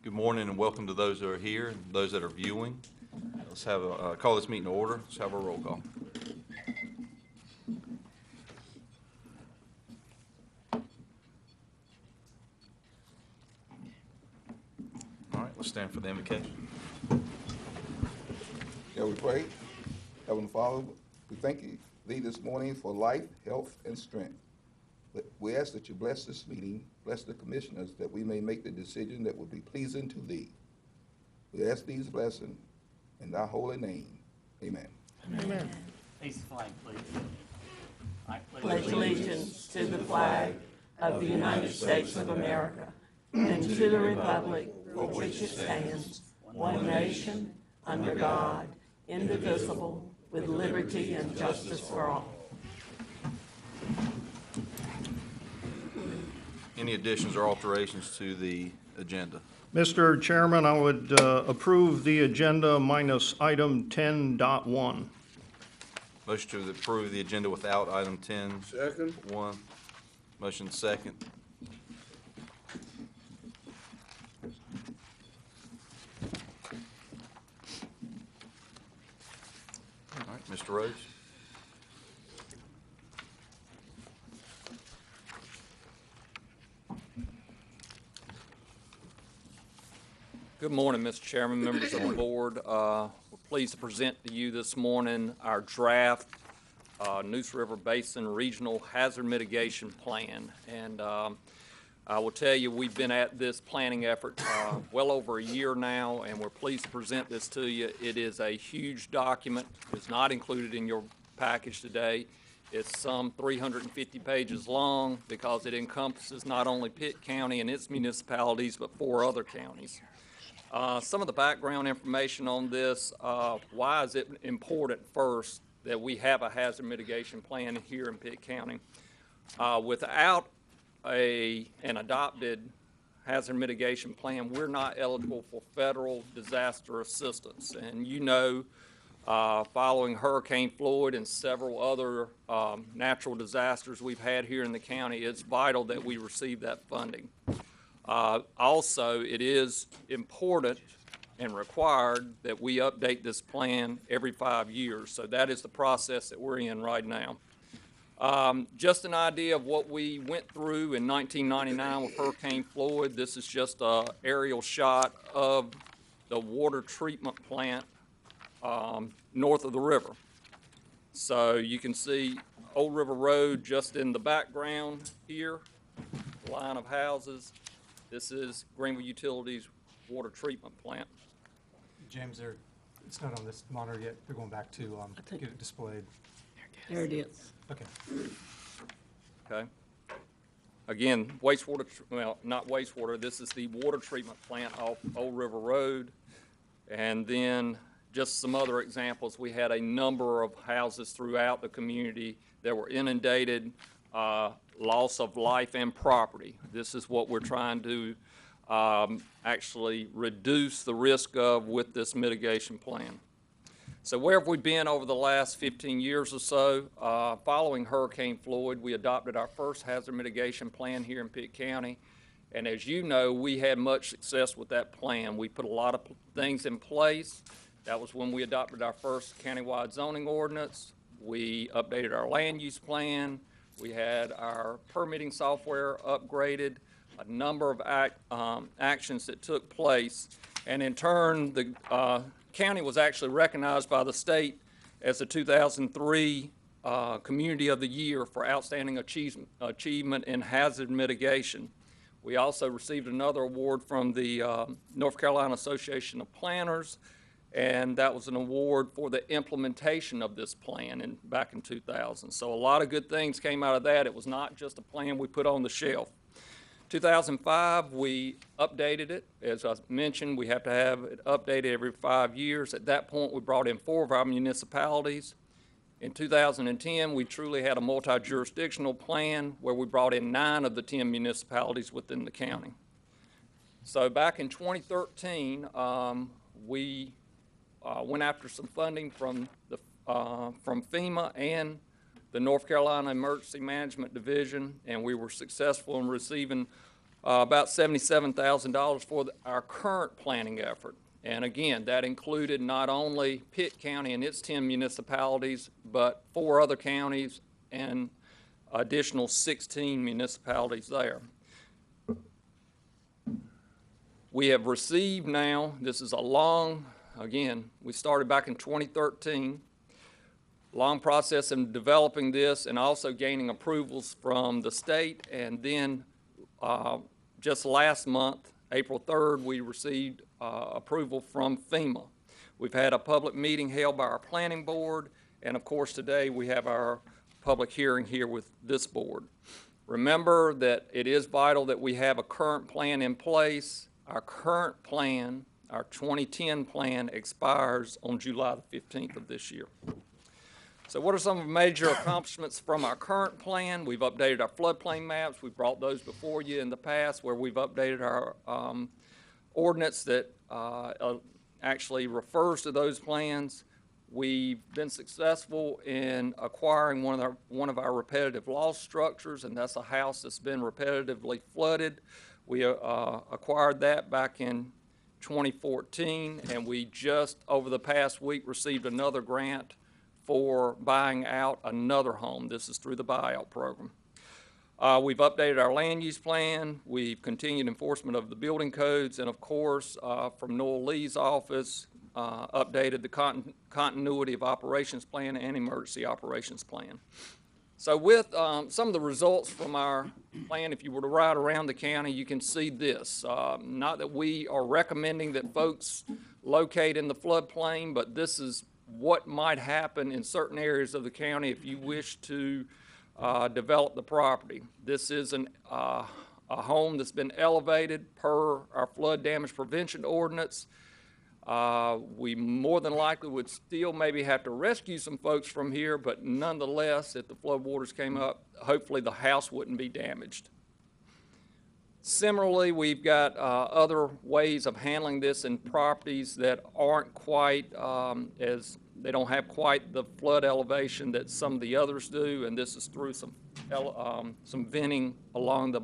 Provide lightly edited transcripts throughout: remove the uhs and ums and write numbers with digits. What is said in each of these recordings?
Good morning and welcome to those that are here and those that are viewing. Let's have call this meeting to order. Let's have a roll call. All right, let's stand for the invocation. Shall we pray? Heavenly Father, we thank thee this morning for life, health, and strength. We ask that you bless this meeting, bless the commissioners, that we may make the decision that will be pleasing to thee. We ask these blessings in thy holy name. Amen. Amen. Face the flag, please. I Pledge allegiance to the flag of the United States of America and to the republic for which it stands, one nation, under God, indivisible, with liberty and justice for all. Any additions or alterations to the agenda? Mr. Chairman, I would approve the agenda minus item 10.1. Motion to approve the agenda without item 10. Second. 1. Motion second. All right, Mr. Rhodes. Good morning, Mr. Chairman, members of the board. We're pleased to present to you this morning our draft Neuse River Basin Regional Hazard Mitigation Plan. And I will tell you, we've been at this planning effort well over a year now, and we're pleased to present this to you. It is a huge document. It's not included in your package today. It's some 350 pages long because it encompasses not only Pitt County and its municipalities, but 4 other counties. Some of the background information on this, why is it important first that we have a hazard mitigation plan here in Pitt County? Without an adopted hazard mitigation plan, we're not eligible for federal disaster assistance. And you know, following Hurricane Floyd and several other natural disasters we've had here in the county, it's vital that we receive that funding. Also, it is important and required that we update this plan every 5 years. So that is the process that we're in right now. Just an idea of what we went through in 1999 with Hurricane Floyd. This is just an aerial shot of the water treatment plant north of the river. So you can see Old River Road just in the background here, line of houses. This is Greenville Utilities water treatment plant. James, it's not on this monitor yet. They're going back to get it displayed. There it is. Okay. Okay. Again, wastewater, well, not wastewater, this is the water treatment plant off Old River Road. And then just some other examples. We had a number of houses throughout the community that were inundated, loss of life and property. This is what we're trying to actually reduce the risk of with this mitigation plan. So where have we been over the last 15 years or so? Following Hurricane Floyd, we adopted our first hazard mitigation plan here in Pitt County. And as you know, we had much success with that plan. We put a lot of things in place. That was when we adopted our first countywide zoning ordinance. We updated our land use plan. We had our permitting software upgraded, a number of actions that took place. And in turn, the county was actually recognized by the state as the 2003 Community of the Year for outstanding achievement in hazard mitigation. We also received another award from the North Carolina Association of Planners, and that was an award for the implementation of this plan back in 2000. So a lot of good things came out of that. It was not just a plan we put on the shelf. 2005, we updated it. As I mentioned, we have to have it updated every 5 years. At that point, we brought in 4 of our municipalities. In 2010, we truly had a multi-jurisdictional plan where we brought in 9 of the 10 municipalities within the county. So back in 2013, we went after some funding from FEMA and the North Carolina Emergency Management Division, and we were successful in receiving about $77,000 for our current planning effort. And again, that included not only Pitt County and its 10 municipalities, but 4 other counties and additional 16 municipalities there. We have received now, this is a long, again, we started back in 2013, long process in developing this and also gaining approvals from the state. And then just last month, April 3rd, we received approval from FEMA. We've had a public meeting held by our planning board, and of course today we have our public hearing here with this board. Remember that it is vital that we have a current plan in place. Our current plan, our 2010 plan, expires on July the 15th of this year. So what are some of the major accomplishments from our current plan? We've updated our floodplain maps. We've brought those before you in the past, where we've updated our ordinance that actually refers to those plans. We've been successful in acquiring one of our repetitive loss structures, and that's a house that's been repetitively flooded. We acquired that back in 2014, and we just over the past week received another grant for buying out another home. This is through the buyout program. We've updated our land use plan. We've continued enforcement of the building codes, and of course, from Noel Lee's office, updated the continuity of operations plan and emergency operations plan. So with some of the results from our plan, if you were to ride around the county, you can see this. Not that we are recommending that folks locate in the floodplain, but this is what might happen in certain areas of the county if you wish to develop the property. This is a home that's been elevated per our flood damage prevention ordinance. We more than likely would still maybe have to rescue some folks from here, but nonetheless, if the flood waters came up, hopefully the house wouldn't be damaged. Similarly, we've got other ways of handling this in properties that aren't quite they don't have quite the flood elevation that some of the others do, and this is through some venting along the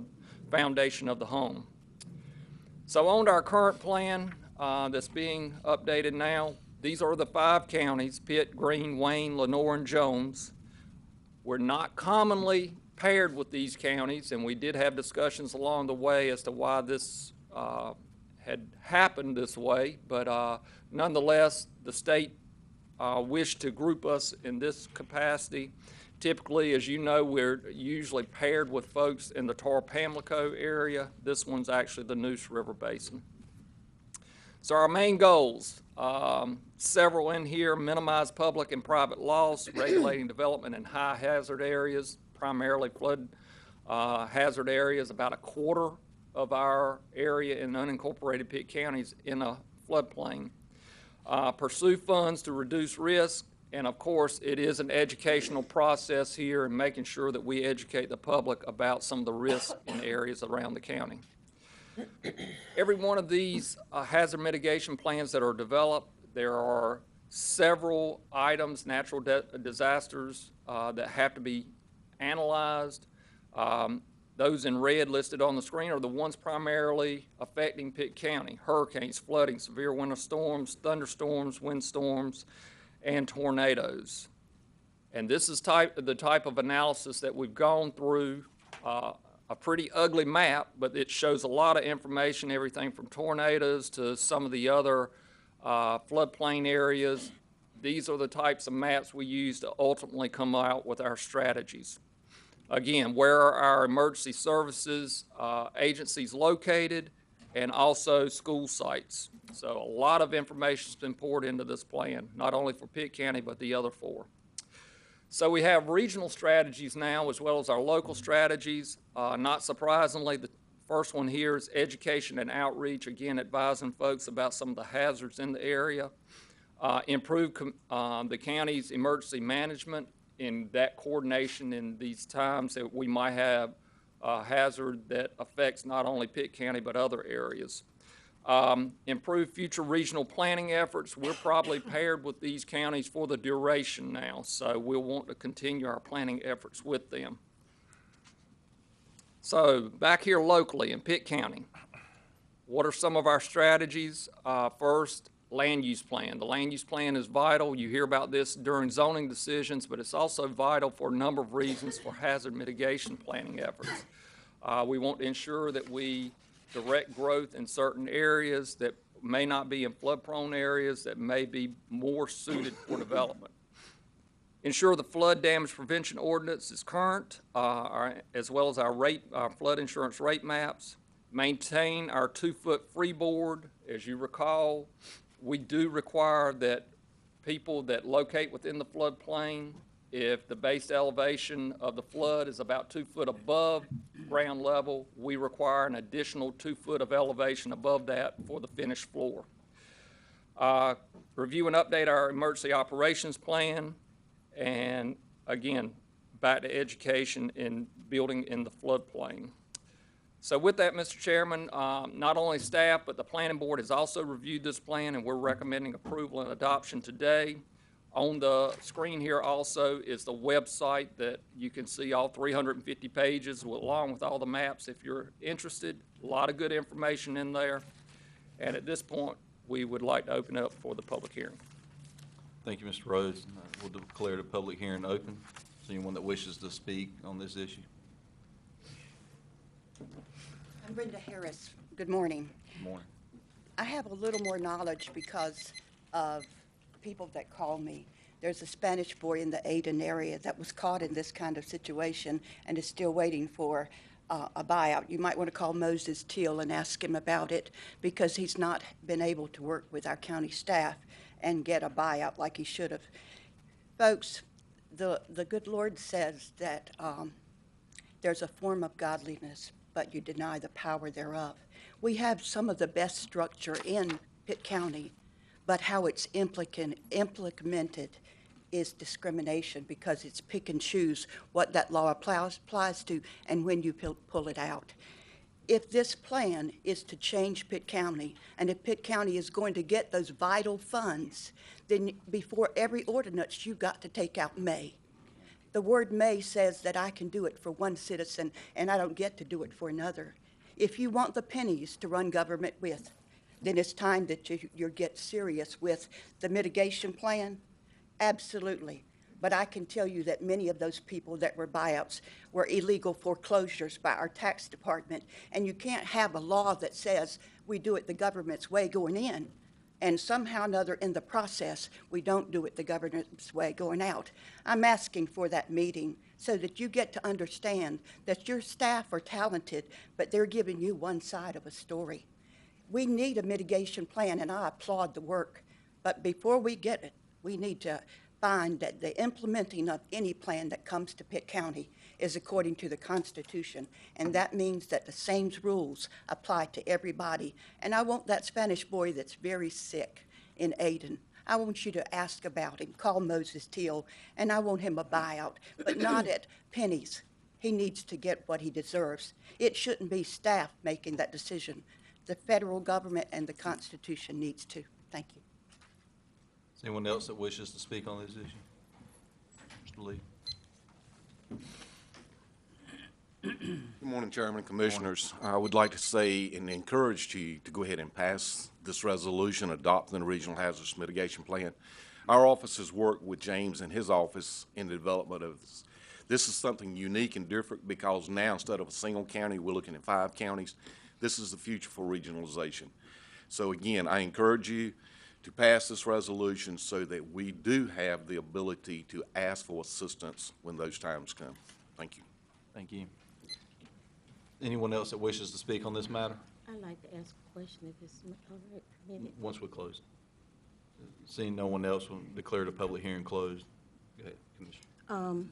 foundation of the home. So on to our current plan that's being updated now. These are the 5 counties: Pitt, Greene, Wayne, Lenoir, and Jones. We're not commonly paired with these counties, and we did have discussions along the way as to why this had happened this way, but nonetheless, the state wished to group us in this capacity. Typically, as you know, we're usually paired with folks in the Tar-Pamlico area. This one's actually the Neuse River Basin. So our main goals, several in here: minimize public and private loss, regulating development in high hazard areas, primarily flood hazard areas. About a quarter of our area in unincorporated Pitt County is in a floodplain. Pursue funds to reduce risk, and of course it is an educational process here in making sure that we educate the public about some of the risks in areas around the county. Every one of these hazard mitigation plans that are developed, there are several items, natural disasters that have to be analyzed. Those in red listed on the screen are the ones primarily affecting Pitt County: hurricanes, flooding, severe winter storms, thunderstorms, windstorms, and tornadoes. And this is the type of analysis that we've gone through. A pretty ugly map, but it shows a lot of information, everything from tornadoes to some of the other floodplain areas. These are the types of maps we use to ultimately come out with our strategies. Again, where are our emergency services agencies located, and also school sites. So a lot of information has been poured into this plan, not only for Pitt County, but the other 4. So we have regional strategies now as well as our local strategies. Not surprisingly, the first one here is education and outreach, again advising folks about some of the hazards in the area. Improve the county's emergency management in that coordination in these times that we might have a hazard that affects not only Pitt County but other areas. Improve future regional planning efforts. We're probably paired with these counties for the duration now, so we'll want to continue our planning efforts with them. So back here locally in Pitt County, what are some of our strategies? First, land use plan. The land use plan is vital. You hear about this during zoning decisions, but it's also vital for a number of reasons for hazard mitigation planning efforts. We want to ensure that we direct growth in certain areas that may not be in flood-prone areas that may be more suited for development. Ensure the flood damage prevention ordinance is current, as well as our flood insurance rate maps. Maintain our 2-foot freeboard. As you recall, we do require that people that locate within the floodplain, if the base elevation of the flood is about 2 foot above ground level, we require an additional 2 foot of elevation above that for the finished floor. Review and update our emergency operations plan. And again, back to education and building in the floodplain. So with that, Mr. Chairman, not only staff, but the planning board has also reviewed this plan, and we're recommending approval and adoption today. On the screen here also is the website that you can see all 350 pages along with all the maps if you're interested. A lot of good information in there. And at this point, we would like to open up for the public hearing. Thank you, Mr. Rhodes. We'll declare the public hearing open. Is there anyone that wishes to speak on this issue? I'm Brenda Harris. Good morning. Good morning. I have a little more knowledge because of people that call me. There's a Spanish boy in the Aden area that was caught in this kind of situation and is still waiting for a buyout. You might want to call Moses Teal and ask him about it because he's not been able to work with our county staff and get a buyout like he should have. Folks, the good Lord says that there's a form of godliness, but you deny the power thereof. We have some of the best structure in Pitt County, but how it's implemented is discrimination because it's pick and choose what that law applies to and when you pull it out. If this plan is to change Pitt County, and if Pitt County is going to get those vital funds, then before every ordinance, you've got to take out may. The word may says that I can do it for one citizen and I don't get to do it for another. If you want the pennies to run government with, then it's time that you get serious with the mitigation plan. Absolutely. But I can tell you that many of those people that were buyouts were illegal foreclosures by our tax department. And you can't have a law that says we do it the government's way going in, and somehow or another in the process, we don't do it the government's way going out. I'm asking for that meeting so that you get to understand that your staff are talented, but they're giving you one side of a story. We need a mitigation plan, and I applaud the work. But before we get it, we need to find that the implementing of any plan that comes to Pitt County is according to the Constitution, and that means that the same rules apply to everybody. And I want that Spanish boy that's very sick in Aden, I want you to ask about him, call Moses Teal, and I want him a buyout, but not at pennies. He needs to get what he deserves. It shouldn't be staff making that decision. The federal government and the Constitution needs to. Thank you. Is there anyone else that wishes to speak on this issue? Mr. Lee. Good morning, Chairman, Commissioners. I would like to say and encourage you to go ahead and pass this resolution adopting the Regional Hazardous Mitigation Plan. Our office has worked with James and his office in the development of this. This is something unique and different because now instead of a single county, we're looking at 5 counties. This is the future for regionalization. So again, I encourage you to pass this resolution so that we do have the ability to ask for assistance when those times come. Thank you. Thank you. Anyone else that wishes to speak on this matter? I'd like to ask a question if it's all right, permitted. Once we close. Seeing no one else, we'll declare the public hearing closed. Go ahead, Commissioner.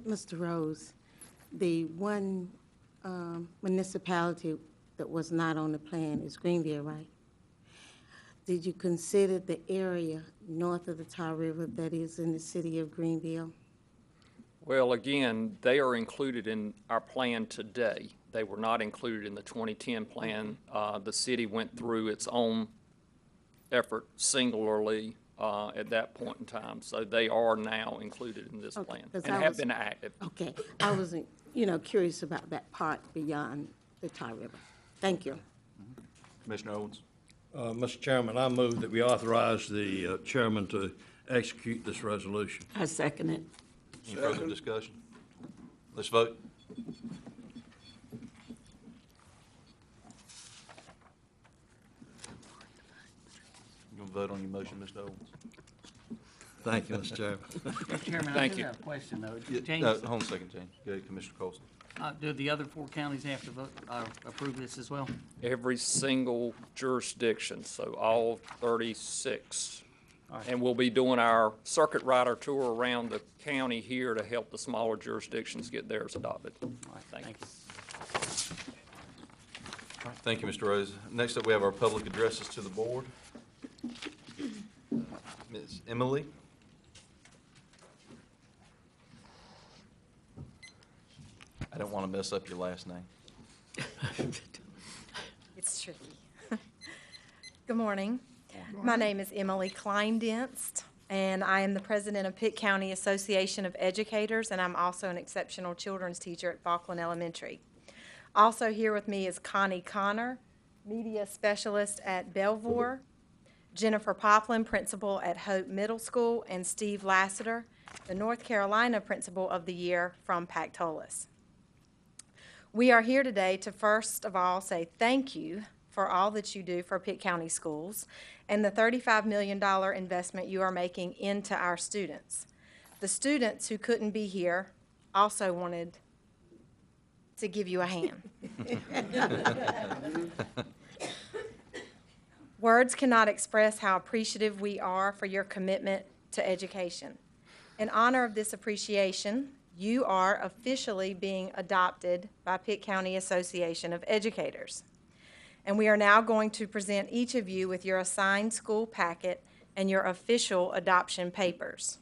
Mr. Rose, the one municipality that was not on the plan is Greenville, right? Did you consider the area north of the Tar River that is in the city of Greenville? Well, again, they are included in our plan today. They were not included in the 2010 plan. The city went through its own effort singularly at that point in time. So they are now included in this plan and have been active. Okay, I was curious about that part beyond the Tar River. Thank you. Commissioner Owens? Mr. Chairman, I move that we authorize the chairman to execute this resolution. I second it. Any further discussion? Let's vote. You gonna vote on your motion, Mr. Owens? Thank you, Mr. Chairman. Mr. Chairman, I Thank do you. have a question, though. Yeah, James, no, hold on a second, James. Go ahead, Commissioner Colson. do the other 4 counties have to vote, approve this as well? Every single jurisdiction, so all 36. All right. And we'll be doing our circuit rider tour around the county here to help the smaller jurisdictions get theirs adopted. All right, Thank thank you. you. Thank you, Mr. Rose. Next up, we have our public addresses to the board. Ms. Emily? I don't want to mess up your last name. It's tricky. Good morning. My name is Emily Kleindienst, and I am the president of Pitt County Association of Educators, and I'm also an exceptional children's teacher at Falkland Elementary. Also here with me is Connie Connor, media specialist at Belvoir, Jennifer Poplin, principal at Hope Middle School, and Steve Lassiter, the North Carolina Principal of the Year from Pactolus. We are here today to first of all say thank you for all that you do for Pitt County Schools and the $35 million investment you are making into our students. The students who couldn't be here also wanted to give you a hand. Words cannot express how appreciative we are for your commitment to education. In honor of this appreciation, you are officially being adopted by Pitt County Association of Educators. And we are now going to present each of you with your assigned school packet and your official adoption papers.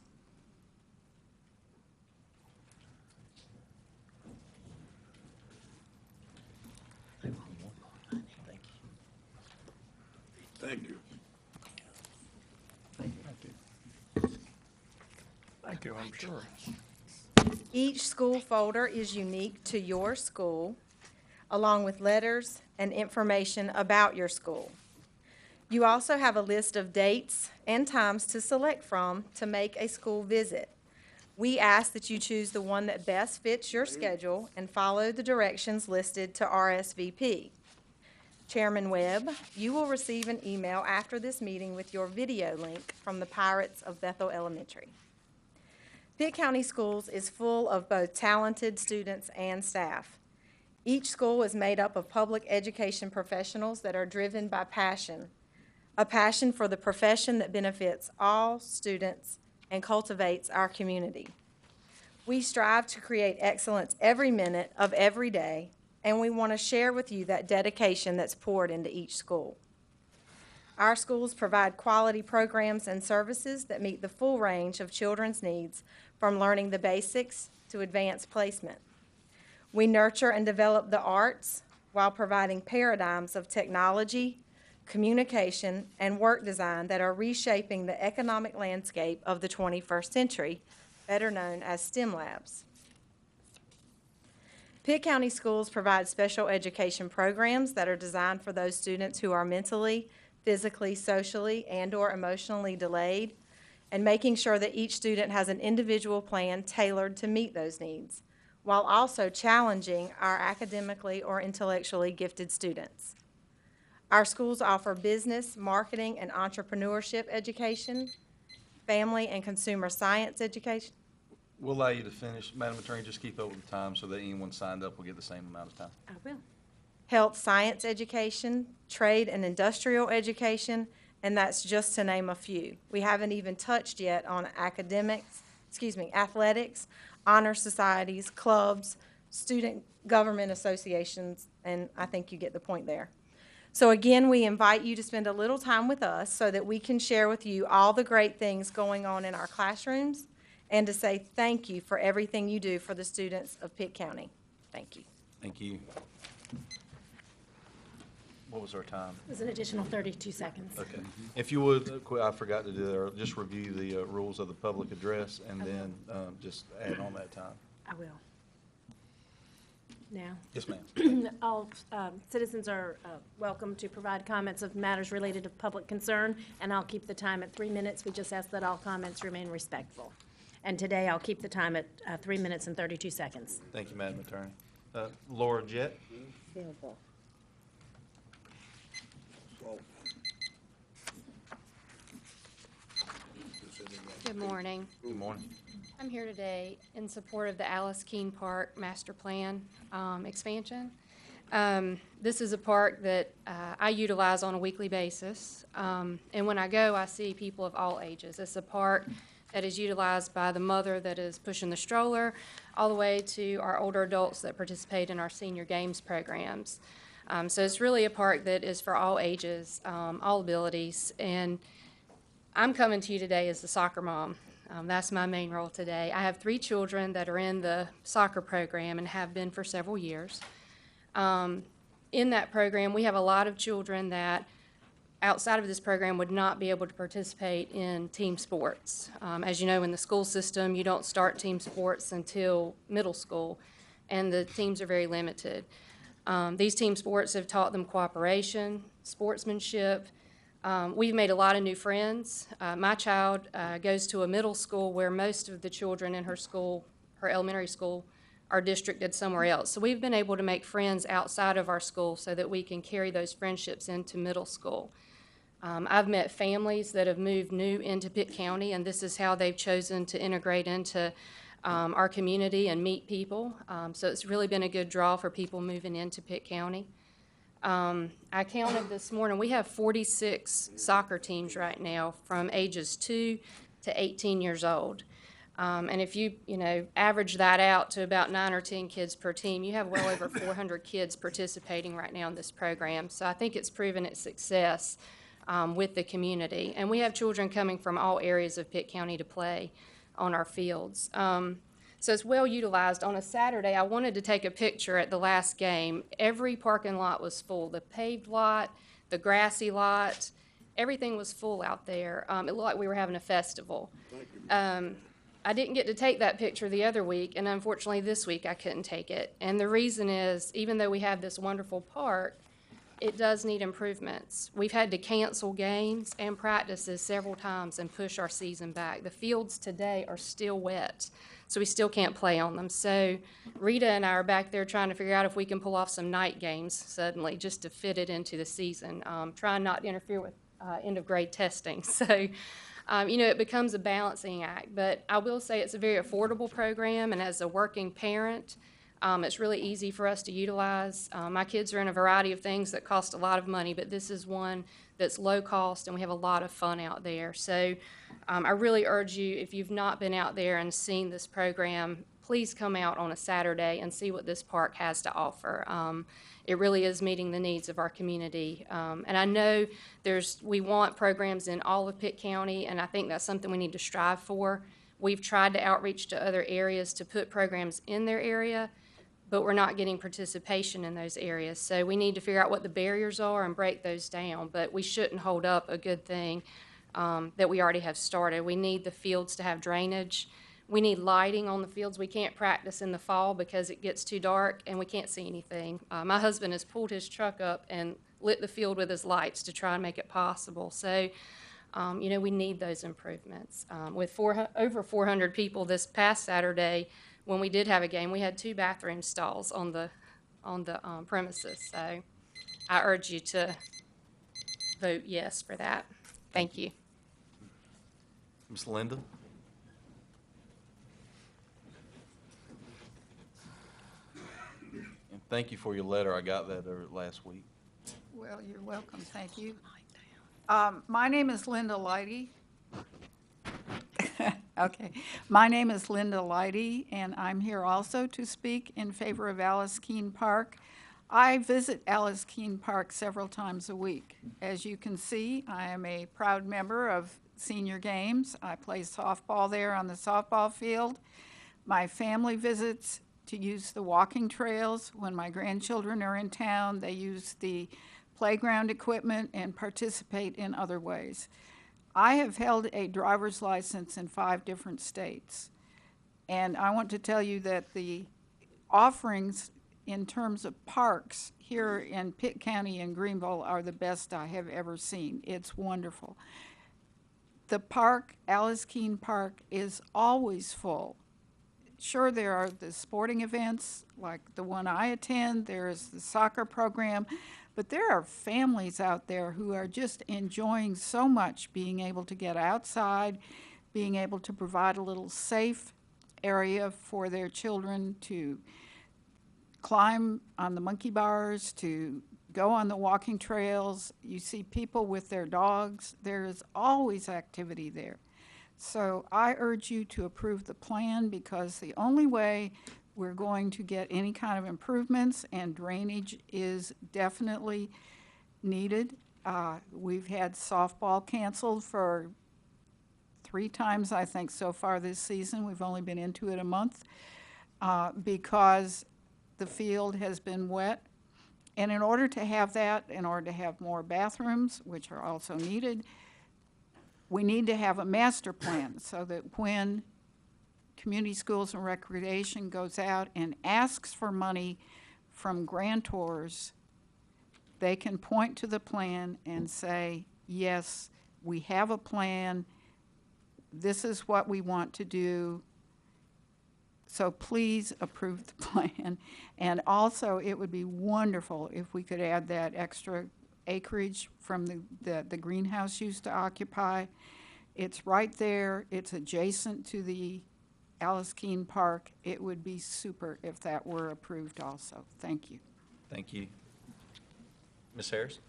Thank you. Thank you, I'm sure. Each school folder is unique to your school, along with letters and information about your school. You also have a list of dates and times to select from to make a school visit. We ask that you choose the one that best fits your schedule and follow the directions listed to RSVP. Chairman Webb, you will receive an email after this meeting with your video link from the Pirates of Bethel Elementary. Pitt County Schools is full of both talented students and staff. Each school is made up of public education professionals that are driven by passion, a passion for the profession that benefits all students and cultivates our community. We strive to create excellence every minute of every day, and we want to share with you that dedication that's poured into each school. Our schools provide quality programs and services that meet the full range of children's needs, from learning the basics to advanced placement. We nurture and develop the arts while providing paradigms of technology, communication, and work design that are reshaping the economic landscape of the 21st century, better known as STEM labs. Pitt County Schools provide special education programs that are designed for those students who are mentally, physically, socially, and/or emotionally delayed, and making sure that each student has an individual plan tailored to meet those needs, while also challenging our academically or intellectually gifted students. Our schools offer business, marketing, and entrepreneurship education, family and consumer science education. We'll allow you to finish. Madam Attorney, just keep up with the time so that anyone signed up will get the same amount of time. I will. Health science education, trade and industrial education, and that's just to name a few. We haven't even touched yet on athletics, honor societies, clubs, student government associations, and I think you get the point there. So again, we invite you to spend a little time with us so that we can share with you all the great things going on in our classrooms and to say thank you for everything you do for the students of Pitt County. Thank you. Thank you. What was our time? It was an additional 32 seconds. Okay. If you would, I forgot to do that, just review the rules of the public address and then just add on that time. I will. now. Yes, ma'am. All citizens are welcome to provide comments of matters related to public concern, and I'll keep the time at 3 minutes. We just ask that all comments remain respectful. And today, I'll keep the time at 3 minutes and 32 seconds. Thank you, Madam Attorney. Laura Jett? Good morning. Good morning. I'm here today in support of the Alice Keene Park Master Plan expansion. This is a park that I utilize on a weekly basis, and when I go, I see people of all ages. It's a park that is utilized by the mother that is pushing the stroller, all the way to our older adults that participate in our senior games programs. So it's really a park that is for all ages, all abilities, and I'm coming to you today as the soccer mom. That's my main role today. I have 3 children that are in the soccer program and have been for several years. In that program, we have a lot of children that outside of this program would not be able to participate in team sports. As you know, in the school system, you don't start team sports until middle school, and the teams are very limited. These team sports have taught them cooperation, sportsmanship. We've made a lot of new friends. My child goes to a middle school where most of the children in her school, her elementary school, are districted somewhere else. So we've been able to make friends outside of our school so that we can carry those friendships into middle school. I've met families that have moved new into Pitt County, and this is how they've chosen to integrate into our community and meet people. So it's really been a good draw for people moving into Pitt County. I counted this morning, we have 46 soccer teams right now from ages 2 to 18 years old. And if you average that out to about 9 or 10 kids per team, you have well over 400 kids participating right now in this program. So I think it's proven its success with the community. And we have children coming from all areas of Pitt County to play on our fields. So it's well utilized. On a Saturday, I wanted to take a picture at the last game. Every parking lot was full. The paved lot, the grassy lot, everything was full out there. It looked like we were having a festival. I didn't get to take that picture the other week, and unfortunately this week I couldn't take it. And the reason is, even though we have this wonderful park, it does need improvements. We've had to cancel games and practices several times and push our season back. The fields today are still wet, so we still can't play on them. So Rita and I are back there trying to figure out if we can pull off some night games suddenly just to fit it into the season, trying not to interfere with end-of-grade testing. So, it becomes a balancing act. But I will say it's a very affordable program, and as a working parent, it's really easy for us to utilize. My kids are in a variety of things that cost a lot of money, but this is one that's low cost, and we have a lot of fun out there. So I really urge you, if you've not been out there and seen this program, please come out on a Saturday and see what this park has to offer. It really is meeting the needs of our community. And I know we want programs in all of Pitt County, and I think that's something we need to strive for. We've tried to outreach to other areas to put programs in their area, but we're not getting participation in those areas. So we need to figure out what the barriers are and break those down, but we shouldn't hold up a good thing that we already have started. We need the fields to have drainage. We need lighting on the fields. We can't practice in the fall because it gets too dark and we can't see anything. My husband has pulled his truck up and lit the field with his lights to try and make it possible. So, we need those improvements. With over 400 people this past Saturday, when we did have a game, we had 2 bathroom stalls on the premises. So I urge you to vote yes for that. Thank you. Ms. Linda? And thank you for your letter. I got that last week. Well, you're welcome. Thank you. My name is Linda Leidy. Okay. My name is Linda Leidy, and I'm here also to speak in favor of Alice Keene Park. I visit Alice Keene Park several times a week. As you can see, I am a proud member of senior games. I play softball there on the softball field. My family visits to use the walking trails. When my grandchildren are in town, they use the playground equipment and participate in other ways. I have held a driver's license in 5 different states, and I want to tell you that the offerings in terms of parks here in Pitt County and Greenville are the best I have ever seen. It's wonderful. The park, Alice Keene Park, is always full. Sure, there are the sporting events like the one I attend, there's the soccer program, but there are families out there who are just enjoying so much being able to get outside, being able to provide a little safe area for their children to climb on the monkey bars, to go on the walking trails. You see people with their dogs. There is always activity there. So I urge you to approve the plan, because the only way we're going to get any kind of improvements, and drainage is definitely needed. We've had softball canceled for 3 times, I think, so far this season. We've only been into it a month because the field has been wet. And in order to have that, in order to have more bathrooms, which are also needed, we need to have a master plan so that when Community Schools and Recreation goes out and asks for money from grantors, they can point to the plan and say, yes, we have a plan, this is what we want to do, so please approve the plan. And also, it would be wonderful if we could add that extra acreage from the greenhouse used to occupy. It's right there. It's adjacent to the Alice Keene Park. It would be super if that were approved also. Thank you. Thank you. Ms. Harris?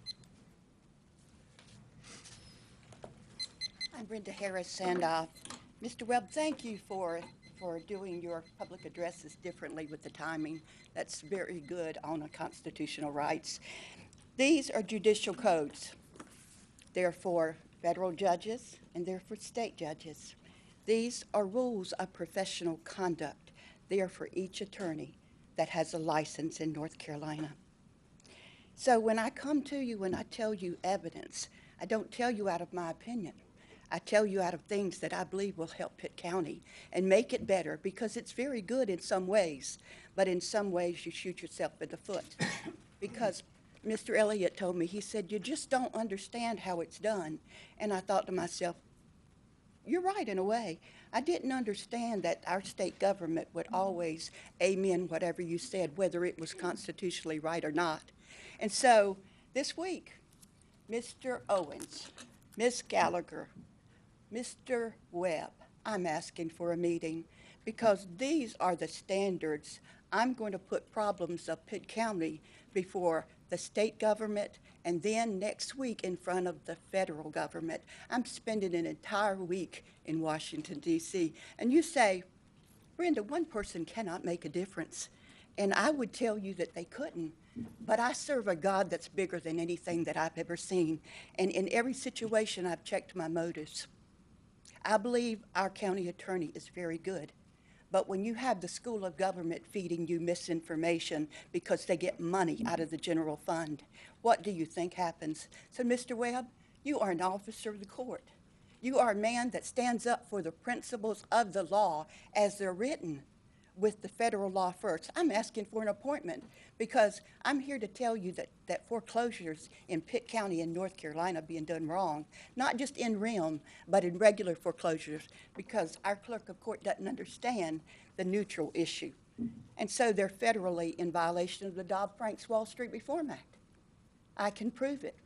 I'm Brenda Harris, and Mr. Webb, thank you for doing your public addresses differently with the timing. That's very good on constitutional rights. These are judicial codes. They're for federal judges and they're for state judges. These are rules of professional conduct. They are for each attorney that has a license in North Carolina. So when I come to you and I tell you evidence, I don't tell you out of my opinion. I tell you out of things that I believe will help Pitt County and make it better, because it's very good in some ways, but in some ways you shoot yourself in the foot. Because Mr. Elliott told me, he said, you just don't understand how it's done. And I thought to myself, you're right in a way. I didn't understand that our state government would always amen whatever you said, whether it was constitutionally right or not. And so this week, Mr. Owens, Ms. Gallagher, Mr. Webb, I'm asking for a meeting, because these are the standards. I'm going to put problems of Pitt County before the state government, and then next week in front of the federal government. I'm spending an entire week in Washington, D.C. And you say, Brenda, one person cannot make a difference. And I would tell you that they couldn't. But I serve a God that's bigger than anything that I've ever seen. And in every situation, I've checked my motives. I believe our county attorney is very good. But when you have the school of government feeding you misinformation because they get money out of the general fund, what do you think happens? So, Mr. Webb, you are an officer of the court. You are a man that stands up for the principles of the law as they're written, with the federal law first. I'm asking for an appointment because I'm here to tell you that foreclosures in Pitt County in North Carolina being done wrong, not just in REM, but in regular foreclosures, because our clerk of court doesn't understand the neutral issue. And so they're federally in violation of the Dodd-Frank's Wall Street Reform Act. I can prove it.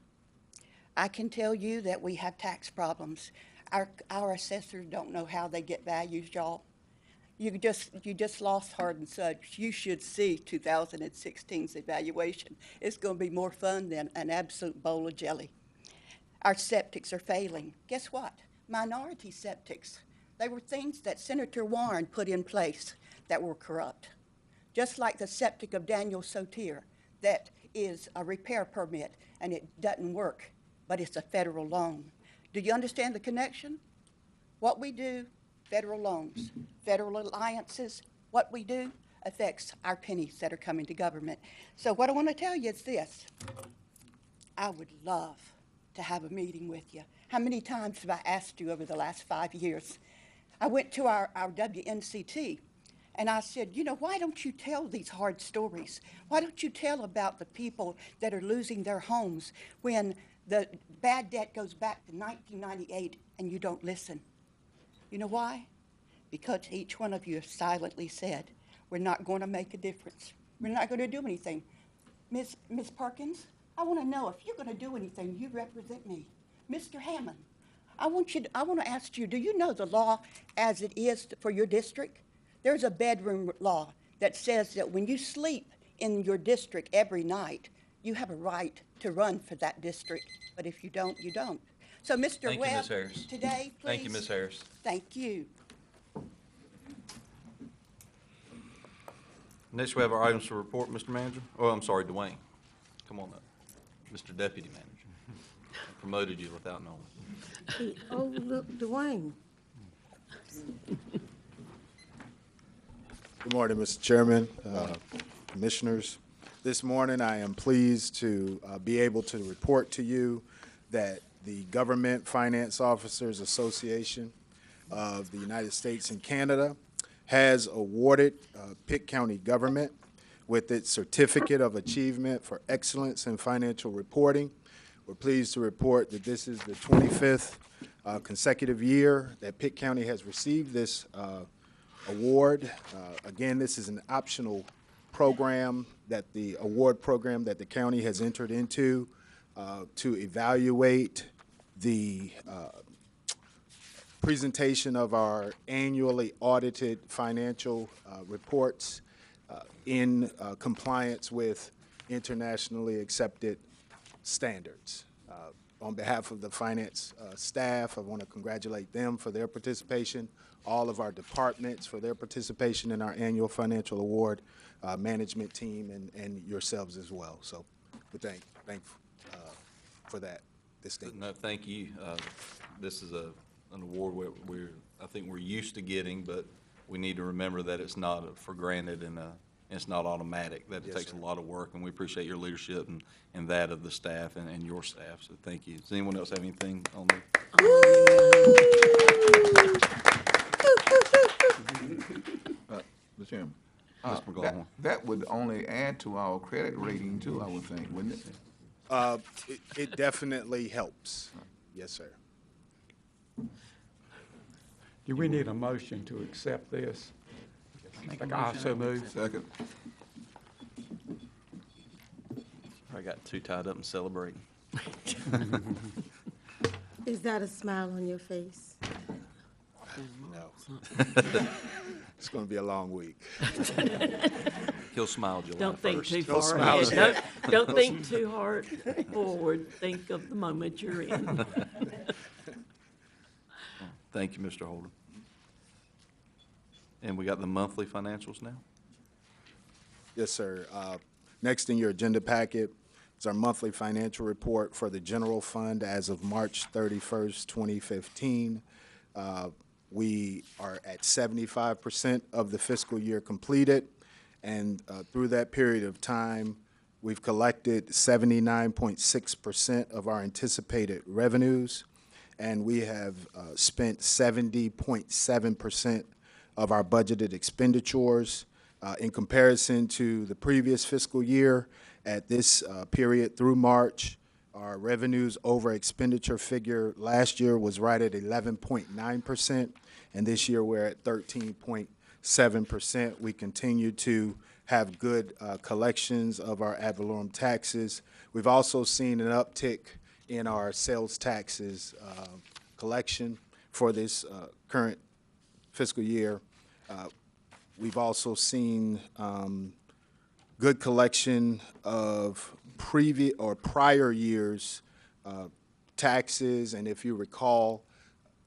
I can tell you that we have tax problems. Our assessors don't know how they get values, y'all. You just lost Hard and Such. You should see 2016's evaluation. It's going to be more fun than an absolute bowl of jelly. Our septics are failing. Guess what? Minority septics. They were things that Senator Warren put in place that were corrupt. Just like the septic of Daniel Sotier, that is a repair permit and it doesn't work, but it's a federal loan. Do you understand the connection? What we do, federal loans, federal alliances, what we do affects our pennies that are coming to government. So what I want to tell you is this. I would love to have a meeting with you. How many times have I asked you over the last 5 years? I went to our WNCT, And I said, you know, why don't you tell these hard stories? Why don't you tell about the people that are losing their homes when the bad debt goes back to 1998 and you don't listen? You know why? Because each one of you have silently said, we're not going to make a difference. We're not going to do anything. Miss Perkins, I want to know if you're going to do anything, you represent me. Mr. Hammond, I want to ask you, do you know the law as it is for your district? There's a bedroom law that says that when you sleep in your district every night, you have a right to run for that district. But if you don't, you don't. So, Mr. Thank you, Webb, Ms. Harris. today, please. Thank you, Ms. Harris. Thank you. Next, we have our items for report, Mr. Manager. Oh, I'm sorry, Dwayne. Come on up. Mr. Deputy Manager. I promoted you without knowing. Hey, oh, look, Dwayne. Good morning, Mr. Chairman, Commissioners. This morning, I am pleased to be able to report to you that the Government Finance Officers Association of the United States and Canada has awarded Pitt County government with its Certificate of Achievement for Excellence in Financial Reporting. We're pleased to report that this is the 25th consecutive year that Pitt County has received this award. Again, this is an optional program that the award program that the county has entered into to evaluate the presentation of our annually audited financial reports in compliance with internationally accepted standards. On behalf of the finance staff, I want to congratulate them for their participation, all of our departments for their participation in our annual financial award, management team, and yourselves as well. So we thank for that distinction. No, thank you. This is an award I think we're used to getting, but we need to remember that it's not for granted and it's not automatic, that it Yes, takes sir. a lot of work, and we appreciate your leadership and that of the staff and your staff, so thank you. Does anyone else have anything on the? Mr. Chairman. Ms. McGlaughlin. That would only add to our credit rating too, I would think, wouldn't it? It definitely helps. Yes, sir. Do we need a motion to accept this? Make a Like I motion. so move. Second. I got too tied up in celebrating. Is that a smile on your face? No. It's going to be a long week. He'll smile July 1st. Don't think too Don't far smile. ahead. Don't think too hard forward. Think of the moment you're in. Thank you, Mr. Holder. And we got the monthly financials now? Yes, sir. Next in your agenda packet is our monthly financial report for the general fund as of March 31st, 2015. We are at 75% of the fiscal year completed, and through that period of time, we've collected 79.6% of our anticipated revenues, and we have spent 70.7% of our budgeted expenditures. In comparison to the previous fiscal year, at this period through March, our revenues over expenditure figure last year was right at 11.9%, and this year we're at 13.7%. We continue to have good collections of our ad valorem taxes. We've also seen an uptick in our sales taxes collection for this current fiscal year. We've also seen good collection of prior years' taxes, and if you recall,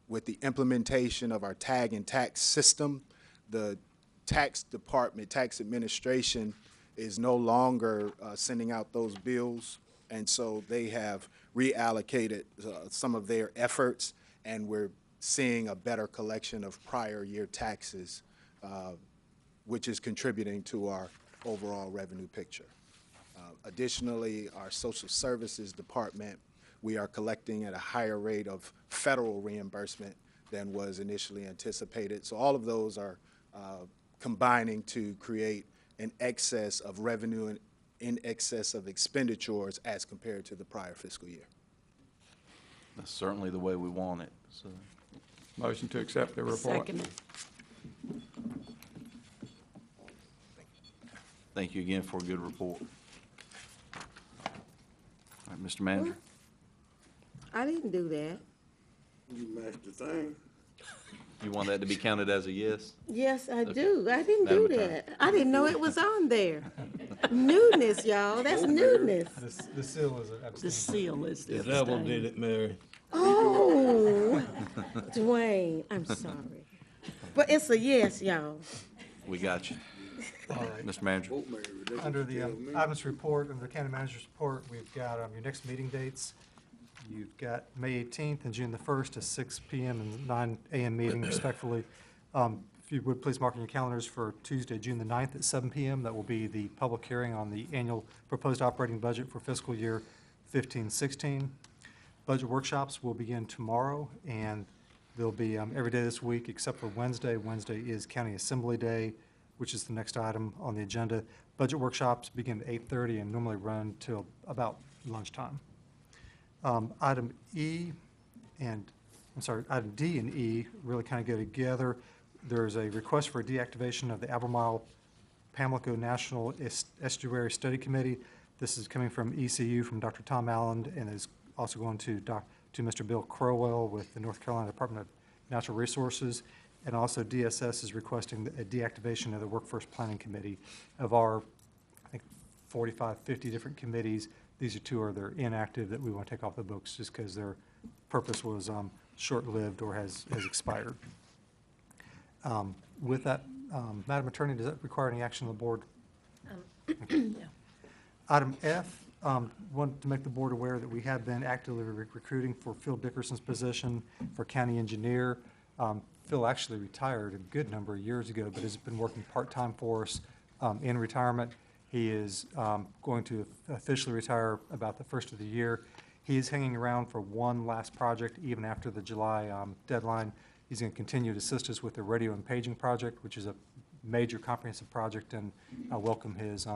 with the implementation of our tag and tax system, the tax department, tax administration is no longer sending out those bills, and so they have reallocated some of their efforts, and we're seeing a better collection of prior year taxes, which is contributing to our overall revenue picture. Additionally, our social services department, we are collecting at a higher rate of federal reimbursement than was initially anticipated. So all of those are combining to create an excess of revenue and in excess of expenditures as compared to the prior fiscal year. That's certainly the way we want it, so. Motion to accept the report. Second. Thank you again for a good report. All right, Mr. Manager. I didn't do that. You matched the thing. You want that to be counted as a yes? Yes, I Okay. do. I didn't Madam do Attorney. that. I didn't know it was on there. Newness, y'all. That's newness. The seal is an The abstain. seal is the The devil abstain. did it, Mary. Oh, Dwayne, I'm sorry. But it's a yes, y'all. We got you. All right. Mr. Manager. Vote, Mary. That's Under what the you tell me. items report, under the county manager's report, we've got your next meeting dates. You've got May 18th and June the 1st, a 6 PM and 9 AM meeting respectfully. If you would, please mark on your calendars for Tuesday, June the 9th at 7 PM. That will be the public hearing on the annual proposed operating budget for fiscal year 15-16. Budget workshops will begin tomorrow, and they'll be every day this week except for Wednesday. Wednesday is County Assembly Day, which is the next item on the agenda. Budget workshops begin at 8:30 and normally run till about lunchtime. Item E and, I'm sorry, item D and E really kind of go together. There's a request for deactivation of the Albemarle Pamlico National Estuary Study Committee. This is coming from ECU, from Dr. Tom Allen, and is also going to Mr. Bill Crowell with the North Carolina Department of Natural Resources. And also DSS is requesting a deactivation of the Workforce Planning Committee. Of our, I think, 45, 50 different committees, these are two that are inactive that we want to take off the books just because their purpose was short-lived or has expired. With that, Madam Attorney, does that require any action of the board? Item F, wanted to make the board aware that we have been actively recruiting for Phil Dickerson's position for county engineer. Phil actually retired a good number of years ago, but has been working part-time for us in retirement. He is going to officially retire about the first of the year. He is hanging around for one last project, even after the July deadline. He's going to continue to assist us with the radio and paging project, which is a major comprehensive project, and I welcome his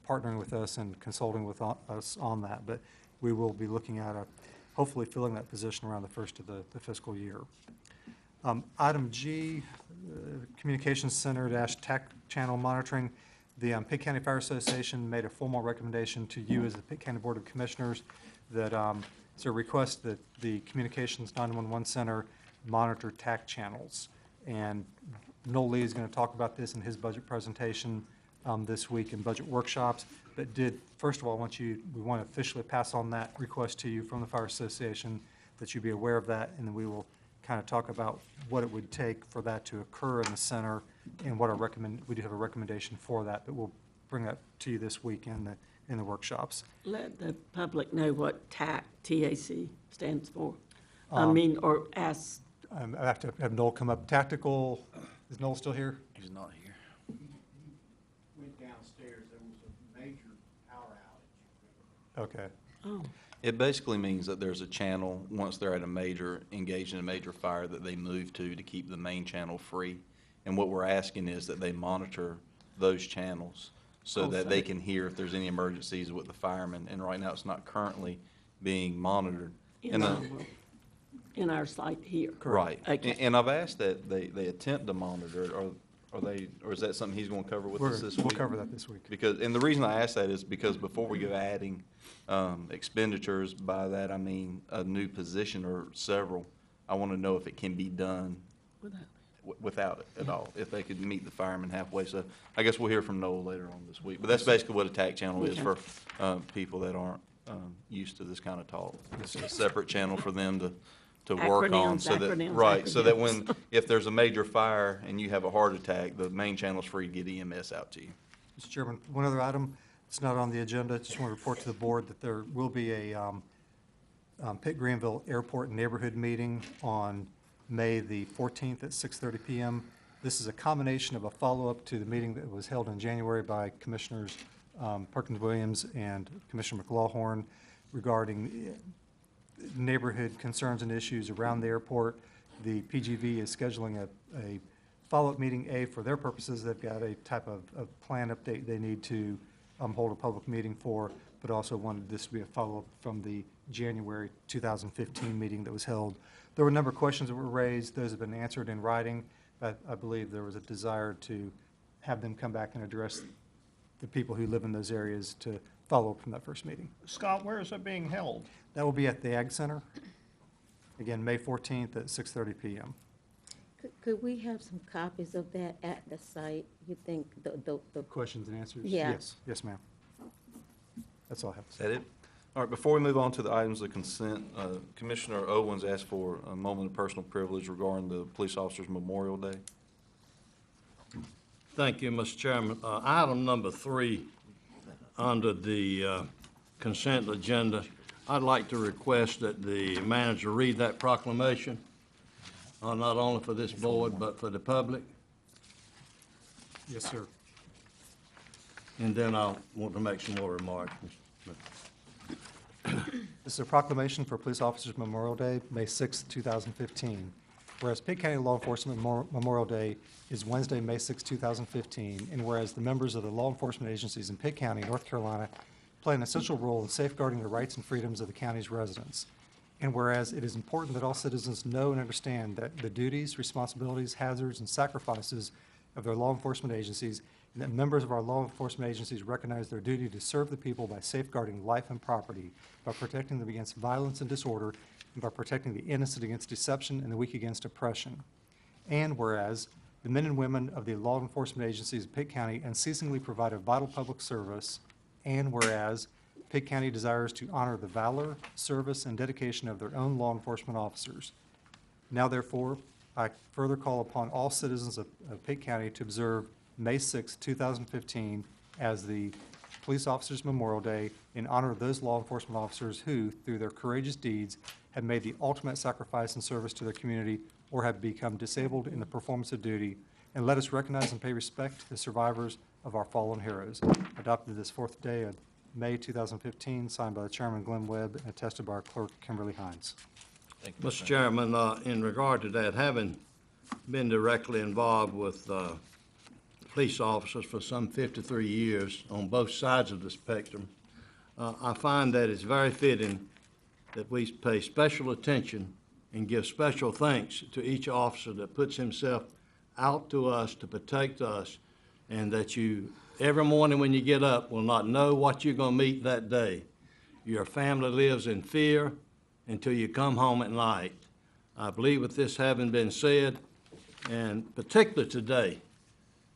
partnering with us and consulting with us on that. But we will be looking at hopefully filling that position around the first of the fiscal year. Item G, Communications Center - TAC channel monitoring. The Pitt County Fire Association made a formal recommendation to you as the Pitt County Board of Commissioners that it's a request that the Communications 911 Center monitor TAC channels. And Noel Lee is going to talk about this in his budget presentation this week in budget workshops. But first of all, we want to officially pass on that request to you from the Fire Association, that you be aware of that, and then we will kind of talk about what it would take for that to occur in the center and what we do have a recommendation for that, but we'll bring that to you this week in the workshops. Let the public know what TAC, T-A-C, stands for. Or ask. I have to have Noel come up. Tactical, is Noel still here? He's not here. Went downstairs, there was a major power outage. Okay. Oh. It basically means that there's a channel, once they're engaged in a major fire, that they move to keep the main channel free. And what we're asking is that they monitor those channels so that they can hear if there's any emergencies with the firemen. And right now, it's not currently being monitored. In our site here. Right. Okay. And I've asked that they attempt to monitor it, or is that something he's going to cover with us this week? We'll cover that this week. And the reason I ask that is because before we go adding expenditures, by that I mean a new position or several, I want to know if it can be done without it at all, if they could meet the firemen halfway. So I guess we'll hear from Noel later on this week. But that's basically what a TAC channel is for people that aren't used to this kind of talk. It's a separate channel for them to work on. So that when, if there's a major fire and you have a heart attack, the main channel's free to get EMS out to you. Mr. Chairman, one other item, it's not on the agenda, just want to report to the board that there will be a Pitt Greenville Airport neighborhood meeting on May the 14th at 6:30 PM. This is a combination of a follow-up to the meeting that was held in January by Commissioners Perkins-Williams and Commissioner McLawhorn regarding neighborhood concerns and issues around the airport. The PGV is scheduling a follow-up meeting A, for their purposes, they've got a type of plan update they need to hold a public meeting for, but also wanted this to be a follow-up from the January 2015 meeting that was held. There were a number of questions that were raised. Those have been answered in writing, but I believe there was a desire to have them come back and address the people who live in those areas to follow up from that first meeting. Scott, where is it being held? That will be at the Ag Center, again, May 14th at 6:30 PM. Could we have some copies of that at the site? You think the Questions and answers? Yeah. Yes, ma'am. That's all I have to Is say. that it? All right, before we move on to the items of consent, Commissioner Owens asked for a moment of personal privilege regarding the Police Officers Memorial Day. Thank you, Mr. Chairman. Item number 3 under the consent agenda, I'd like to request that the manager read that proclamation, not only for this board, but for the public. Yes, sir. And then I'll want to make some more remarks. This is a proclamation for Police Officers Memorial Day, May 6, 2015. Whereas Pitt County Law Enforcement Memorial Day is Wednesday, May 6, 2015, and whereas the members of the law enforcement agencies in Pitt County, North Carolina, play an essential role in safeguarding the rights and freedoms of the county's residents. And whereas it is important that all citizens know and understand that the duties, responsibilities, hazards, and sacrifices of their law enforcement agencies, and that members of our law enforcement agencies recognize their duty to serve the people by safeguarding life and property, by protecting them against violence and disorder, and by protecting the innocent against deception and the weak against oppression. And whereas the men and women of the law enforcement agencies of Pitt County unceasingly provide a vital public service, and whereas Pitt County desires to honor the valor, service, and dedication of their own law enforcement officers. Now therefore, I further call upon all citizens of Pitt County to observe May 6, 2015 as the Police Officers Memorial Day in honor of those law enforcement officers who, through their courageous deeds, have made the ultimate sacrifice and service to their community or have become disabled in the performance of duty, and let us recognize and pay respect to the survivors of our fallen heroes. Adopted this 4th day of May 2015, signed by the Chairman Glenn Webb and attested by our Clerk Kimberly Hines. Thank you, Mr. Chairman, in regard to that, having been directly involved with police officers for some 53 years on both sides of the spectrum, I find that it's very fitting that we pay special attention and give special thanks to each officer that puts himself out to us to protect us, and that you, every morning when you get up, will not know what you're going to meet that day. Your family lives in fear until you come home at night. I believe with this having been said, and particularly today,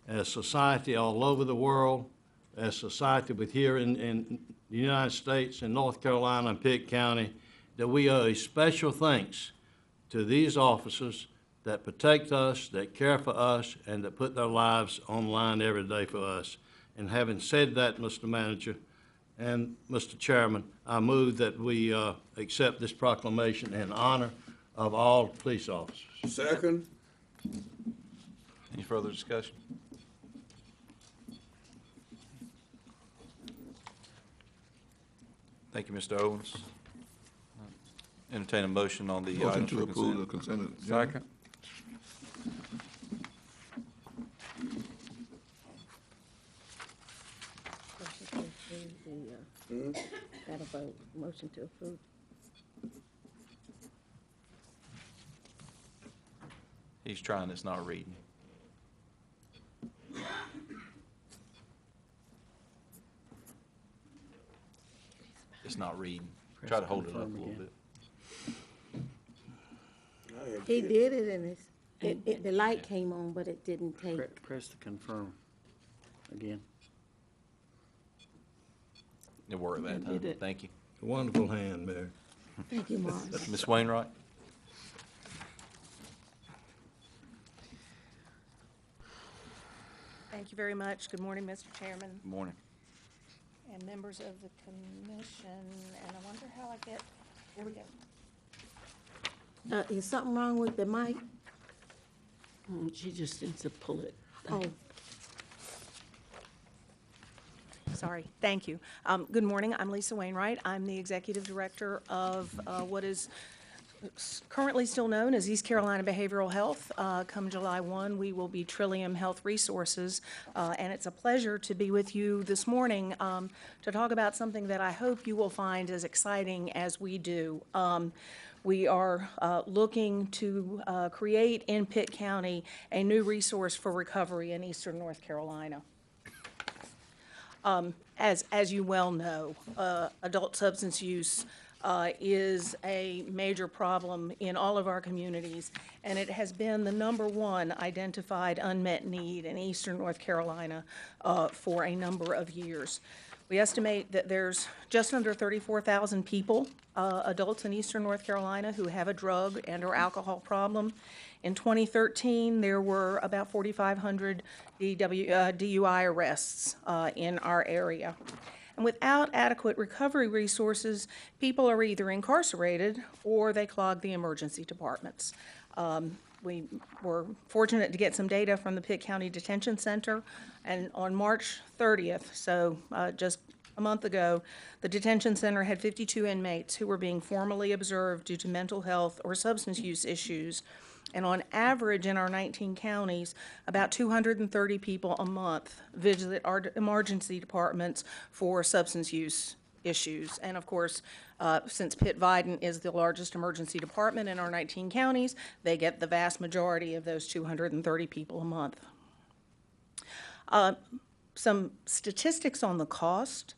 as society all over the world, as society with here in the United States and North Carolina and Pitt County, that we owe a special thanks to these officers that protect us, that care for us, and that put their lives on the line every day for us. And having said that, Mr. Manager and Mr. Chairman, I move that we accept this proclamation in honor of all police officers. Second. Any further discussion? Thank you, Mr. Owens. Entertain a motion on the Motion items to for approve the consent. consent agenda. Second. motion to approve got a vote, motion to approve. He's trying, it's not reading. It's not reading. Try to hold it up a little bit. He did it and the light came on, but it didn't take. Press to confirm again. It worked that time. Thank you. Wonderful hand, Mayor. Thank you, Mark. Ms. Wainwright? Thank you very much. Good morning, Mr. Chairman Good morning. and members of the commission. And I wonder how I get, here we go. Is something wrong with the mic? She just needs to pull it. Oh, Sorry, thank you. Good morning, I'm Lisa Wainwright. I'm the Executive Director of what is currently still known as East Carolina Behavioral Health. Come July 1, we will be Trillium Health Resources, and it's a pleasure to be with you this morning to talk about something that I hope you will find as exciting as we do. We are looking to create in Pitt County a new resource for recovery in eastern North Carolina. As you well know, adult substance use is a major problem in all of our communities, and it has been the #1 identified unmet need in eastern North Carolina for a number of years. We estimate that there's just under 34,000 people, adults in eastern North Carolina, who have a drug and/or alcohol problem. In 2013, there were about 4,500 DUI arrests in our area. And without adequate recovery resources, people are either incarcerated or they clog the emergency departments. We were fortunate to get some data from the Pitt County Detention Center, and on March 30th, so just a month ago, the detention center had 52 inmates who were being formally observed due to mental health or substance use issues. And on average, in our 19 counties, about 230 people a month visit our emergency departments for substance use issues. And of course, since Pitt Vidant is the largest emergency department in our 19 counties, they get the vast majority of those 230 people a month. Some statistics on the cost.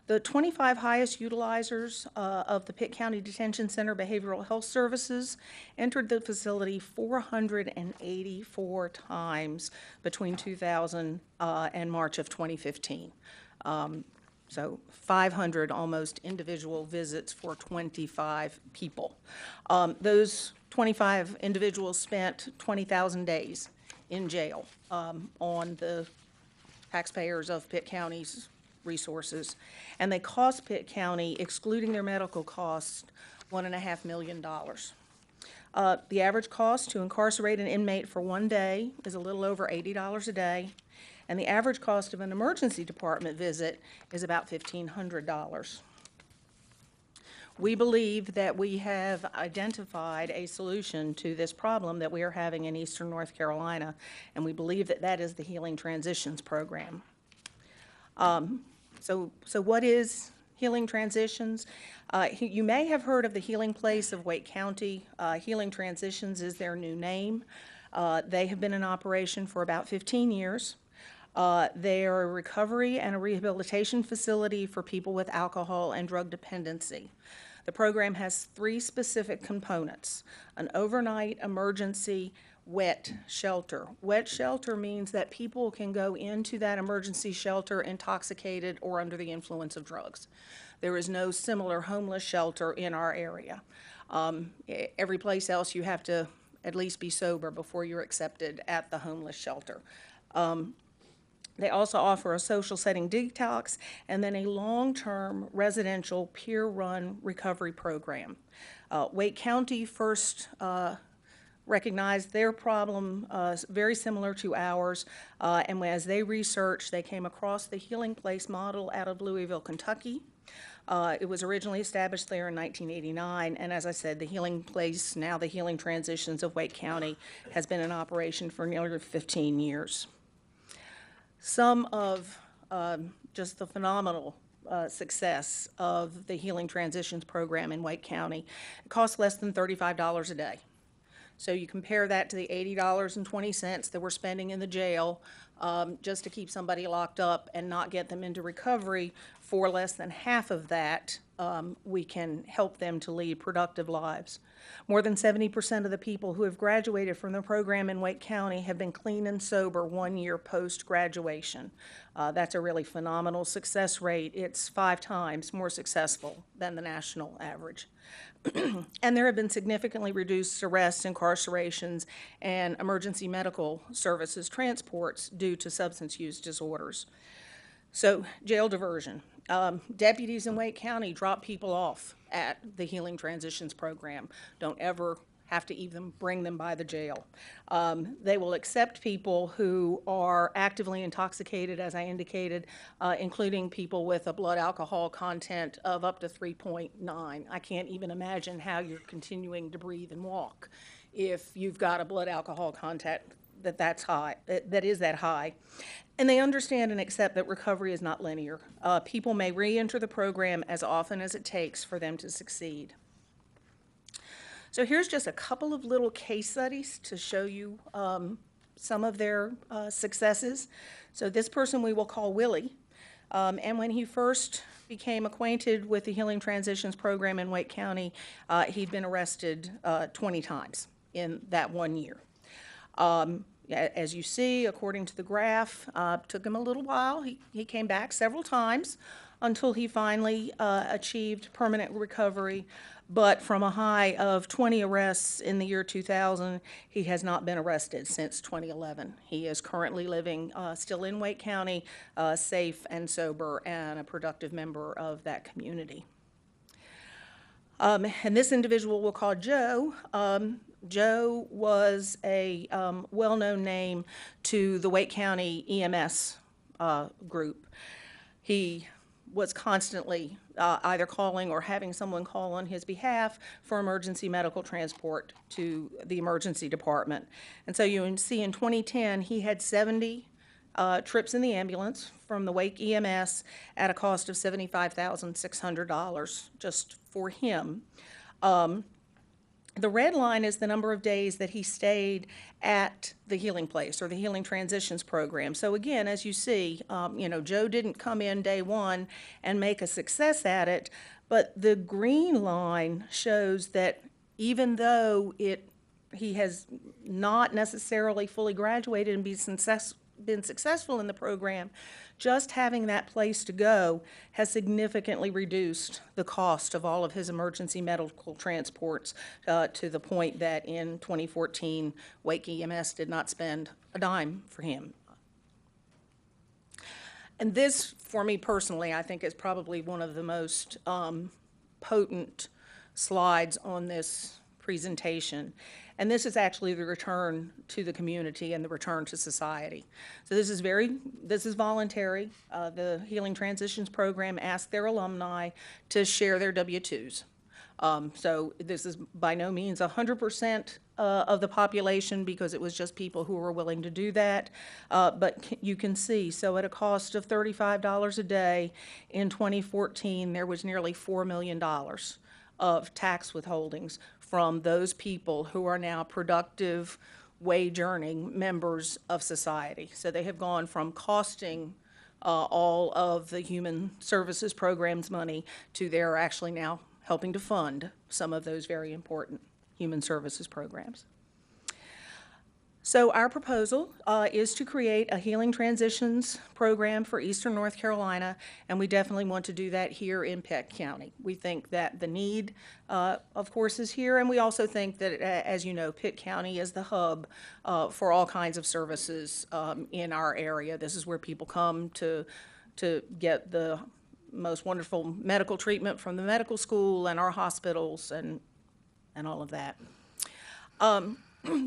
The 25 highest utilizers of the Pitt County Detention Center Behavioral Health Services entered the facility 484 times between 2000 and March of 2015. So 500 almost individual visits for 25 people. Those 25 individuals spent 20,000 days in jail on the taxpayers of Pitt County's resources, and they cost Pitt County, excluding their medical costs, $1.5 million. The average cost to incarcerate an inmate for one day is a little over $80 a day, and the average cost of an emergency department visit is about $1,500. We believe that we have identified a solution to this problem that we are having in eastern North Carolina, and we believe that that is the Healing Transitions Program. So what is Healing Transitions? You may have heard of the Healing Place of Wake County. Healing Transitions is their new name. They have been in operation for about 15 years. They are a recovery and a rehabilitation facility for people with alcohol and drug dependency. The program has 3 specific components: an overnight emergency wet shelter. Wet shelter means that people can go into that emergency shelter intoxicated or under the influence of drugs. There is no similar homeless shelter in our area. Every place else you have to at least be sober before you're accepted at the homeless shelter. They also offer a social setting detox and then a long-term residential peer-run recovery program. Wake County first recognized their problem very similar to ours, and as they researched, they came across the Healing Place model out of Louisville, Kentucky. It was originally established there in 1989, and as I said, the Healing Place, now the Healing Transitions of Wake County, has been in operation for nearly 15 years. Some of just the phenomenal success of the Healing Transitions program in Wake County. It costs less than $35 a day. So you compare that to the $80.20 that we're spending in the jail just to keep somebody locked up and not get them into recovery. For less than half of that, we can help them to lead productive lives. More than 70% of the people who have graduated from the program in Wake County have been clean and sober 1 year post-graduation. That's a really phenomenal success rate. It's 5 times more successful than the national average. And there have been significantly reduced arrests, incarcerations, and emergency medical services transports due to substance use disorders. So, jail diversion. Deputies in Wake County drop people off at the Healing Transitions program. Don't ever have to even bring them by the jail. They will accept people who are actively intoxicated, as I indicated, including people with a blood alcohol content of up to 3.9. I can't even imagine how you're continuing to breathe and walk if you've got a blood alcohol content that's high, that is that high. And they understand and accept that recovery is not linear. People may re-enter the program as often as it takes for them to succeed. So here's just a couple of little case studies to show you some of their successes. So this person we will call Willie. And when he first became acquainted with the Healing Transitions program in Wake County, he'd been arrested 20 times in that 1 year. As you see, according to the graph, took him a little while. He came back several times until he finally achieved permanent recovery. But from a high of 20 arrests in the year 2000, he has not been arrested since 2011. He is currently living still in Wake County, safe and sober, and a productive member of that community. And this individual we'll call Joe. Joe was a well-known name to the Wake County EMS group. He was constantly either calling or having someone call on his behalf for emergency medical transport to the emergency department. And so you can see in 2010, he had 70 trips in the ambulance from the Wake EMS at a cost of $75,600 just for him. The red line is the number of days that he stayed at the healing place or the Healing Transitions program. So again, as you see, Joe didn't come in day one and make a success at it, but the green line shows that even though he has not necessarily fully graduated and been successful in the program, just having that place to go has significantly reduced the cost of all of his emergency medical transports to the point that in 2014, Wake EMS did not spend a dime for him. And this, for me personally, I think is probably one of the most potent slides on this presentation. And this is actually the return to the community and the return to society. So this is voluntary. The Healing Transitions program asked their alumni to share their W-2s. So this is by no means 100% of the population because it was just people who were willing to do that. But you can see, so at a cost of $35 a day in 2014, there was nearly $4 million of tax withholdings from those people who are now productive, wage-earning members of society. So they have gone from costing all of the human services programs money to they're actually now helping to fund some of those very important human services programs. So our proposal is to create a Healing Transitions program for Eastern North Carolina, and we definitely want to do that here in Pitt County. We think that the need, of course, is here, and we also think that, as you know, Pitt County is the hub for all kinds of services in our area. This is where people come to get the most wonderful medical treatment from the medical school and our hospitals and all of that.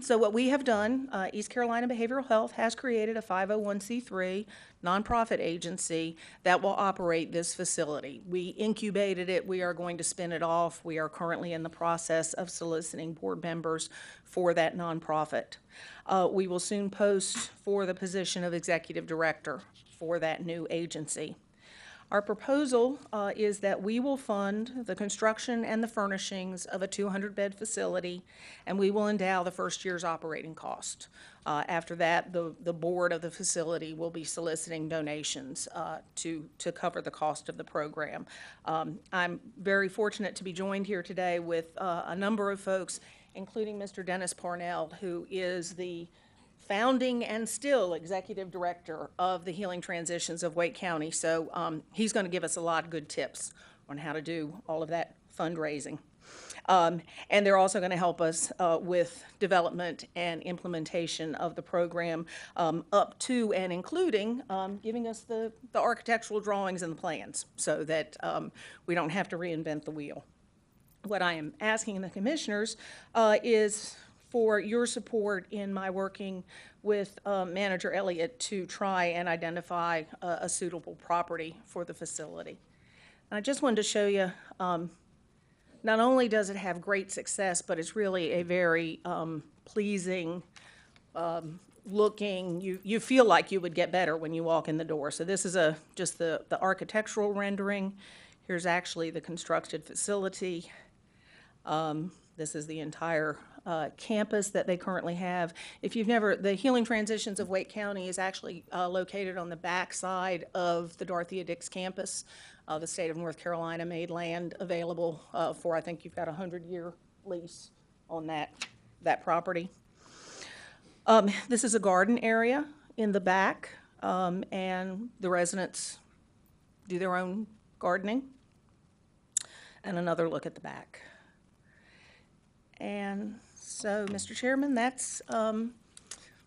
So what we have done, East Carolina Behavioral Health has created a 501c3 nonprofit agency that will operate this facility. We incubated it. We are going to spin it off. We are currently in the process of soliciting board members for that nonprofit. We will soon post for the position of executive director for that new agency. Our proposal is that we will fund the construction and the furnishings of a 200-bed facility, and we will endow the first year's operating cost. After that, the board of the facility will be soliciting donations to cover the cost of the program. I'm very fortunate to be joined here today with a number of folks, including Mr. Dennis Parnell, who is the founding and still executive director of the Healing Transitions of Wake County. So he's going to give us a lot of good tips on how to do all of that fundraising. And they're also going to help us with development and implementation of the program up to and including giving us the architectural drawings and the plans so that we don't have to reinvent the wheel. what I am asking the commissioners is for your support in my working with Manager Elliott to try and identify a suitable property for the facility. And I just wanted to show you, not only does it have great success, but it's really a very pleasing looking, you feel like you would get better when you walk in the door. So this is just the architectural rendering. Here's actually the constructed facility. This is the entire campus that they currently have. If you've never, the Healing Transitions of Wake County is actually located on the back side of the Dorothea Dix campus. The state of North Carolina made land available for, I think you've got a 100-year lease on that property. This is a garden area in the back, and the residents do their own gardening. And another look at the back. And so, Mr. Chairman, that's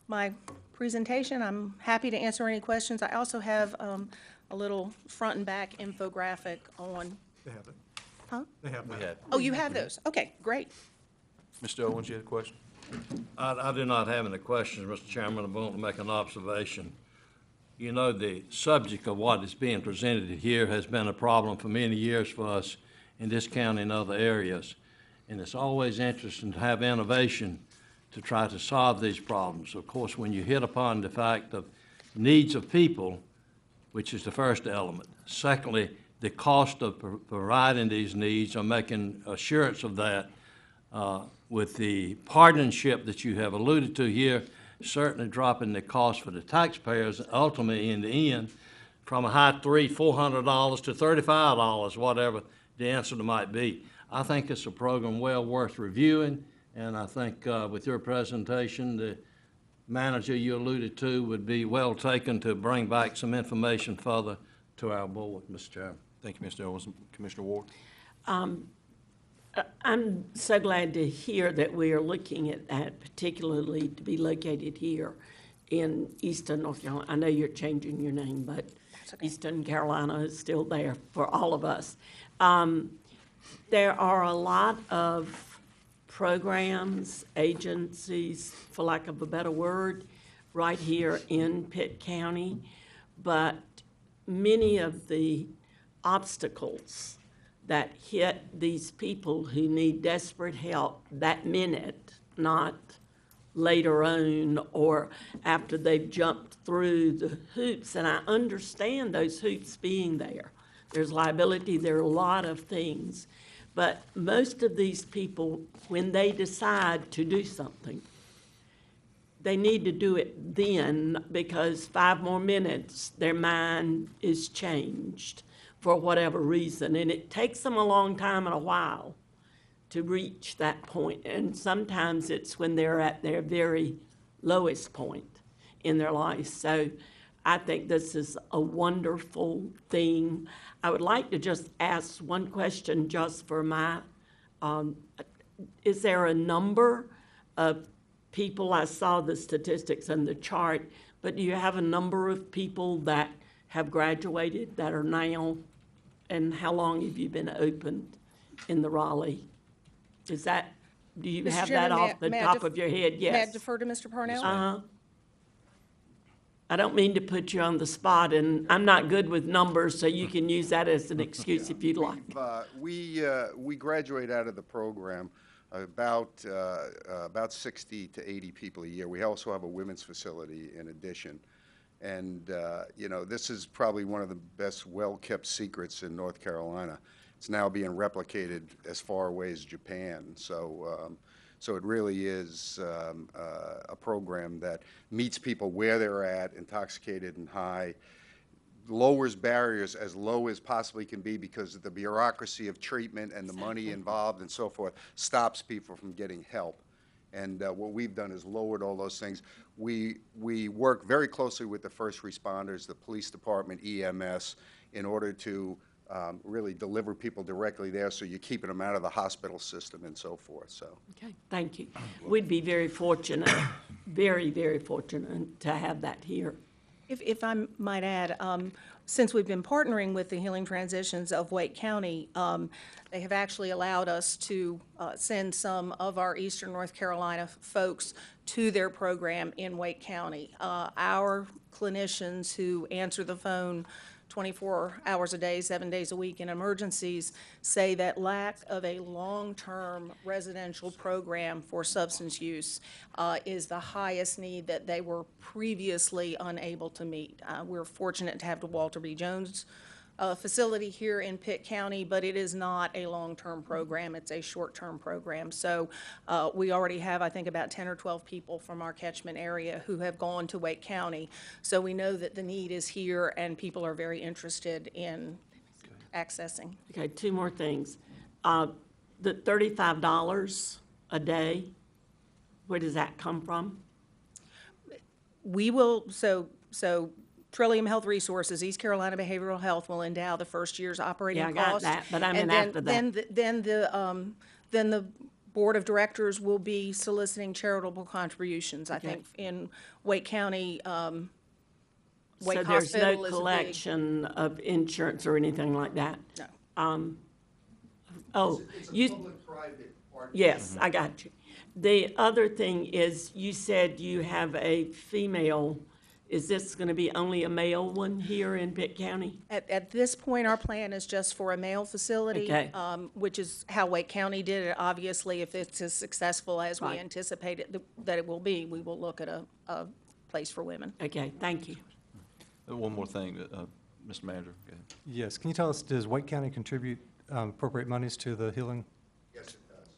my presentation. I'm happy to answer any questions. I also have a little front and back infographic on. They have it. Huh? They have We that. had. Oh, you have those? Okay, great. Mr. Owens, you had a question? I do not have any questions, Mr. Chairman. I want to make an observation. You know, the subject of what is being presented here has been a problem for many years for us in this county and other areas. And it's always interesting to have innovation to try to solve these problems. Of course, when you hit upon the fact of needs of people, which is the first element. Secondly, the cost of providing these needs or making assurance of that with the partnership that you have alluded to here, certainly dropping the cost for the taxpayers ultimately in the end from a high $400 to $35, whatever the answer might be. I think it's a program well worth reviewing, and I think with your presentation, the manager you alluded to would be well taken to bring back some information further to our board, Mr. Chairman. Thank you, Mr. Owens. Commissioner Ward? I'm so glad to hear that we are looking at that, particularly to be located here in Eastern North Carolina. I know you're changing your name, but Eastern Carolina is still there for all of us. There are a lot of programs, agencies, for lack of a better word, right here in Pitt County, but many of the obstacles that hit these people who need desperate help that minute, not later on or after they've jumped through the hoops. And I understand those hoops being there. There's liability, there are a lot of things. But most of these people, when they decide to do something, they need to do it then because 5 more minutes, their mind is changed for whatever reason. And it takes them a long time and a while to reach that point. And sometimes it's when they're at their very lowest point in their life. So I think this is a wonderful thing. I would like to just ask one question just for my, is there a number of people, I saw the statistics on the chart, but do you have a number of people that have graduated that are now, and how long have you been opened in the Raleigh? Is that, do you Mr. have Chairman, that off the top of your head? Yes. May I defer to Mr. Parnell? I don't mean to put you on the spot, and I'm not good with numbers, so you can use that as an excuse if you'd like. We graduate out of the program about 60 to 80 people a year. We also have a women's facility in addition. And, you know, this is probably one of the best well-kept secrets in North Carolina. It's now being replicated as far away as Japan. So it really is a program that meets people where they're at, intoxicated and high, lowers barriers as low as possibly can be because the bureaucracy of treatment and the money involved and so forth stops people from getting help. And what we've done is lowered all those things. We work very closely with the first responders, the police department, EMS, in order to really deliver people directly there, so you're keeping them out of the hospital system and so forth. So. Okay, thank you. We'd be very fortunate, very, very fortunate to have that here. If I might add, since we've been partnering with the Healing Transitions of Wake County, they have actually allowed us to send some of our Eastern North Carolina folks to their program in Wake County. Our clinicians who answer the phone 24 hours a day, 7 days a week in emergencies say that lack of a long-term residential program for substance use is the highest need that they were previously unable to meet. We're fortunate to have the Walter B. Jones facility here in Pitt County, but it is not a long-term program. It's a short-term program. So we already have, I think, about 10 or 12 people from our catchment area who have gone to Wake County. So we know that the need is here and people are very interested in accessing. Okay, two more things. The $35 a day, where does that come from? We will, so Trillium Health Resources, East Carolina Behavioral Health will endow the first year's operating Yeah, I cost. got that, but I mean and then- after that. Then the board of directors will be soliciting charitable contributions. I Okay. think in Wake County, Wake So there's no Hospital is a big. collection of insurance or anything like that? No. Oh, you. Yes, I got you. The other thing is, you said you have a female, is this gonna be only a male one here in Pitt County? At this point, our plan is just for a male facility, Okay. Which is how Wake County did it. Obviously, if it's as successful as we Right. anticipate that it will be, we will look at a place for women. Okay, thank you. One more thing, Mr. Manager, go ahead. Yes, can you tell us, does Wake County contribute appropriate monies to the healing? Yes, it does.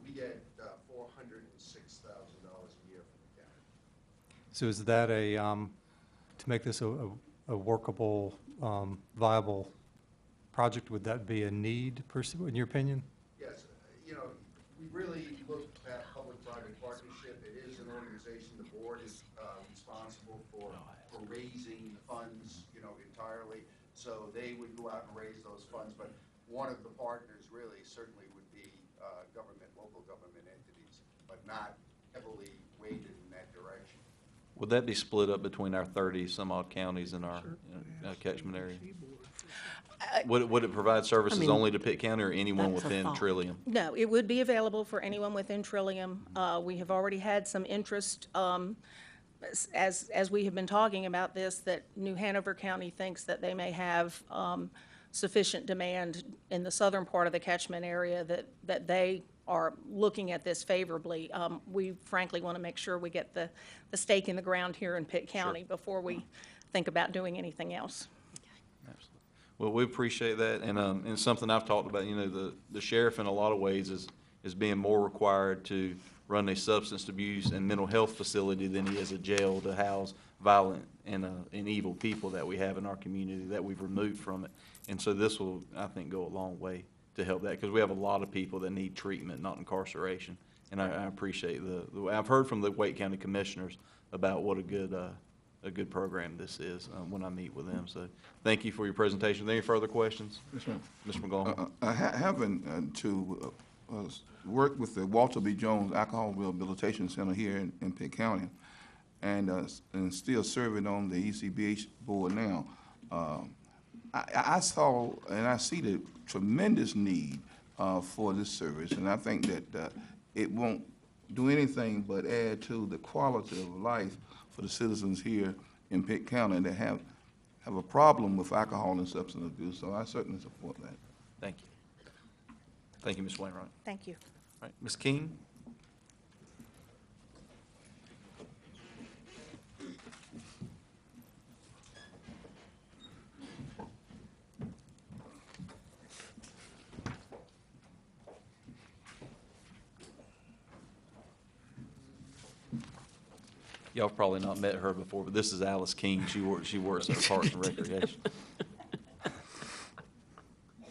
We get $406,000 a year from the county. So is that to make this a workable, viable project, would that be a need, in your opinion? Yes, we really look at public-private partnership. It is an organization, the board is responsible for raising the funds, entirely. So they would go out and raise those funds, but one of the partners really certainly would be local government entities, but not heavily weighted in that direction. Would that be split up between our 30-some-odd counties in our catchment area? Would it provide services only to Pitt County or anyone that's a within thought. Trillium? No, it would be available for anyone within Trillium. We have already had some interest, as we have been talking about this, that New Hanover County thinks that they may have sufficient demand in the southern part of the catchment area that they are looking at this favorably. We frankly want to make sure we get the stake in the ground here in Pitt County before we think about doing anything else. Absolutely. Well, we appreciate that, and something I've talked about, the sheriff in a lot of ways is being more required to run a substance abuse and mental health facility than he is a jail to house violent and evil people that we have in our community that we've removed from it. And so this will, I think, go a long way to help that, because we have a lot of people that need treatment, not incarceration. And I appreciate I've heard from the Wake County Commissioners about what a good program this is when I meet with them. So thank you for your presentation. Are there any further questions? Yes, ma'am. Mr. McGaughan? Having to work with the Walter B. Jones Alcohol Rehabilitation Center here in Pitt County, and still serving on the ECBH board now, I saw and I see the tremendous need for this service, and I think that it won't do anything but add to the quality of life for the citizens here in Pitt County that have a problem with alcohol and substance abuse. So I certainly support that. Thank you. Thank you, Ms. Wainwright. Thank you. All right, Ms. King? Y'all have probably not met her before, but this is Alice King. She works at Parks and Recreation.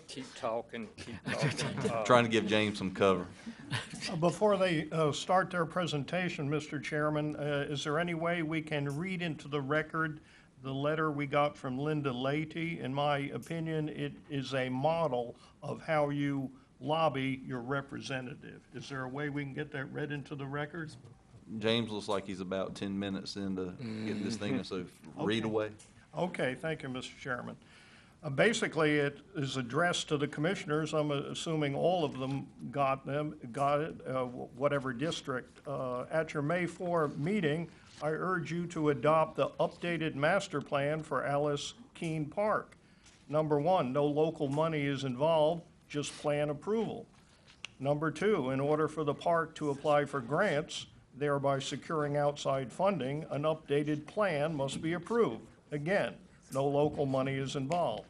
Keep talking, keep talking. Trying to give James some cover. Before they start their presentation, Mr. Chairman, is there any way we can read into the record the letter we got from Linda Leahy? In my opinion, it is a model of how you lobby your representative. Is there a way we can get that read into the record? James looks like he's about 10 minutes into getting this thing, so read away. Okay, thank you, Mr. Chairman. Basically, it is addressed to the commissioners. I'm assuming all of them got it, whatever district. At your May 4 meeting, I urge you to adopt the updated master plan for Alice Keene Park. Number 1, no local money is involved, just plan approval. Number 2, in order for the park to apply for grants, thereby securing outside funding, an updated plan must be approved. Again, no local money is involved.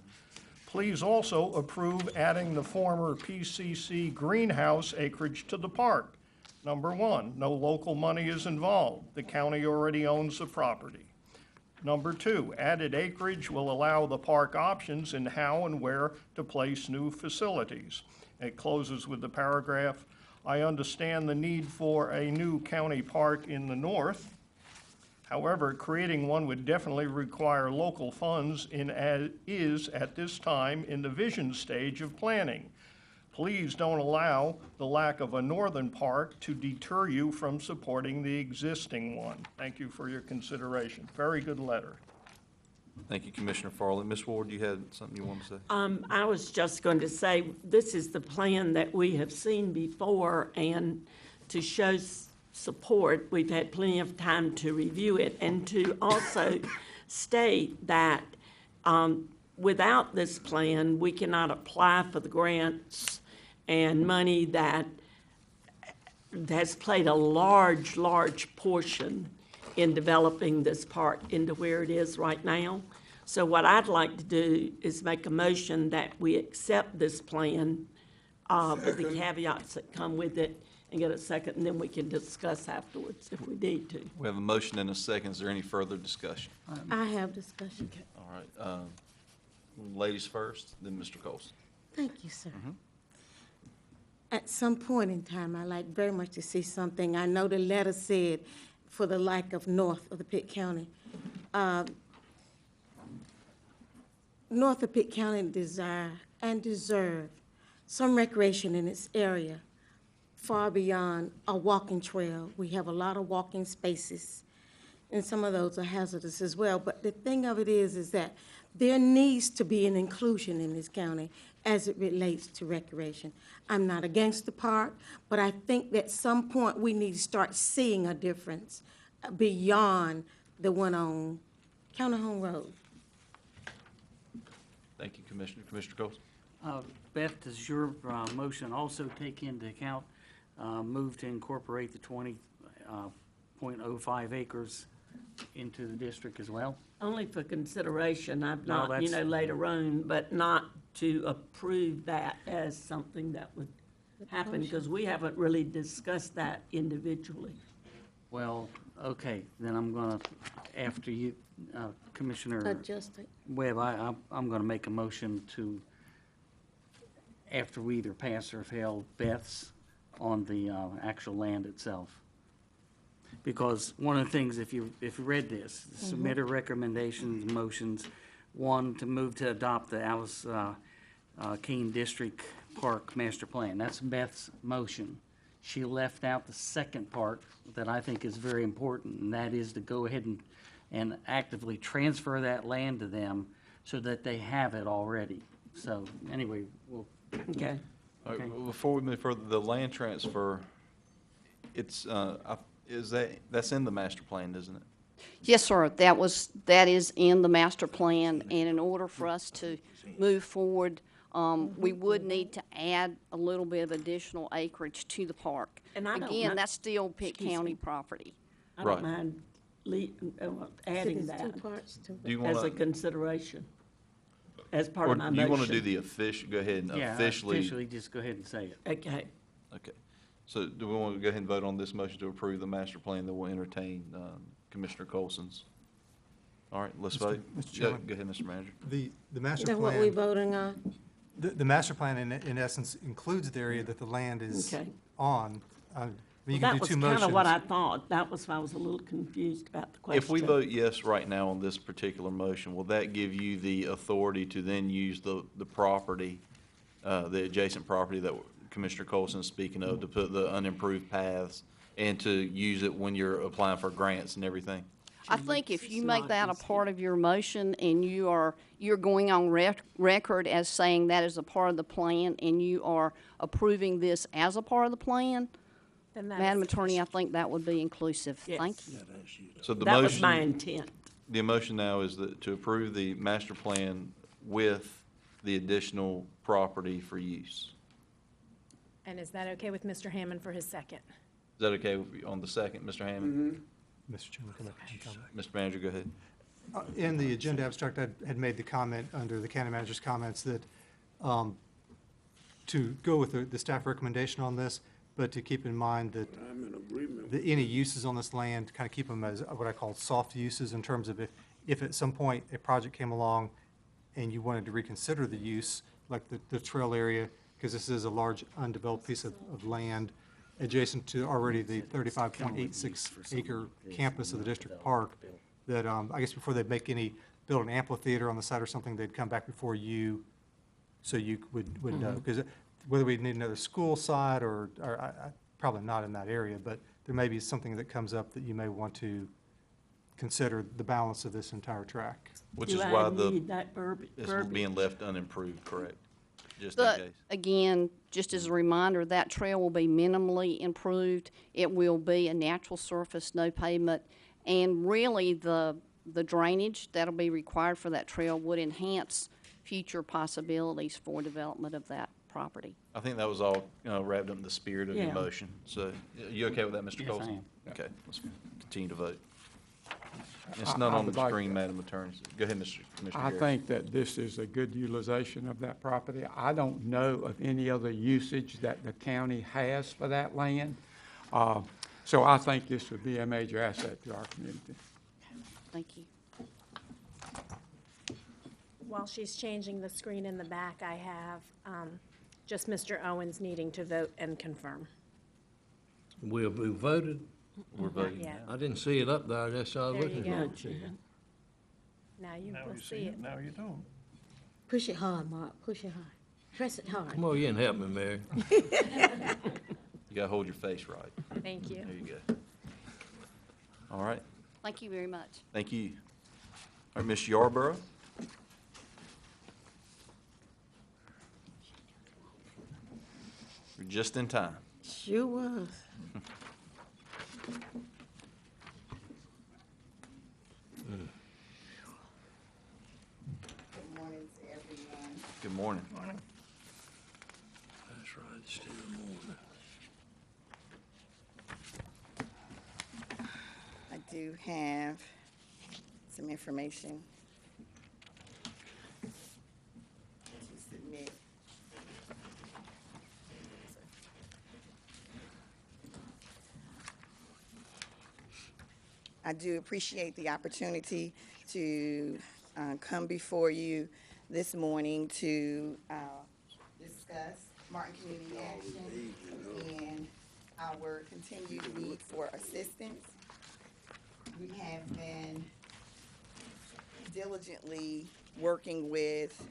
Please also approve adding the former PCC greenhouse acreage to the park. Number 1, no local money is involved. The county already owns the property. Number 2, added acreage will allow the park options in how and where to place new facilities. It closes with the paragraph, I understand the need for a new county park in the north. However, creating one would definitely require local funds is at this time in the vision stage of planning. Please don't allow the lack of a northern park to deter you from supporting the existing one. Thank you for your consideration. Very good letter. Thank you, Commissioner Farley. Ms. Ward, you had something you wanted to say? I was just going to say, this is the plan that we have seen before, and to show support, we've had plenty of time to review it, and to also state that without this plan, we cannot apply for the grants and money that has played a large portion in developing this park into where it is right now. So what I'd like to do is make a motion that we accept this plan with the caveats that come with it, and get a second, and then we can discuss afterwards if we need to. We have a motion and a second. Is there any further discussion? I have discussion. All right. Ladies first, then Mr. Colson. Thank you, sir. At some point in time, I'd like very much to see something. I know the letter said for the like of north of the Pitt County. North of Pitt County desire and deserve some recreation in its area far beyond a walking trail. We have a lot of walking spaces, and some of those are hazardous as well. But the thing of it is that there needs to be an inclusion in this county as it relates to recreation. I'm not against the park, but I think that at some point we need to start seeing a difference beyond the one on County Home Road. Thank you, Commissioner. Commissioner Colson. Beth, does your motion also take into account move to incorporate the 20.05 acres into the district as well? Only for consideration. I've No, not, later on, but not to approve that as something that would happen, because we haven't really discussed that individually. Well, okay, then I'm gonna, after you, Commissioner Adjust it. Webb, I'm gonna make a motion to, after we either pass or fail Beth's on the actual land itself. Because one of the things, if you read this, submitted recommendations, motions, one, to move to adopt the Alice Keene District Park Master Plan. That's Beth's motion. She left out the second part that I think is very important, and that is to go ahead and actively transfer that land to them so that they have it already. So anyway, we'll. Okay. All right, well, before we move further, the land transfer, it's, that's in the master plan, isn't it? Yes, sir. That is in the master plan, and in order for us to move forward, we would need to add a little bit of additional acreage to the park. And I don't Again, mi- that's still Pitt Excuse County me. property. I Right. don't mind adding So there's that two parts to it. Do you as a want to, consideration, as part or of my do motion. you want to do the official, go ahead and Yeah, officially? just go ahead and say it. Okay. Okay. So do we want to go ahead and vote on this motion to approve the master plan that will entertain Commissioner Colson's? All right, let's vote. Mr. Chairman. Go ahead, Mr. Manager. The master Is that what we plan, voting on? the master plan in essence includes the area that the land is Okay. on. You Well, can that do was two kind of what I motions. thought. That was why I was a little confused about the question. If we vote yes right now on this particular motion, will that give you the authority to then use the property, the adjacent property that Commissioner Colson is speaking of, to put the unimproved paths and to use it when you're applying for grants and everything? I think if you make that a part of your motion and you're going on record as saying that is a part of the plan and you are approving this as a part of the plan, Then that Madam is Attorney, I think that would be inclusive. Yes. Thank you. So the That was motion, my intent. the motion now is that to approve the master plan with the additional property for use. And is that okay with Mr. Hammond for his second? Is that okay with you on the second, Mr. Hammond? Mr. Chairman, can I make a comment? Mr. Manager, go ahead. In the agenda abstract, I had made the comment under the county manager's comments that to go with the staff recommendation on this, but to keep in mind that I'm in agreement. any uses on this land, kind of keep them as what I call soft uses in terms of if at some point a project came along and you wanted to reconsider the use, like the trail area, because this is a large undeveloped piece of land adjacent to already the 35.86 acre campus of the district park, that I guess before they build an amphitheater on the site or something, they'd come back before you, so you would know. Because whether we need another school site or probably not in that area, but there may be something that comes up that you may want to consider the balance of this entire track. Which is Do why I need that it's being left unimproved, correct? Just in But case. again, just as a reminder, that trail will be minimally improved. It will be a natural surface, no pavement. And really, the drainage that'll be required for that trail would enhance future possibilities for development of that property. I think that was all, wrapped up in the spirit of the Yeah. motion. So, you okay with that, Mr. Yes, Colson? I am. Okay, let's continue to vote. It's not I on the would like screen, to- Madam Attorney. Go ahead, Mr. Commissioner I Garrett. think that this is a good utilization of that property. I don't know of any other usage that the county has for that land. So I think this would be a major asset to our community. Thank you. While she's changing the screen in the back, I have just Mr. Owens needing to vote and confirm. We voted. We're voting yet. now. I didn't see it up there, that's all I was There you looking go. for. Now you Now will you see it. now you don't. Push it hard, Mark, push it hard. Press it hard. Come on in and help me, Mary. You gotta hold your face right. Thank you. There you go. All right, Thank you very much. thank you. All right, Ms. Yarborough? You're just in time. Sure was. Good morning to everyone. Good morning. That's right, it's still morning. I do have some information to submit. I do appreciate the opportunity to come before you this morning to discuss Martin Community Action and our continued need for assistance. We have been diligently working with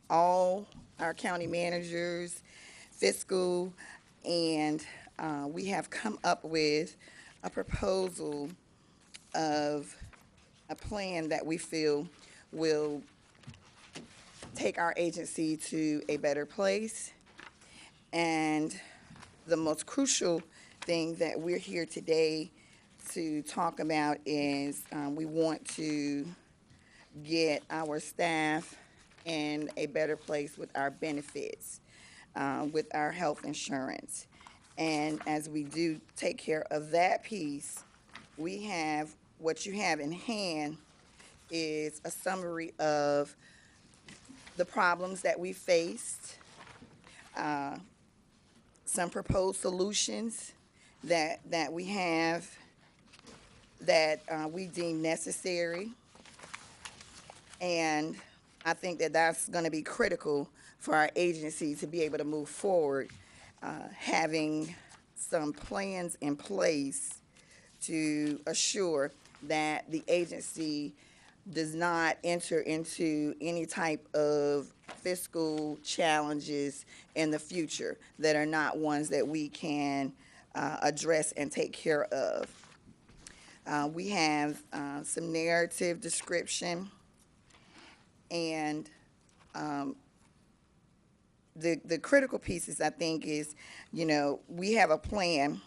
all our county managers, fiscal, and we have come up with a proposal of a plan that we feel will take our agency to a better place. And the most crucial thing that we're here today to talk about is we want to get our staff in a better place with our benefits, with our health insurance. And as we do take care of that piece, we have, what you have in hand is a summary of the problems that we faced, some proposed solutions that we have that we deem necessary. And I think that that's going to be critical for our agency to be able to move forward, having some plans in place to assure that the agency does not enter into any type of fiscal challenges in the future that are not ones that we can address and take care of. We have some narrative description, and the critical pieces, I think, is, we have a plan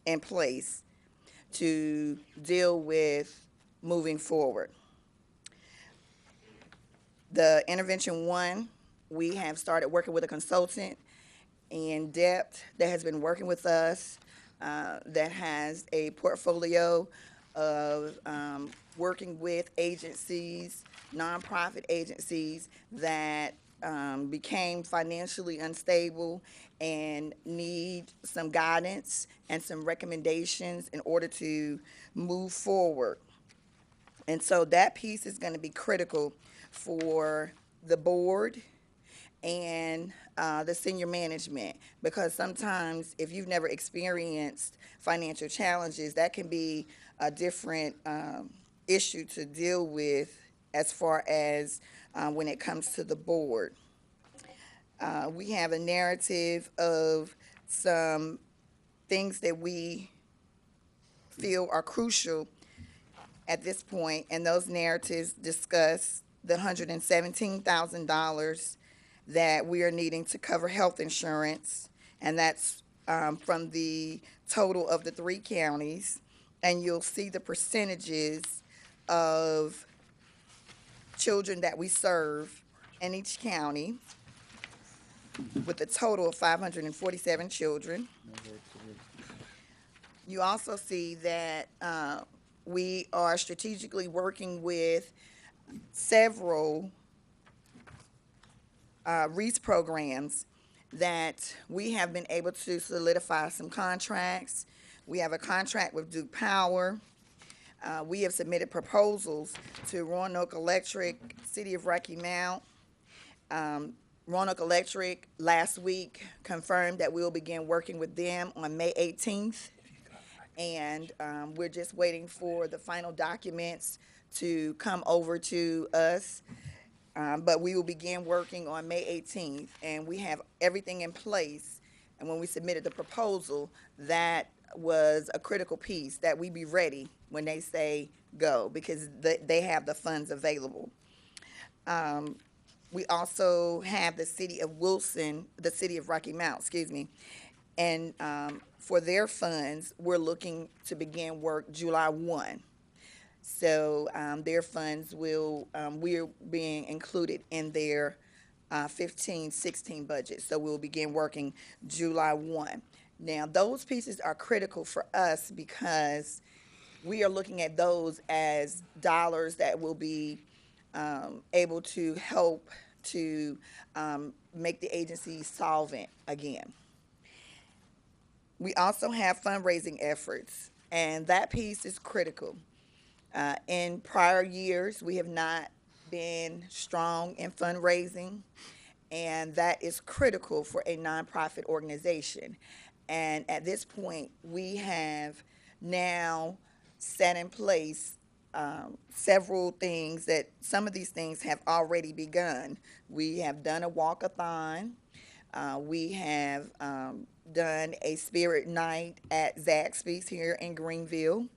in place to deal with moving forward. The intervention one, we have started working with a consultant in depth that has been working with us, that has a portfolio of working with agencies, nonprofit agencies that became financially unstable and need some guidance and some recommendations in order to move forward. And so that piece is going to be critical for the board and the senior management, because sometimes if you've never experienced financial challenges, that can be a different issue to deal with as far as when it comes to the board. We have a narrative of some things that we feel are crucial at this point, and those narratives discuss the $117,000 that we are needing to cover health insurance, and that's from the total of the 3 counties. And you'll see the percentages of children that we serve in each county, with a total of 547 children. You also see that we are strategically working with several REACE programs that we have been able to solidify some contracts. We have a contract with Duke Power. We have submitted proposals to Roanoke Electric, City of Rocky Mount. Roanoke Electric last week confirmed that we'll begin working with them on May 18th. And we're just waiting for the final documents to come over to us. But we will begin working on May 18th, and we have everything in place. And when we submitted the proposal, that was a critical piece, that we be ready when they say go, because they have the funds available. We also have the city of Wilson, the city of Rocky Mount, excuse me, and for their funds, we're looking to begin work July 1. So their funds we're being included in their 15-16 budget. So we'll begin working July 1. Now, those pieces are critical for us because we are looking at those as dollars that will be able to help to make the agency solvent again. We also have fundraising efforts, and that piece is critical. In prior years, we have not been strong in fundraising, and that is critical for a nonprofit organization. And at this point, we have now set in place several things that some of these things have already begun. We have done a walkathon. We have done a spirit night at Zaxby's here in Greenville.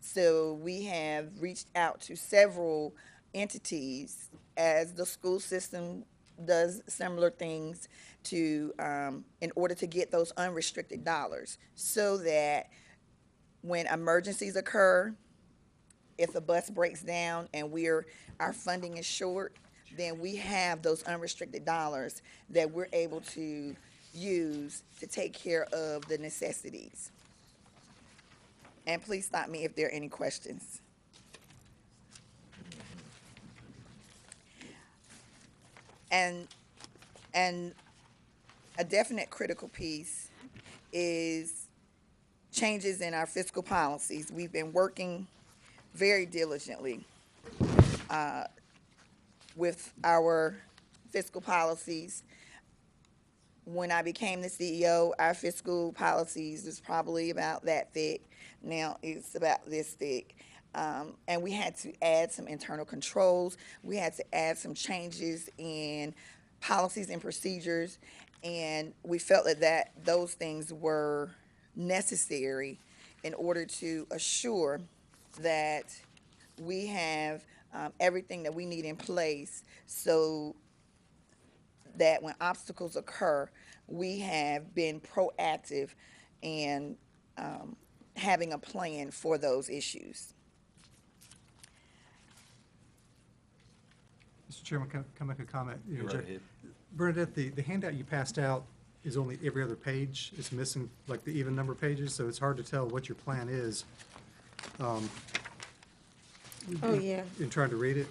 So we have reached out to several entities as the school system does similar things to in order to get those unrestricted dollars, so that when emergencies occur, if a bus breaks down and our funding is short, then we have those unrestricted dollars that we're able to use to take care of the necessities. And please stop me if there are any questions. And a definite critical piece is changes in our fiscal policies. We've been working very diligently with our fiscal policies. When I became the CEO, our fiscal policies was probably about that thick. Now it's about this thick. And we had to add some internal controls. We had to add some changes in policies and procedures. And we felt that those things were necessary in order to assure that we have everything that we need in place so that when obstacles occur, we have been proactive and having a plan for those issues. Mr. Chairman, can I make a comment? Go right ahead. Bernadette, the handout you passed out is only every other page. It's missing like the even number pages, so it's hard to tell what your plan is. Oh, yeah. In trying to read it.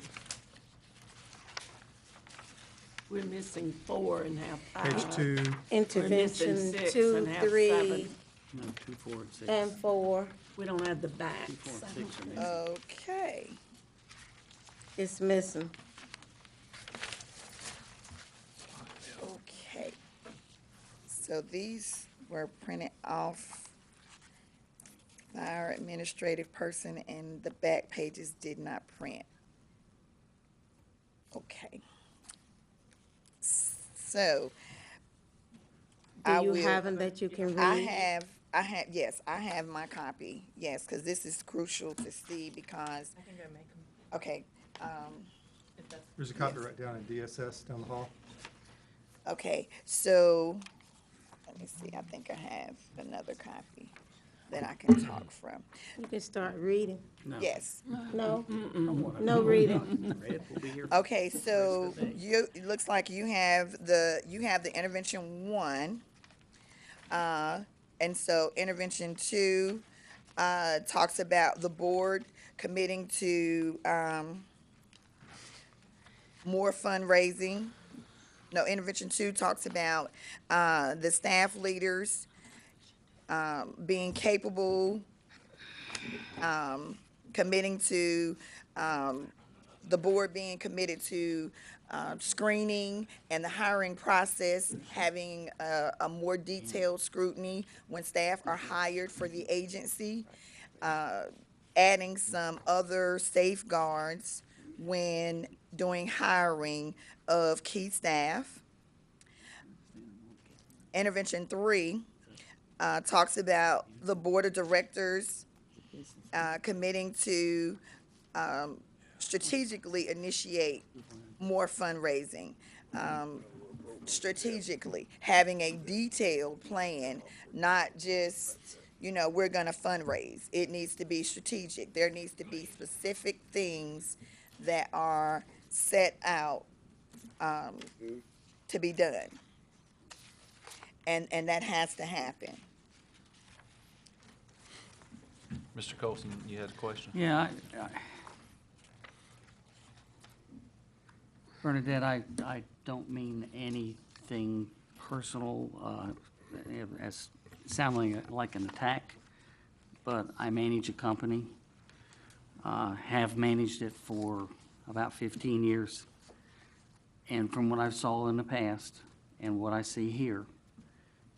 We're missing 4 and have 5. Page 2. Intervention We're missing 6 2, and have 3, 7. No, 2, 4, and 6. and 4. We don't have the backs. 2, 4, and 6 are missing. Okay. It's missing. Okay. So these were printed off by our administrative person and the back pages did not print. Okay. So. I Do you will- have them that you can read? yes, I have my copy, yes, because this is crucial to see because. I can go make them. Okay, There's a copy Yes. right down in DSS down the hall. okay, so, let me see, I think I have another copy that I can talk from. You can start reading. No. Yes, No? No reading. Red will be here. okay, so you, it looks like you have the intervention 1. And so intervention 2 talks about the board committing to more fundraising. No, intervention 2 talks about the staff leaders being capable, committing to the board being committed to screening and the hiring process, having a more detailed scrutiny when staff are hired for the agency, adding some other safeguards when doing hiring of key staff. Intervention 3 talks about the board of directors committing to strategically initiate more fundraising, strategically having a detailed plan, not just, we're going to fundraise. It needs to be strategic. There needs to be specific things that are set out to be done. And that has to happen. Mr. Colson, you had a question? Yeah, Bernadette, I don't mean anything personal, as sounding like an attack, but I manage a company, have managed it for about 15 years. And from what I saw in the past and what I see here,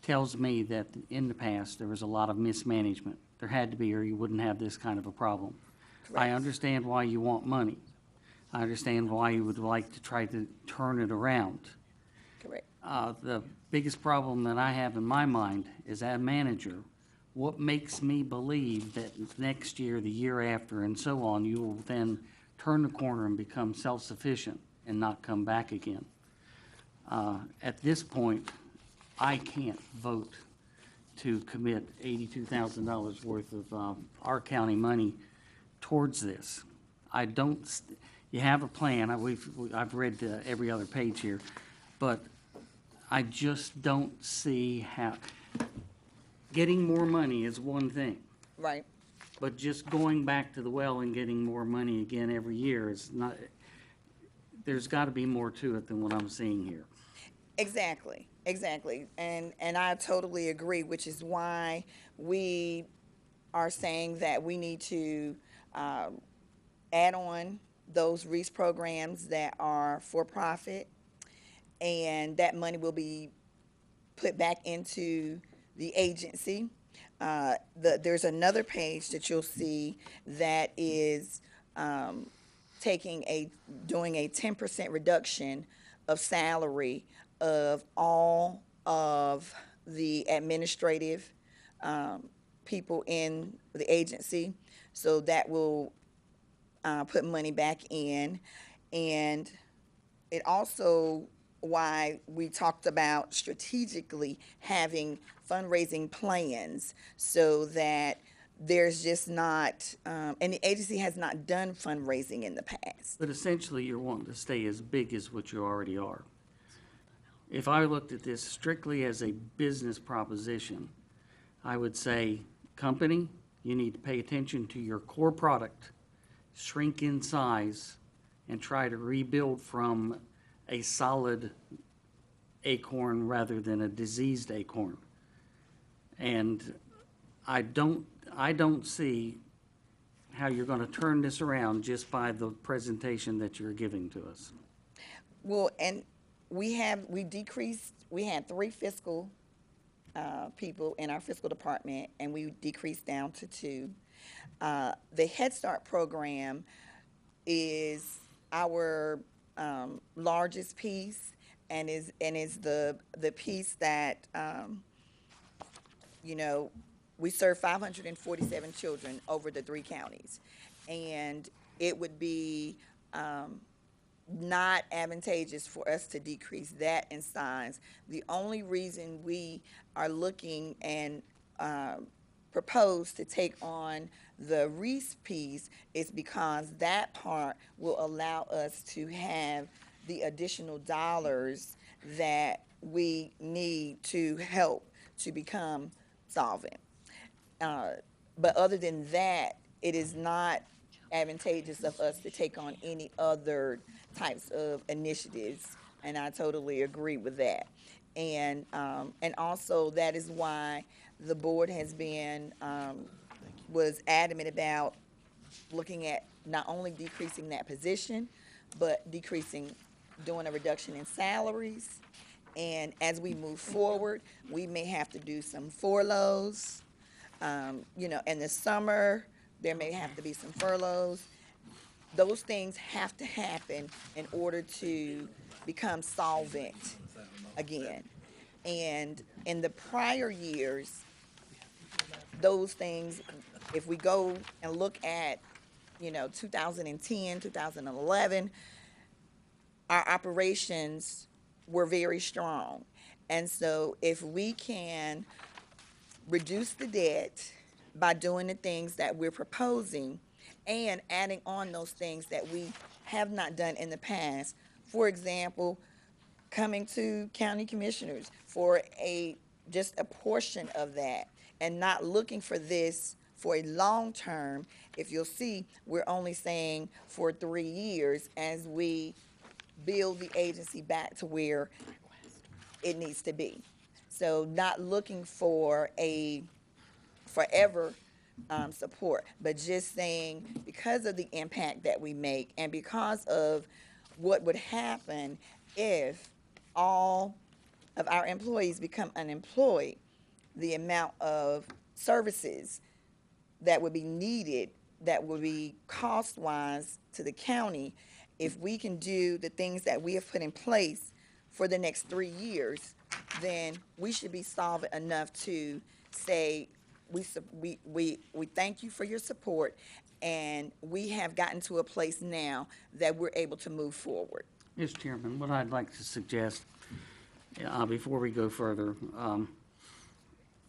tells me that in the past, there was a lot of mismanagement. There had to be, or you wouldn't have this kind of a problem. I understand why you want money. I understand why you would like to try to turn it around. Correct. The biggest problem that I have in my mind is, as a manager, what makes me believe that next year, the year after, and so on, you will then turn the corner and become self-sufficient and not come back again. At this point, I can't vote to commit $82,000 worth of our county money towards this. I don't, you have a plan, I've read every other page here, but I just don't see how, getting more money is one thing. Right. But just going back to the well and getting more money again every year is not, there's got to be more to it than what I'm seeing here. Exactly. And I totally agree, which is why we are saying that we need to add on those REACE programs that are for profit, and that money will be put back into the agency. There's another page that you'll see that is doing a 10% reduction of salary of all of the administrative people in the agency. So that will put money back in. And it also why we talked about strategically having fundraising plans so that there's just not, and the agency has not done fundraising in the past. But essentially, you're wanting to stay as big as what you already are. If I looked at this strictly as a business proposition, I would say, company, you need to pay attention to your core product, shrink in size, and try to rebuild from a solid acorn rather than a diseased acorn. And I don't see how you're going to turn this around just by the presentation that you're giving to us. Well, and we had 3 fiscal people in our fiscal department, and we decreased down to 2. The Head Start program is our largest piece, and is the piece that we serve 547 children over the 3 counties, and it would be not advantageous for us to decrease that in size. The only reason we are looking and propose to take on the Reese piece is because that part will allow us to have the additional dollars that we need to help to become solvent. But other than that, it is not advantageous of us to take on any other types of initiatives, and I totally agree with that. And also that is why the board has been, was adamant about looking at not only decreasing that position, but doing a reduction in salaries. And as we move forward, we may have to do some furloughs. In the summer, there may have to be some furloughs. Those things have to happen in order to become solvent again. And in the prior years, those things, if we go and look at, 2010, 2011, our operations were very strong. And so if we can reduce the debt by doing the things that we're proposing and adding on those things that we have not done in the past, for example, coming to county commissioners for just a portion of that and not looking for this for a long term. If you'll see, we're only saying for 3 years as we build the agency back to where it needs to be. So not looking for a forever support, but just saying because of the impact that we make and because of what would happen if all of our employees become unemployed, the amount of services that would be needed, that would be cost-wise to the county, if we can do the things that we have put in place for the next 3 years, then we should be solvent enough to say, we thank you for your support, and we have gotten to a place now that we're able to move forward. Mr. Chairman, what I'd like to suggest, before we go further,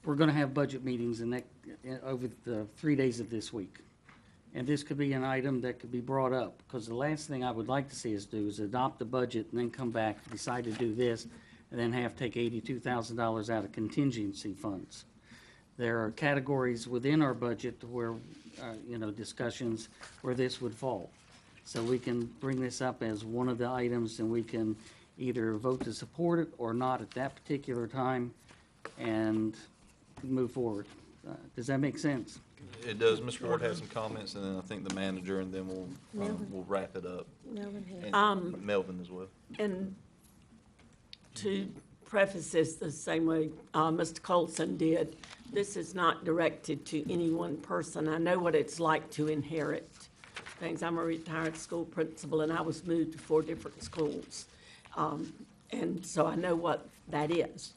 we're going to have budget meetings over the 3 days of this week. And this could be an item that could be brought up, because the last thing I would like to see us do is adopt a budget and then come back, decide to do this, and then have to take $82,000 out of contingency funds. There are categories within our budget where, discussions where this would fall. So we can bring this up as one of the items, and we can either vote to support it or not at that particular time and move forward. Does that make sense? It does. Ms. Ward has some comments, and then I think the manager, and then we'll wrap it up. And Melvin as well. And to preface this the same way Mr. Colson did, this is not directed to any one person. I know what it's like to inherit things. I'm a retired school principal, and I was moved to 4 different schools. And so I know what that is.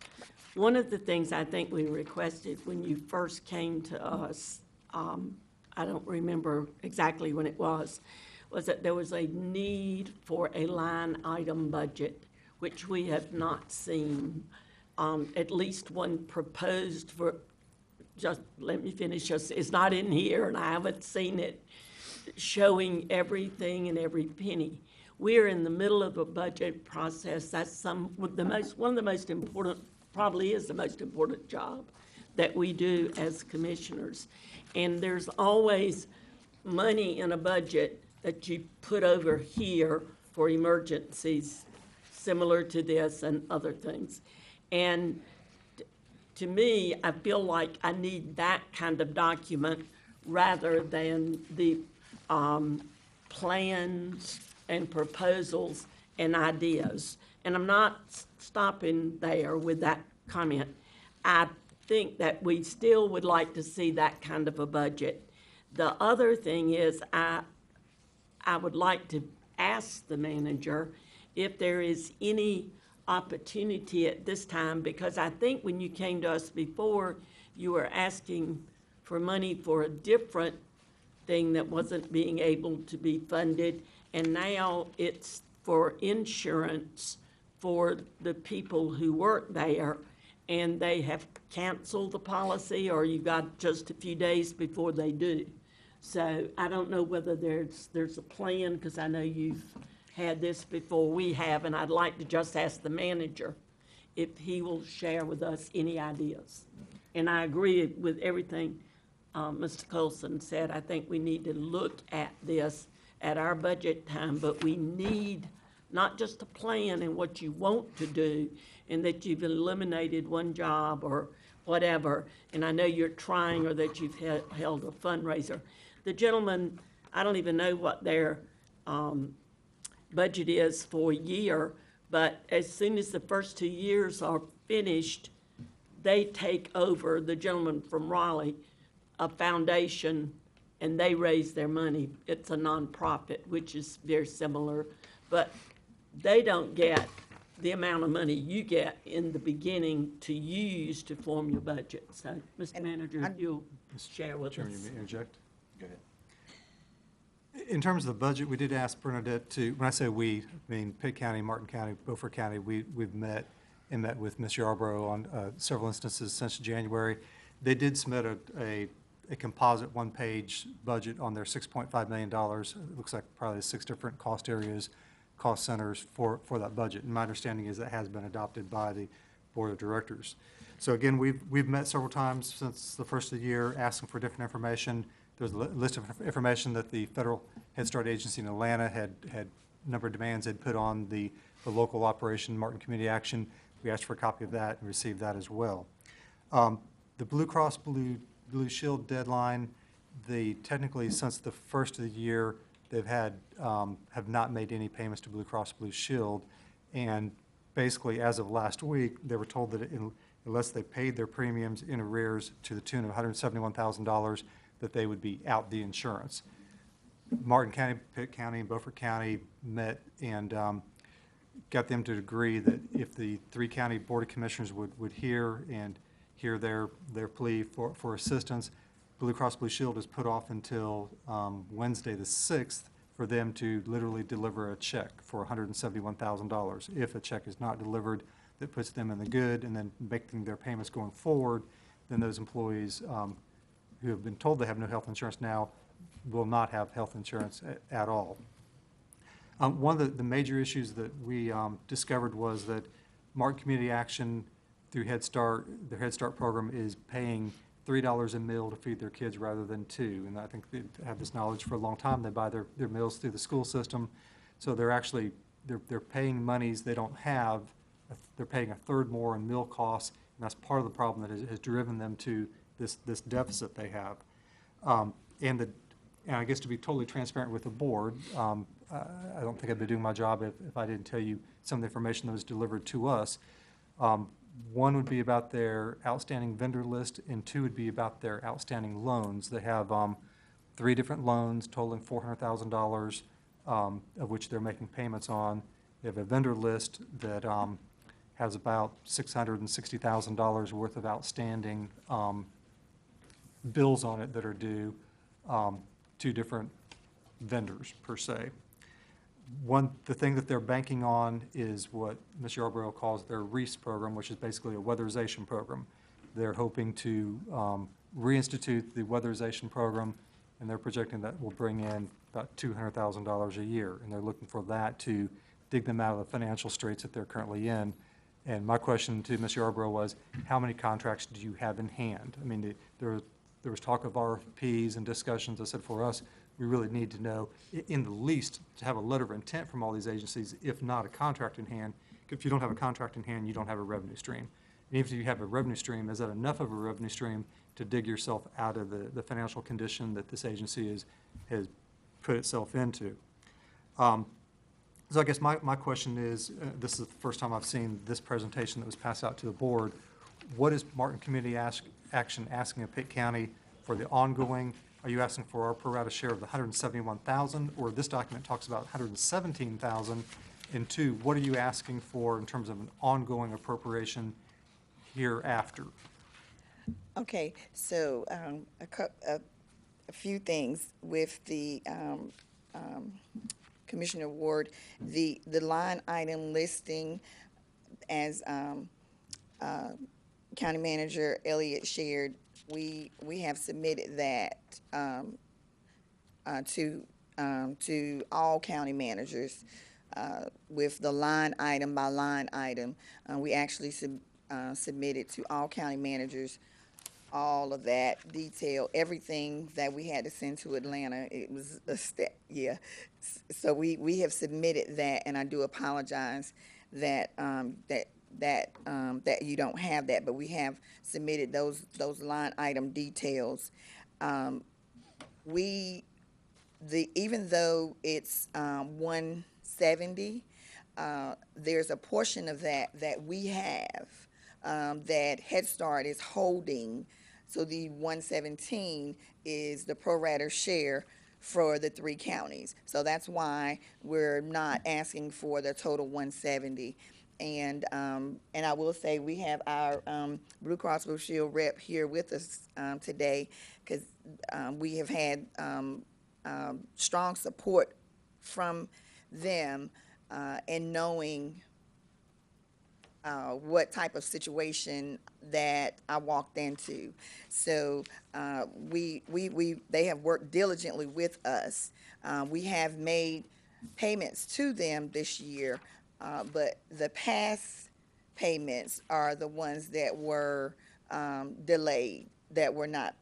One of the things I think we requested when you first came to us, I don't remember exactly when it was that there was a need for a line item budget, which we have not seen. At least one proposed for, just let me finish, just, it's not in here and I haven't seen it, showing everything and every penny. We're in the middle of a budget process. That's one of the most important, probably is the most important job that we do as commissioners. And there's always money in a budget that you put over here for emergencies similar to this and other things. And to me, I feel like I need that kind of document rather than the plans and proposals and ideas. And I'm not stopping there with that comment. I think that we still would like to see that kind of a budget. The other thing is I would like to ask the manager if there is any opportunity at this time, because I think when you came to us before, you were asking for money for a different thing that wasn't being able to be funded, and now it's for insurance for the people who work there, and they have canceled the policy, or you got just a few days before they do. So I don't know whether there's a plan, because I know you've had this before we have, and I'd like to just ask the manager if he will share with us any ideas. And I agree with everything Mr. Colson said. I think we need to look at this at our budget time, but we need not just a plan and what you want to do and that you've eliminated one job or whatever, and I know you're trying, or that you've held a fundraiser. The gentleman, I don't even know what their budget is for a year, but as soon as the first 2 years are finished, they take over, the gentleman from Raleigh, a foundation, and they raise their money. It's a nonprofit, which is very similar, but they don't get the amount of money you get in the beginning to use to form your budget. So, Mr. Manager, if you'll share with Chairman, us. you may interject? Go ahead. In terms of the budget, we did ask Bernadette to, when I say we, I mean Pitt County, Martin County, Beaufort County, we've met with Ms. Yarborough on several instances since January. They did submit a composite one-page budget on their $6.5 million. It looks like probably 6 different cost areas, cost centers for that budget. And my understanding is that has been adopted by the Board of Directors. So again, we've met several times since the first of the year asking for different information. There's a list of information that the Federal Head Start Agency in Atlanta had a number of demands they'd put on the local operation, Martin Community Action. We asked for a copy of that and received that as well. The Blue Cross Blue Shield deadline, technically since the first of the year, they've have not made any payments to Blue Cross Blue Shield, and basically as of last week, they were told that unless they paid their premiums in arrears to the tune of $171,000, that they would be out the insurance. Martin County, Pitt County, and Beaufort County met and got them to agree that if the 3 county Board of Commissioners would hear their plea for assistance, Blue Cross Blue Shield is put off until Wednesday the 6th for them to literally deliver a check for $171,000. If a check is not delivered, that puts them in the good, and then making their payments going forward, then those employees who have been told they have no health insurance now will not have health insurance at all. One of the major issues that we discovered was that Martin Community Action through Head Start, their Head Start program is paying $3 a meal to feed their kids rather than $2. And I think they have this knowledge for a long time. They buy their meals through the school system. So they're actually, they're paying monies they don't have. They're paying a third more in meal costs, and that's part of the problem that has driven them to this deficit they have. And I guess to be totally transparent with the board, I don't think I'd be doing my job if I didn't tell you some of the information that was delivered to us. One would be about their outstanding vendor list, and 2 would be about their outstanding loans. They have 3 different loans totaling $400,000, of which they're making payments on. They have a vendor list that has about $660,000 worth of outstanding bills on it that are due to different vendors, per se. The thing that they're banking on is what Ms. Yarborough calls their REASE program, which is basically a weatherization program. They're hoping to reinstitute the weatherization program, and they're projecting that will bring in about $200,000 a year, and they're looking for that to dig them out of the financial straits that they're currently in. And my question to Ms. Yarborough was, how many contracts do you have in hand? I mean, there was talk of RFPs and discussions. I said, for us, we really need to know, in the least, to have a letter of intent from all these agencies, if not a contract in hand. If you don't have a contract in hand, you don't have a revenue stream. And even if you have a revenue stream, is that enough of a revenue stream to dig yourself out of the financial condition that this agency has put itself into? So I guess my question is, this is the first time I've seen this presentation that was passed out to the board. What is Martin Community Action asking of Pitt County for the ongoing? Are you asking for our pro rata share of the $171,000, or this document talks about $117,000? And two, what are you asking for in terms of an ongoing appropriation hereafter? Okay, so a few things with the Commissioner Ward, the line item listing, as County Manager Elliott shared, we have submitted that to all county managers with the line item by line item. We actually submitted to all county managers all of that detail, everything that we had to send to Atlanta. It was a step, yeah. So we have submitted that, and I do apologize that that you don't have that, but we have submitted those line item details. Even though it's 170, there's a portion of that we have that Head Start is holding. So the 117 is the pro rata share for the 3 counties. So that's why we're not asking for the total 170. And I will say we have our Blue Cross Blue Shield rep here with us today, because we have had strong support from them in knowing what type of situation that I walked into. So they have worked diligently with us. We have made payments to them this year, but the past payments are the ones that were delayed, that were not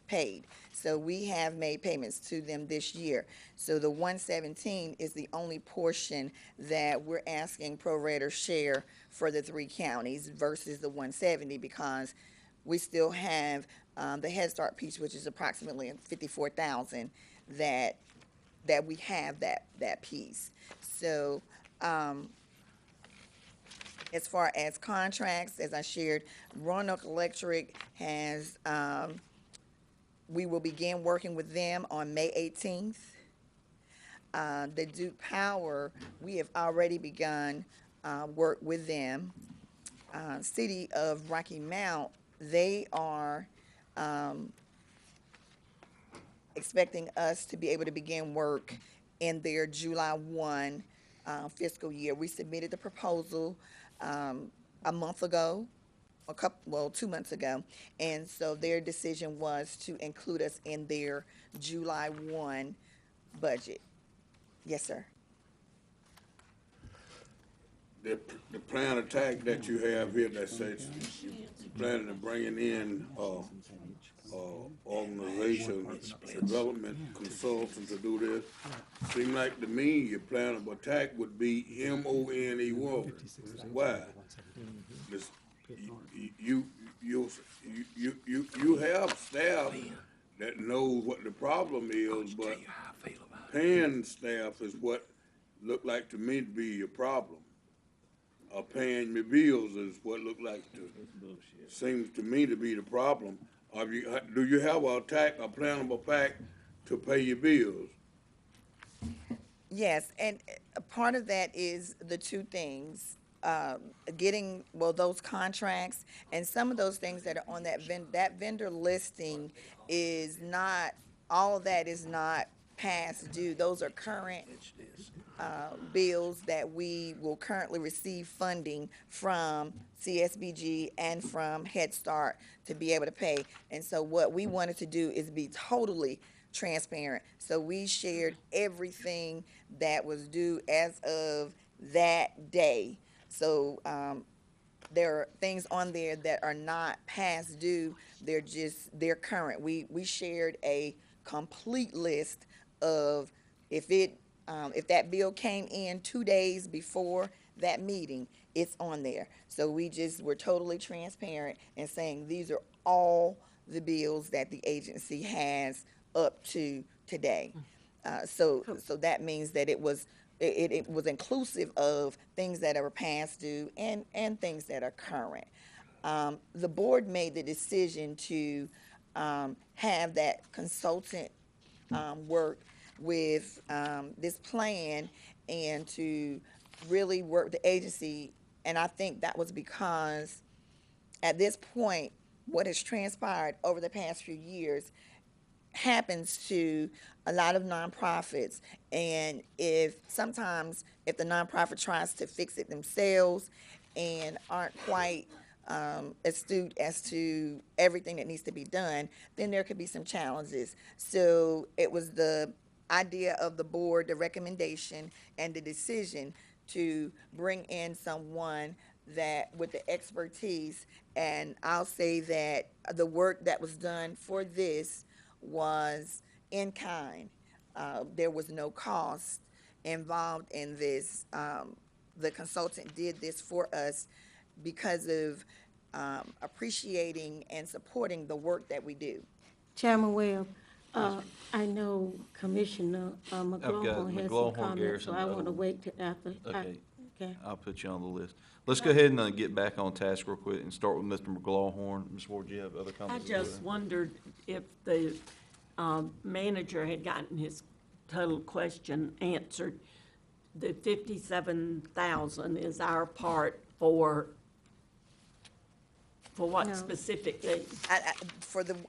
paid. So we have made payments to them this year. So the 117 is the only portion that we're asking pro rata share for the 3 counties versus the 170, because we still have the Head Start piece, which is approximately $54,000, that we have that piece. So as far as contracts, as I shared, Roanoke Electric has we will begin working with them on May 18th. The Duke Power, we have already begun work with them. City of Rocky Mount, they are expecting us to be able to begin work in their July 1 fiscal year. We submitted the proposal a month ago, 2 months ago, and so their decision was to include us in their July 1 budget. Yes, sir. The plan attack that you have here that says you're planning on bringing in organization development consultants to do this, seem like to me your plan of attack would be MONE. Why? This, you have staff that knows what the problem is, but paying staff is what look like to me to be your problem. Paying your bills is what look like seems to me to be the problem. Do you have a plan of attack to pay your bills? Yes, and a part of that is the two things. getting, well, those contracts and some of those things that are on that vendor listing is not, all of that is not past due. Those are current bills that we will currently receive funding from CSBG and from Head Start to be able to pay. And so what we wanted to do is be totally transparent. So we shared everything that was due as of that day. So there are things on there that are not past due, they're current. We shared a complete list of if that bill came in 2 days before that meeting, it's on there. So we're totally transparent and saying these are all the bills that the agency has up to today. So that means that it was inclusive of things that are past due and things that are current. The board made the decision to have that consultant work with this plan and to really work with the agency. And I think that was because at this point, what has transpired over the past few years happens to a lot of nonprofits. And sometimes if the nonprofit tries to fix it themselves and aren't quite astute as to everything that needs to be done, then there could be some challenges. So it was the idea of the board, the recommendation, and the decision to bring in someone that with the expertise. And I'll say that the work that was done for this was in kind. There was no cost involved in this. The consultant did this for us because of appreciating and supporting the work that we do. Chairman Webb, I know Commissioner McGlohorn has some McGlohorn, comments, Garrison, so I the want to other wait till after. Okay. Okay. I'll put you on the list. Let's go ahead and get back on task real quick and start with Mr. McGlohorn. Ms. Ward, do you have other I comments? just wondered if the manager had gotten his total question answered. The 57,000 is our part for what No. specifically?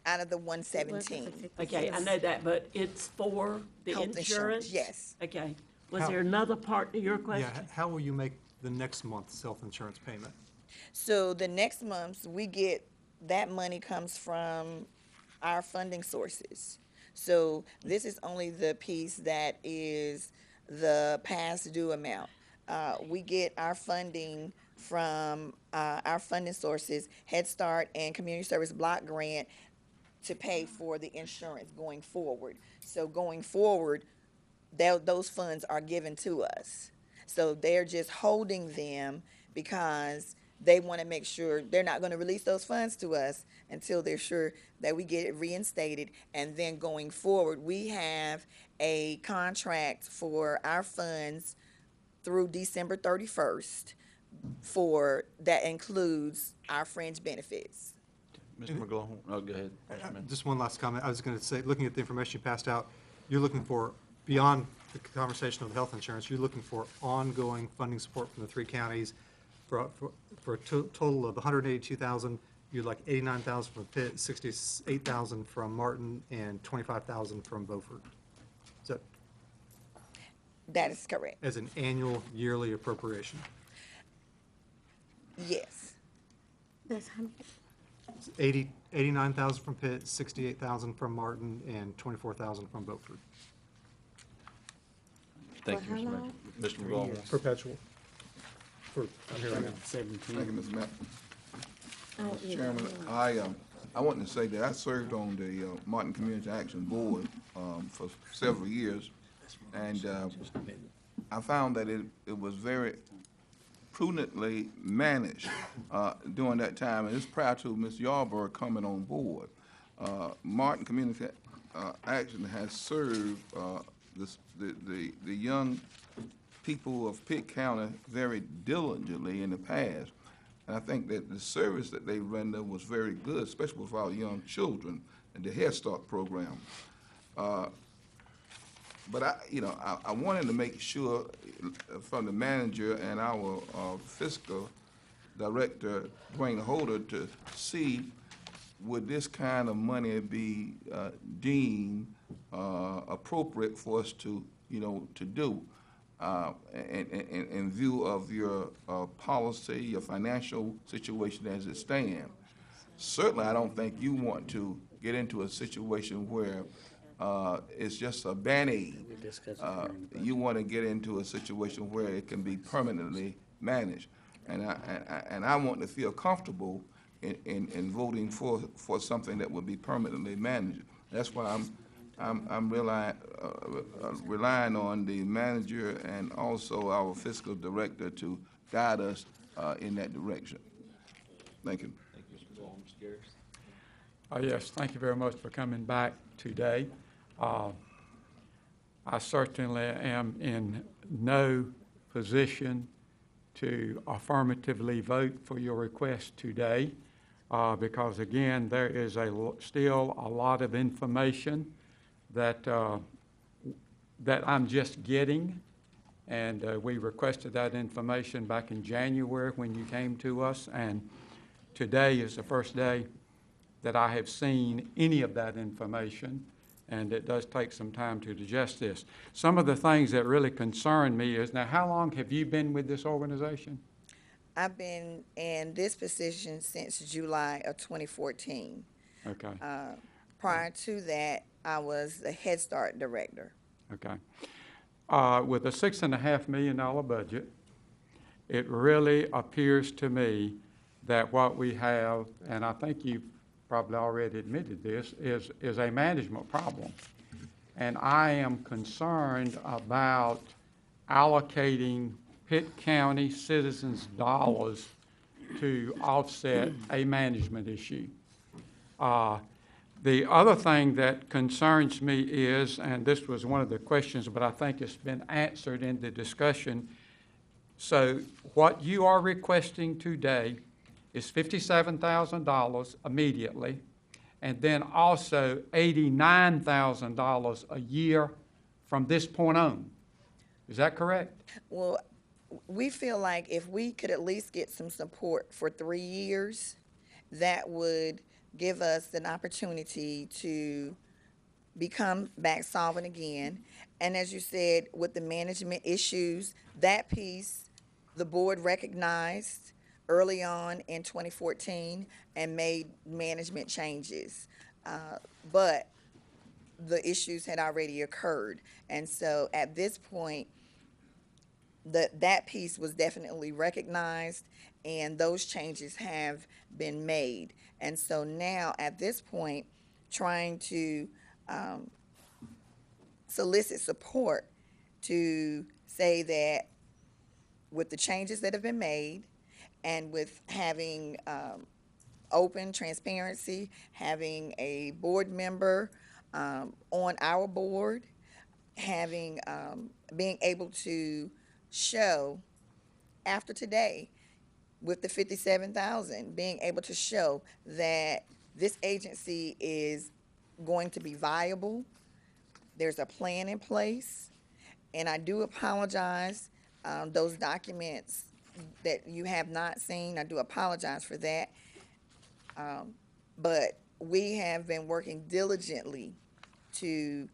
Out of the 117. Okay, I know that, but it's for the Health insurance? yes. Okay. Was How- there another part to your question? Yeah, how will you make the next month's self-insurance payment? So the next month, that money comes from our funding sources. So this is only the piece that is the past due amount. We get our funding from our funding sources, Head Start and Community Service Block Grant, to pay for the insurance going forward. So going forward, those funds are given to us. So they're just holding them because they want to make sure they're not going to release those funds to us until they're sure that we get it reinstated. And then going forward, we have a contract for our funds through December 31st that includes our fringe benefits. Mr. McGlohorn, oh, go ahead. Just one last comment. I was going to say, looking at the information you passed out, you're looking for, beyond the conversation of health insurance, you're looking for ongoing funding support from the three counties for a total of 182,000. You'd like 89,000 from Pitt, 68,000 from Martin, and 25,000 from Beaufort. Is that That is correct. as an annual yearly appropriation? Yes. That's how, 89,000 from Pitt, 68,000 from Martin, and 24,000 from Beaufort. Thank For you, how Mr. long? Mr. McGlohorn. Perpetual. I'm here right now. 17. Thank you, Mr. Mayor. oh, Mr. Chairman, I want to say that I served on the Martin Community Action Board for several years, and I found that it was very prudently managed during that time, and it's prior to Ms. Yarborough coming on board. Martin Community Action has served the young people of Pitt County very diligently in the past. And I think that the service that they render was very good, especially for our young children and the Head Start program. But I wanted to make sure from the manager and our fiscal director, Dwayne Holder, to see would this kind of money be deemed appropriate for us to, to do in view of your policy, your financial situation as it stands. Certainly, I don't think you want to get into a situation where it's just a Band-Aid. You want to get into a situation where it can be permanently managed. And I want to feel comfortable in voting for something that would be permanently managed. That's why I'm relying on the manager and also our fiscal director to guide us in that direction. Thank you. Yes, thank you very much for coming back today. I certainly am in no position to affirmatively vote for your request today because, again, there is still a lot of information that I'm just getting, and we requested that information back in January when you came to us, and today is the first day that I have seen any of that information, and it does take some time to digest this. Some of the things that really concern me is, now, how long have you been with this organization? I've been in this position since July of 2014. Okay. Prior to that, I was the Head Start director. Okay. With a $6.5 million budget, it really appears to me that what we have, and I think you've probably already admitted this, is a management problem. And I am concerned about allocating Pitt County citizens' dollars to offset a management issue. The other thing that concerns me is, and this was one of the questions, but I think it's been answered in the discussion. So what you are requesting today is $57,000 immediately, and then also $89,000 a year from this point on. Is that correct? Well, we feel like if we could at least get some support for 3 years, that would give us an opportunity to become back solvent again. And as you said, with the management issues, that piece the board recognized early on in 2014 and made management changes. But the issues had already occurred. And so at this point, that piece was definitely recognized and those changes have been made. And so now at this point, trying to solicit support to say that with the changes that have been made and with having open transparency, having a board member on our board, having being able to show after today with the 57,000, being able to show that this agency is going to be viable. There's a plan in place, and I do apologize, those documents that you have not seen, I do apologize for that. But we have been working diligently to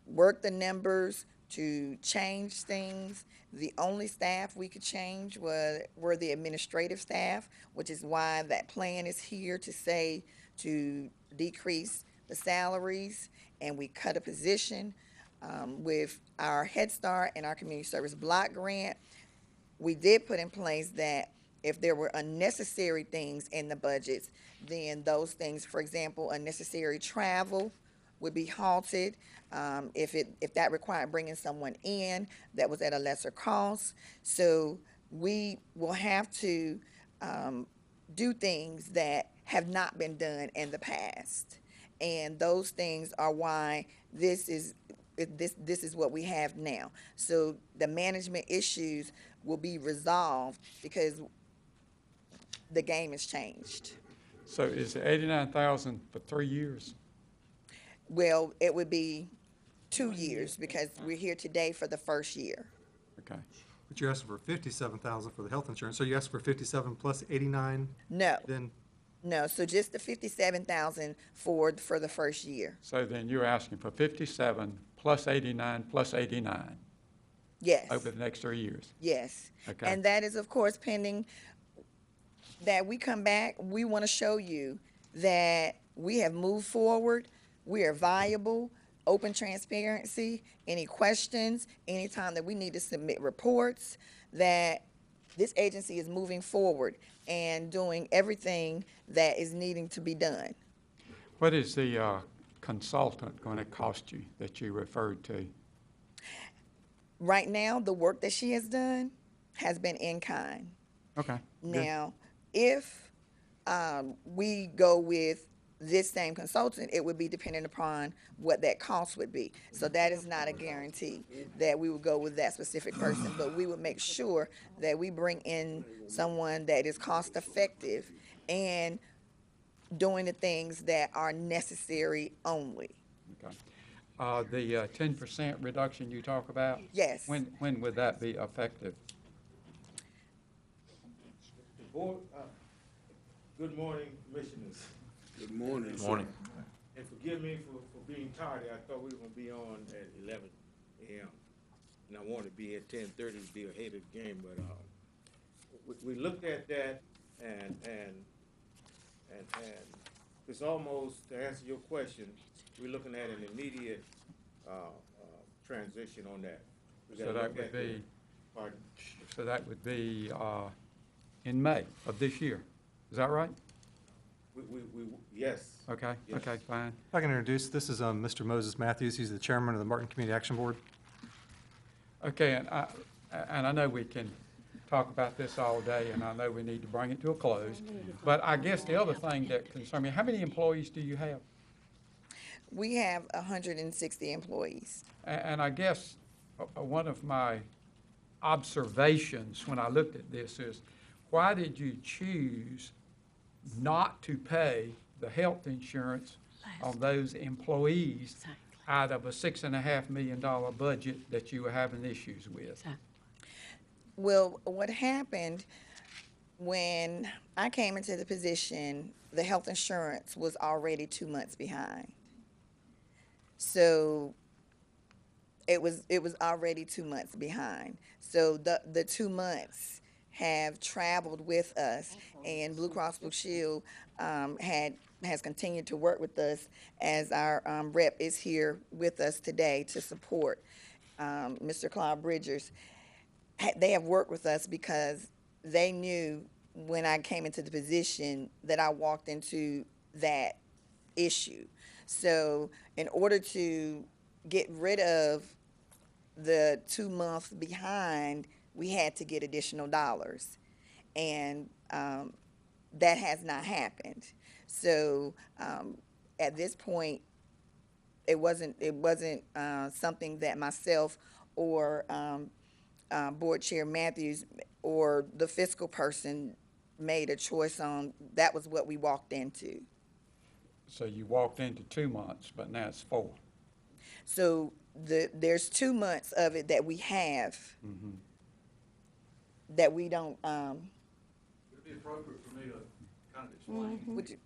work the numbers, to change things. The only staff we could change were the administrative staff, which is why that plan is here to say to decrease the salaries, and we cut a position with our Head Start and our Community Service Block Grant. We did put in place that if there were unnecessary things in the budgets, then those things, for example, unnecessary travel would be halted. If that required bringing someone in that was at a lesser cost. So we will have to do things that have not been done in the past. And those things are why this is what we have now. So the management issues will be resolved because the game has changed. So is it $89,000 for 3 years? Well, it would be 2 years, because we're here today for the first year. Okay. But you're asking for 57,000 for the health insurance, so you asked for 57 plus 89? No, Then, no, so just the 57,000 for the first year. So then you're asking for 57 plus 89 plus 89 Yes. over the next 3 years? Yes. Okay. And that is, of course, pending that we come back. We want to show you that we have moved forward, we are viable, open transparency, any questions, anytime that we need to submit reports, that this agency is moving forward and doing everything that is needing to be done. What is the consultant going to cost you that you referred to? Right now, the work that she has done has been in kind. Okay. good. Now, if we go with this same consultant, it would be dependent upon what that cost would be. So that is not a guarantee that we would go with that specific person, but we would make sure that we bring in someone that is cost effective and doing the things that are necessary only. Okay. The 10% reduction you talk about? Yes. When would that be effective? Board, good morning, Commissioners. Good morning. Morning. And forgive me for being tardy. I thought we were gonna be on at 11 a.m. And I wanted to be at 10:30 to be ahead of the game, but we looked at that and it's almost, to answer your question, we're looking at an immediate transition on that. We So gotta that look would at the- be, Pardon? so that would be in May of this year. Is that right? Yes. Okay, Yes. okay, fine. if I can introduce, this is Mr. Moses Matthews. He's the chairman of the Martin Community Action Board. Okay, and I know we can talk about this all day, and I know we need to bring it to a close. But I guess the other thing that concerns me, how many employees do you have? We have 160 employees. And I guess one of my observations when I looked at this is, why did you choose not to pay the health insurance on those employees out of a $6.5 million budget that you were having issues with? Well, what happened when I came into the position, the health insurance was already 2 months behind. So it was already 2 months behind. So the 2 months have traveled with us, and Blue Cross Blue Shield has continued to work with us, as our rep is here with us today to support Mr. Claude Bridgers. They have worked with us because they knew when I came into the position that I walked into that issue. So in order to get rid of the 2 months behind, we had to get additional dollars. And that has not happened. So at this point, it wasn't something that myself or Board Chair Matthews or the fiscal person made a choice on. That was what we walked into. So you walked into 2 months, but now it's 4. So there's 2 months of it that we have that we don't. Would it be appropriate for me to kind of explain? Would you?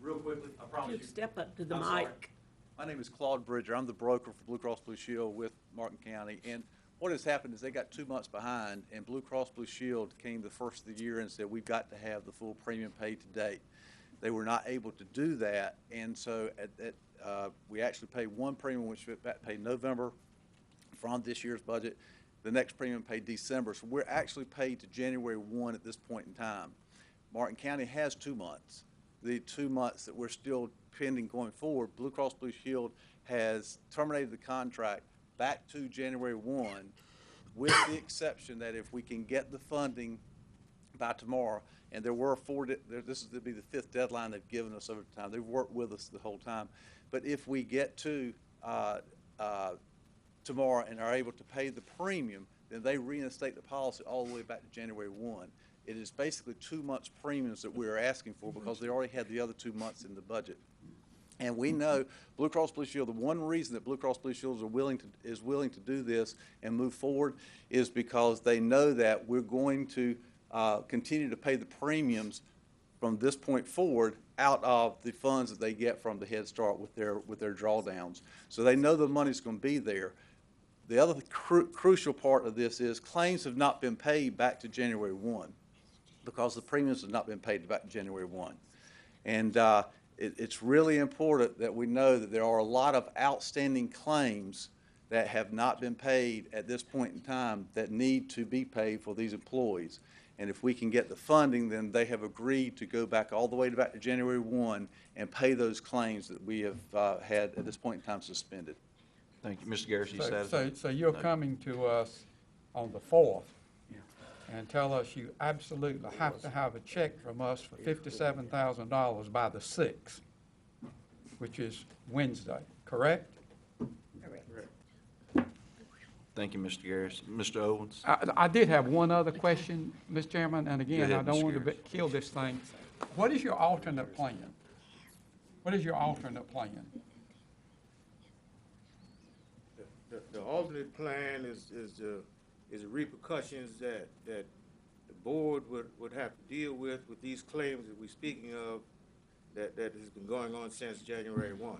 Real quickly, I promise you. Step up to the I'm sorry. mic. My name is Claude Bridger. I'm the broker for Blue Cross Blue Shield with Martin County. And what has happened is they got 2 months behind, and Blue Cross Blue Shield came the first of the year and said, we've got to have the full premium paid to date. They were not able to do that, and so we actually paid one premium, which we paid November from this year's budget. The next premium paid December, so we're actually paid to January 1 at this point in time. Martin County has 2 months. The 2 months that we're still pending going forward, Blue Cross Blue Shield has terminated the contract back to January 1, with the exception that if we can get the funding by tomorrow, and there were this is to be the 5th deadline they've given us over time. They've worked with us the whole time. But if we get to tomorrow and are able to pay the premium, then they reinstate the policy all the way back to January 1. It is basically 2 months premiums that we're asking for because they already had the other 2 months in the budget. And we know Blue Cross Blue Shield, the one reason that Blue Cross Blue Shield is willing to do this and move forward is because they know that we're going to continue to pay the premiums from this point forward out of the funds that they get from the Head Start with their drawdowns. So they know the money's going to be there. The other crucial part of this is claims have not been paid back to January 1 because the premiums have not been paid back to January 1. And it's really important that we know that there are a lot of outstanding claims that have not been paid at this point in time that need to be paid for these employees. And if we can get the funding, then they have agreed to go back all the way back to January 1 and pay those claims that we have had at this point in time suspended. Thank you. Mr. Garrison, you satisfied? So you're coming to us on the 4th and tell us you absolutely have to have a check from us for $57,000 by the 6th, which is Wednesday, correct? Thank you, Mr. Garrison. Mr. Owens? I did have one other question, Mr. Chairman, and again, ahead, I don't Mr. want to kill this thing. What is your alternate plan? What is your alternate plan? The alternate plan is the repercussions that the board would have to deal with these claims that we're speaking of that has been going on since January 1.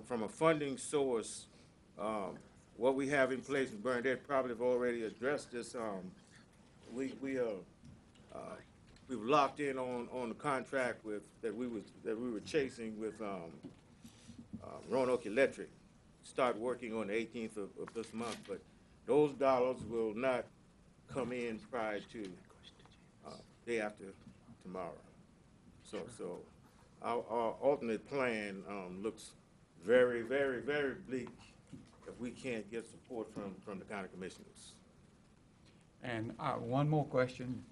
From a funding source, what we have in place, and Bernadette probably have already addressed this, we've locked in on the contract that we were chasing with Roanoke Electric. Start working on the 18th of this month, but those dollars will not come in prior to day after tomorrow. So our alternate plan looks very, very, very bleak if we can't get support from the county commissioners. And one more question.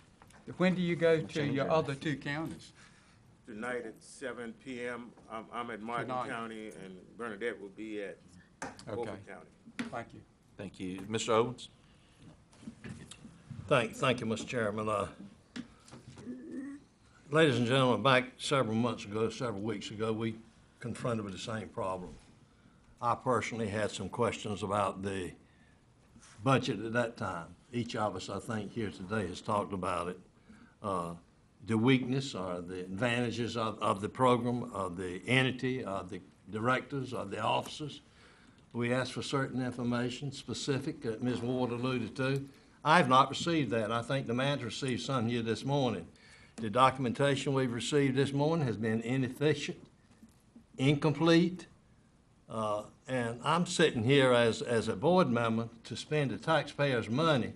When do you go to your other two counties? Tonight at 7 p.m., I'm at Martin Tonight. County, and Bernadette will be at Beaufort County. Thank you. Thank you. Mr. Owens? Thank you, Mr. Chairman. Ladies and gentlemen, back several weeks ago, we confronted with the same problem. I personally had some questions about the budget at that time. Each of us, I think, here today has talked about it. The weakness or the advantages of the program, of the entity, of the directors, of the officers. We asked for certain information, specific, that Ms. Ward alluded to. I have not received that. I think the manager received some here this morning. The documentation we've received this morning has been inefficient, incomplete, and I'm sitting here as a board member to spend the taxpayers' money,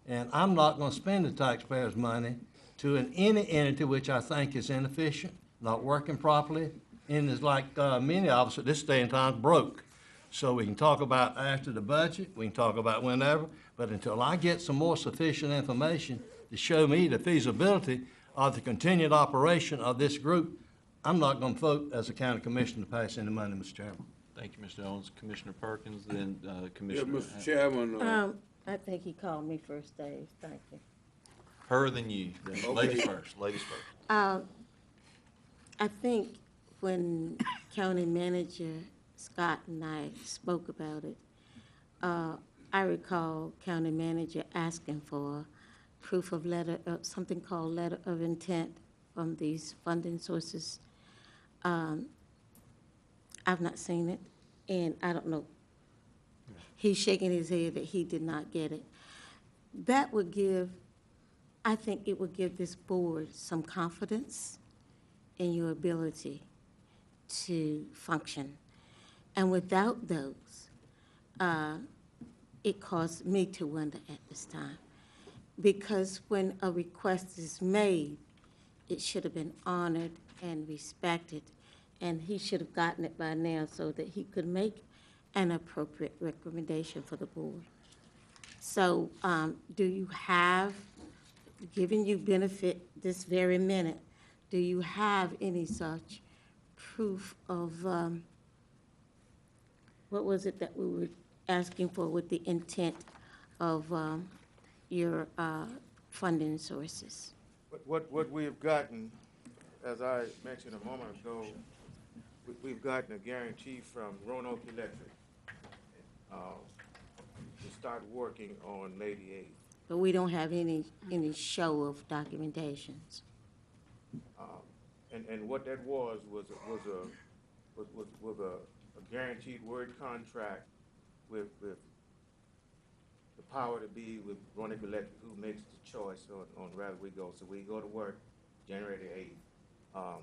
and I'm not going to spend the taxpayers' money to any entity which I think is inefficient, not working properly, and is like many of us at this day and time broke. So we can talk about after the budget, we can talk about whenever, but until I get some more sufficient information to show me the feasibility of the continued operation of this group, I'm not going to vote as a county commissioner to pass any money, Mr. Chairman. Thank you, Mr. Owens. Commissioner Perkins, then Yeah, Commissioner. Mr. Chairman, I think he called me first, Dave. Thank you. Her than you. Then ladies first. Ladies first. I think when County Manager Scott and I spoke about it, I recall County Manager asking for proof of something called letter of intent from these funding sources. I've not seen it, and I don't know. He's shaking his head that he did not get it. That would give, I think it would give this board some confidence in your ability to function. And without those, it caused me to wonder at this time. Because when a request is made, it should have been honored and respected, and he should have gotten it by now so that he could make an appropriate recommendation for the board. So do you have, given you benefit this very minute, do you have any such proof of, what was it that we were asking for with the intent of your funding sources? What we have gotten, as I mentioned a moment ago, we've gotten a guarantee from Roanoke Electric to start working on May the 8th. But we don't have any show of documentations. And what that was a guaranteed word contract with the power to be with Roanoke Electric, who makes the choice on whether we go. So we go to work January the 8th.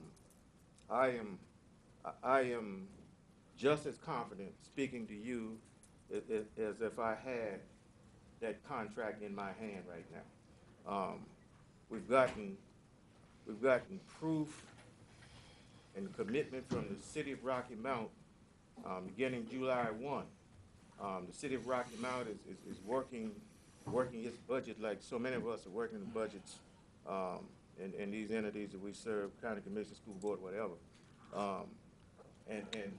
I am just as confident speaking to you as if I had that contract in my hand right now. We've gotten proof and commitment from the city of Rocky Mount beginning July 1. The city of Rocky Mount is working its budget like so many of us are working the budgets in these entities that we serve, county commission, school board, whatever. And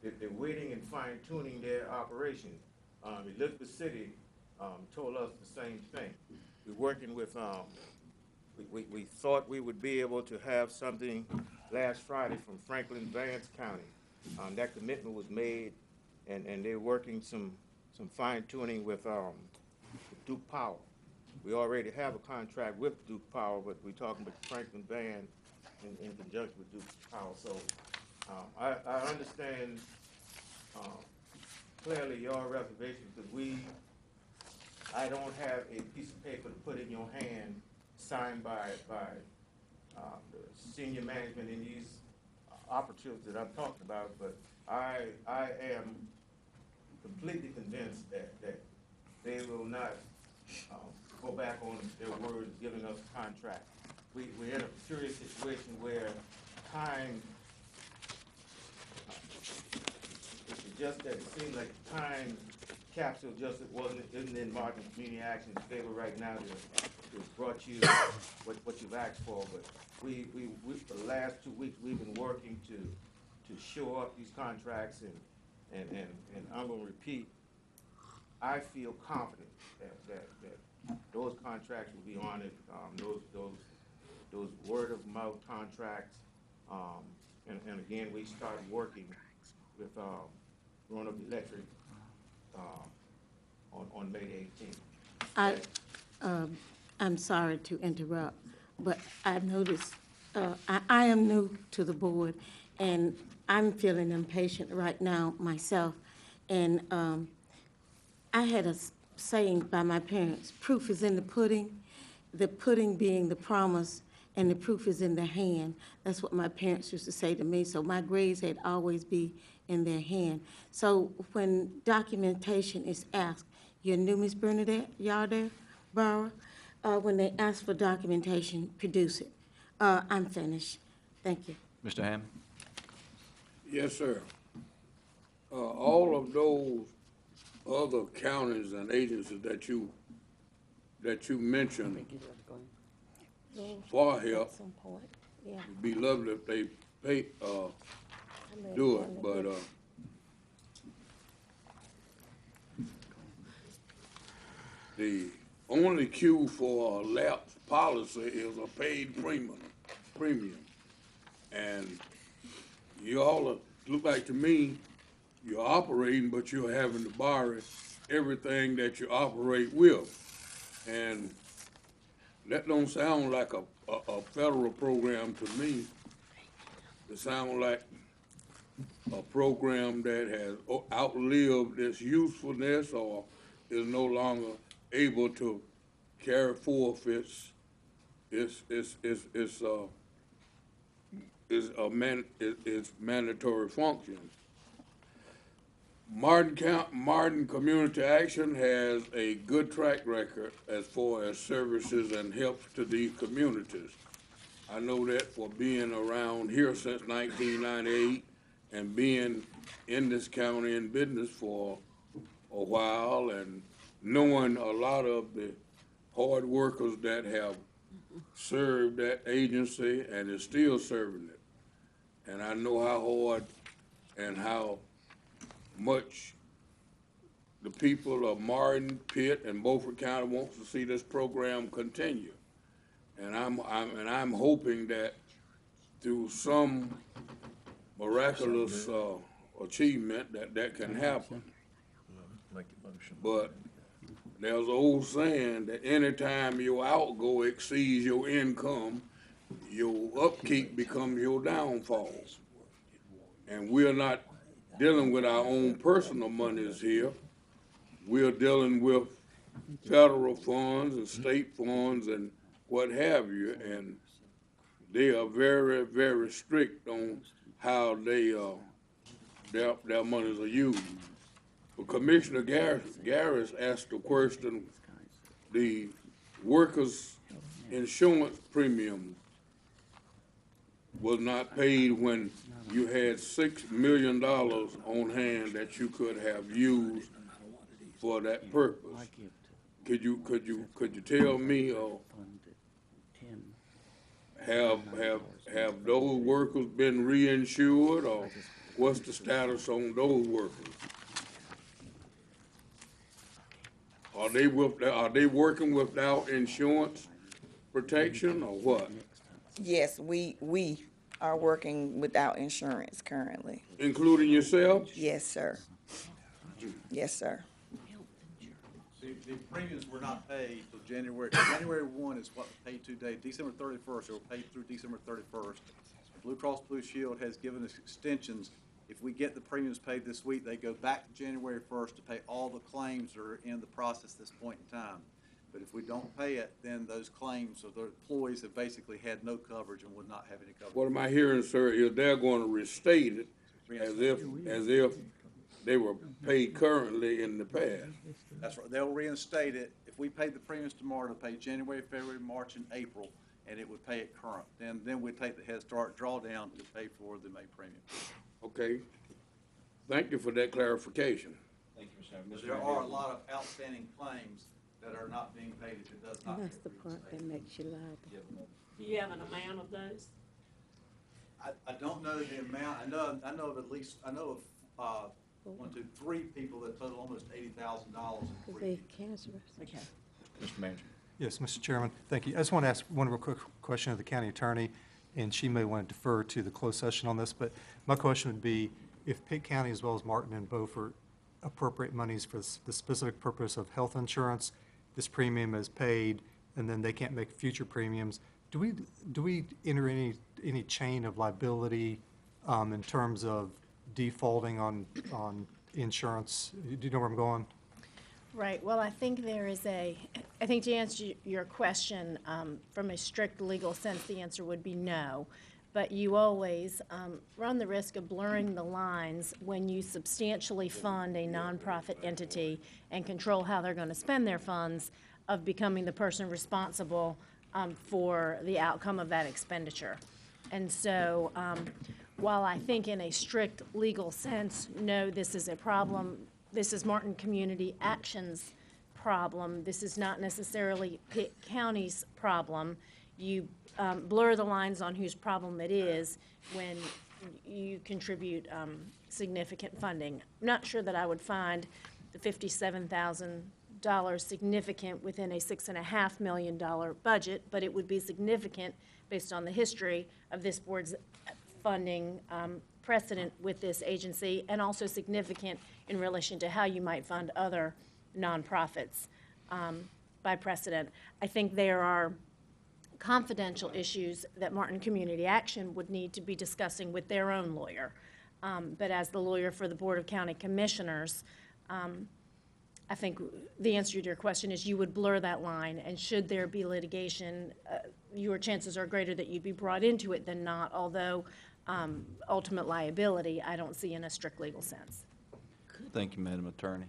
they're waiting and fine tuning their operation. Elizabeth City told us the same thing. We're working with, we thought we would be able to have something last Friday from Franklin Vance County. That commitment was made, and they're working some fine tuning with Duke Power. We already have a contract with Duke Power, but we're talking with Franklin Van in conjunction with Duke Power. So I understand clearly your reservation, because I don't have a piece of paper to put in your hand signed by the senior management in these opportunities that I'm talking about, but I am completely convinced that they will not go back on their word of giving us a contract. We're in a serious situation where time, it's just that it seems like time capsule just isn't in Martin Community Action's favor right now to brought you what you've asked for, but we for the last 2 weeks we've been working to shore up these contracts, and I'm going to repeat, I feel confident that those contracts will be honored. Those word of mouth contracts, and again we start working with Roanoke Electric on May 18th. I'm sorry to interrupt, but I noticed, I am new to the board, and I'm feeling impatient right now myself. And I had a saying by my parents, proof is in the pudding being the promise, and the proof is in the hand. That's what my parents used to say to me, so my grades had always be in their hand. So when documentation is asked, you're new, Ms. Bernadette, y'all there, Barbara? When they ask for documentation, produce it. I'm finished. Thank you. Mr. Hammond? Yes, sir. All of those other counties and agencies that you mentioned for help, it'd be lovely if they do it, but the only cue for a lapse policy is a paid premium. And you all look like to me, you're operating, but you're having to borrow everything that you operate with. And that don't sound like a federal program to me. It sounds like a program that has outlived its usefulness or is no longer able to carry forth its mandatory functions. Martin Community Action has a good track record as far as services and help to these communities. I know that for being around here since 1998 and being in this county in business for a while, and knowing a lot of the hard workers that have served that agency and is still serving it. And I know how hard and how much the people of Martin, Pitt, and Beaufort County wants to see this program continue. And I'm hoping that through some miraculous, achievement that can happen. But there's an old saying that anytime your outgo exceeds your income, your upkeep becomes your downfall. And we're not dealing with our own personal monies here. We're dealing with federal funds and state funds and what have you, and they are very, very strict on how they, their monies are used. But Commissioner Garris asked the question, the workers' insurance premium was not paid when you had $6 million on hand that you could have used for that purpose. Could you tell me, have those workers been reinsured, or what's the status on those workers? Are they working without insurance protection, or what? Yes, we are working without insurance currently. Including yourself? Yes, sir. Yes, sir. The premiums were not paid till January 1 is what was paid to date. December 31st, they were paid through December 31st. Blue Cross Blue Shield has given us extensions. If we get the premiums paid this week, they go back to January 1st to pay all the claims that are in the process at this point in time. But if we don't pay it, then those claims of the employees have basically had no coverage and would not have any coverage. What am I hearing, sir, is they're going to restate it as if they were paid currently in the past. That's right. They'll reinstate it. If we paid the premiums tomorrow, to pay January, February, March, and April, and it would pay it current. Then we'd take the Head Start drawdown to pay for the May premium. Okay. Thank you for that clarification. Thank you, Mr. Chairman. There are a lot of outstanding claims that are not being paid if it does not. That's the part that makes you liable. Do you have an amount of those? I don't know the amount. I know of at least, I know of, 3 people that total almost $80,000 in Because they cancerous. Okay. Mr. Manager. Yes, Mr. Chairman, thank you. I just want to ask one real quick question of the county attorney, and she may want to defer to the closed session on this, but my question would be, if Pitt County as well as Martin and Beaufort appropriate monies for the specific purpose of health insurance, this premium is paid, and then they can't make future premiums, do we enter any chain of liability in terms of defaulting on insurance? Do you know where I'm going? Right, well, I think I think to answer your question, from a strict legal sense, the answer would be no. But you always run the risk of blurring the lines when you substantially fund a nonprofit entity and control how they're going to spend their funds, of becoming the person responsible for the outcome of that expenditure. And so, while I think in a strict legal sense, no, this is a problem, this is Martin Community Action's problem, this is not necessarily Pitt County's problem, you blur the lines on whose problem it is when you contribute significant funding. I'm not sure that I would find the $57,000 significant within a $6.5 million budget, but it would be significant based on the history of this board's funding precedent with this agency, and also significant in relation to how you might fund other nonprofits by precedent. I think there are confidential issues that Martin Community Action would need to be discussing with their own lawyer. But as the lawyer for the Board of County Commissioners, I think the answer to your question is you would blur that line, and should there be litigation, your chances are greater that you'd be brought into it than not, although ultimate liability I don't see in a strict legal sense. Thank you, Madam Attorney.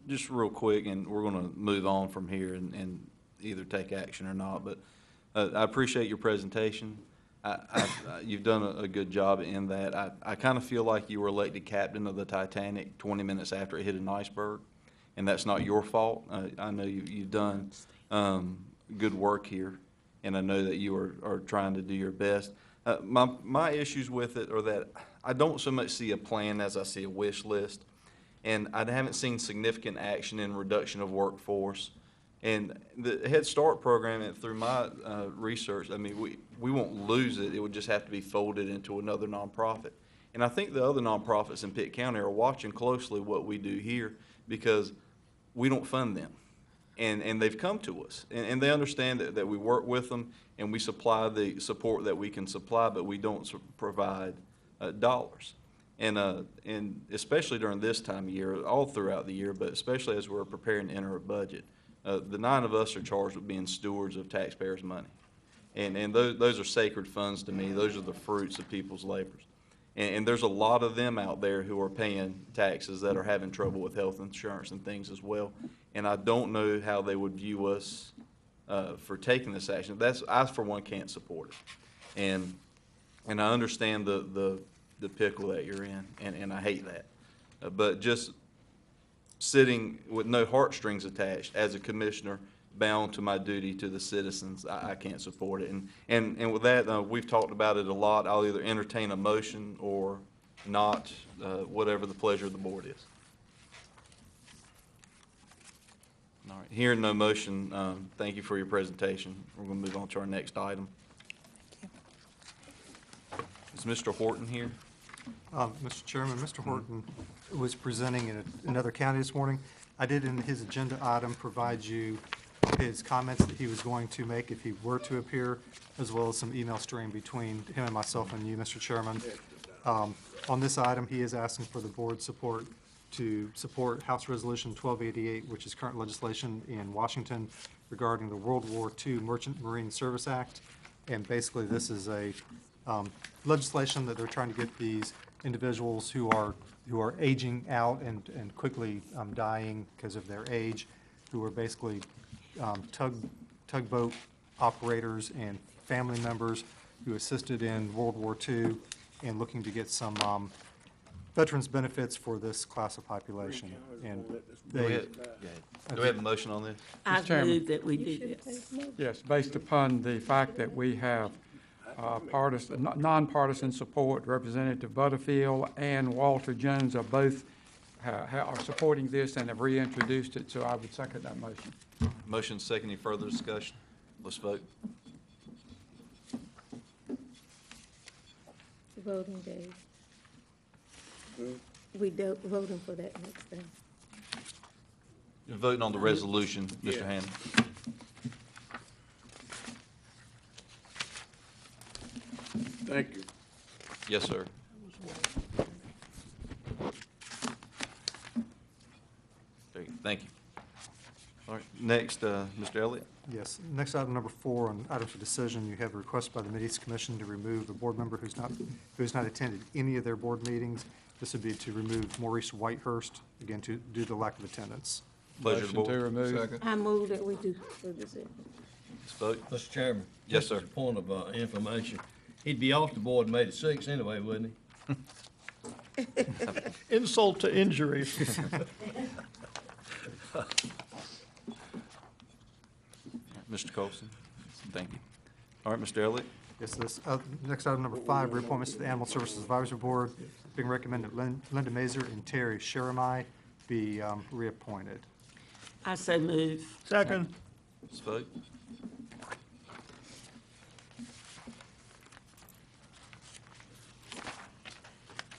Just real quick, and we're going to move on from here and either take action or not, but I appreciate your presentation. You've done a good job in that. I kind of feel like you were elected captain of the Titanic 20 minutes after it hit an iceberg, and that's not your fault. I know you've done good work here, and I know that you are trying to do your best. My issues with it are that I don't so much see a plan as I see a wish list, and I haven't seen significant action in reduction of workforce And the Head Start program, and through my research, I mean, we won't lose it. It would just have to be folded into another nonprofit. And I think the other nonprofits in Pitt County are watching closely what we do here because we don't fund them. And they've come to us. And they understand that we work with them and we supply the support that we can supply, but we don't provide dollars. And especially during this time of year, all throughout the year, but especially as we're preparing to enter a budget, the 9 of us are charged with being stewards of taxpayers' money. And those are sacred funds to me. Those are the fruits of people's labors. And there's a lot of them out there who are paying taxes that are having trouble with health insurance and things as well. And I don't know how they would view us for taking this action. I, for one, can't support it. And I understand the pickle that you're in, and I hate that. But just sitting with no heartstrings attached as a commissioner, bound to my duty to the citizens, I can't support it. And with that, we've talked about it a lot. I'll either entertain a motion or not, whatever the pleasure of the board is. All right, hearing no motion, thank you for your presentation. We're going to move on to our next item. Is Mr. Horton here? Mr. Chairman, Mr. Horton was presenting in another county this morning. I did in his agenda item provide you his comments that he was going to make if he were to appear, as well as some email stream between him and myself and you, Mr. Chairman. On this item, he is asking for the board's support to support House Resolution 1288, which is current legislation in Washington regarding the World War II Merchant Marine Service Act. And basically, this is a legislation that they're trying to get these individuals who are aging out and quickly dying because of their age, who are basically tugboat operators and family members who assisted in World War II and looking to get some veterans benefits for this class of population. And Do we have a motion on this? I Mr. Chairman. move that we do this. Yes, based upon the fact that we have nonpartisan support, Representative Butterfield and Walter Jones are both are supporting this and have reintroduced it, so I would second that motion. Motion second. Any further discussion? Let's vote. Voting day. We voting for that next thing. You're voting on the resolution, Mr. Yeah. Hannon. Thank you. Yes, sir. Thank you. All right, next, Mr. Elliott. Yes. Next item, number 4, on item for decision, you have a request by the Mid-East Commission to remove a board member who has not attended any of their board meetings. This would be to remove Maurice Whitehurst, again, due to the lack of attendance. Pleasure of the Motion to board. remove. Second. I move that we do for this. Let's vote. Mr. Chairman. Yes, just as sir. a point of information, he'd be off the board May the 6th anyway, wouldn't he? Insult to injury. Mr. Colson, thank you. All right, Mr. Elliott. Yes, this, next item, number 5, reappointments to the Animal Services Advisory Board, being recommended Linda Mazer and Terry Sheremai be reappointed. I so move. Second. Let's vote.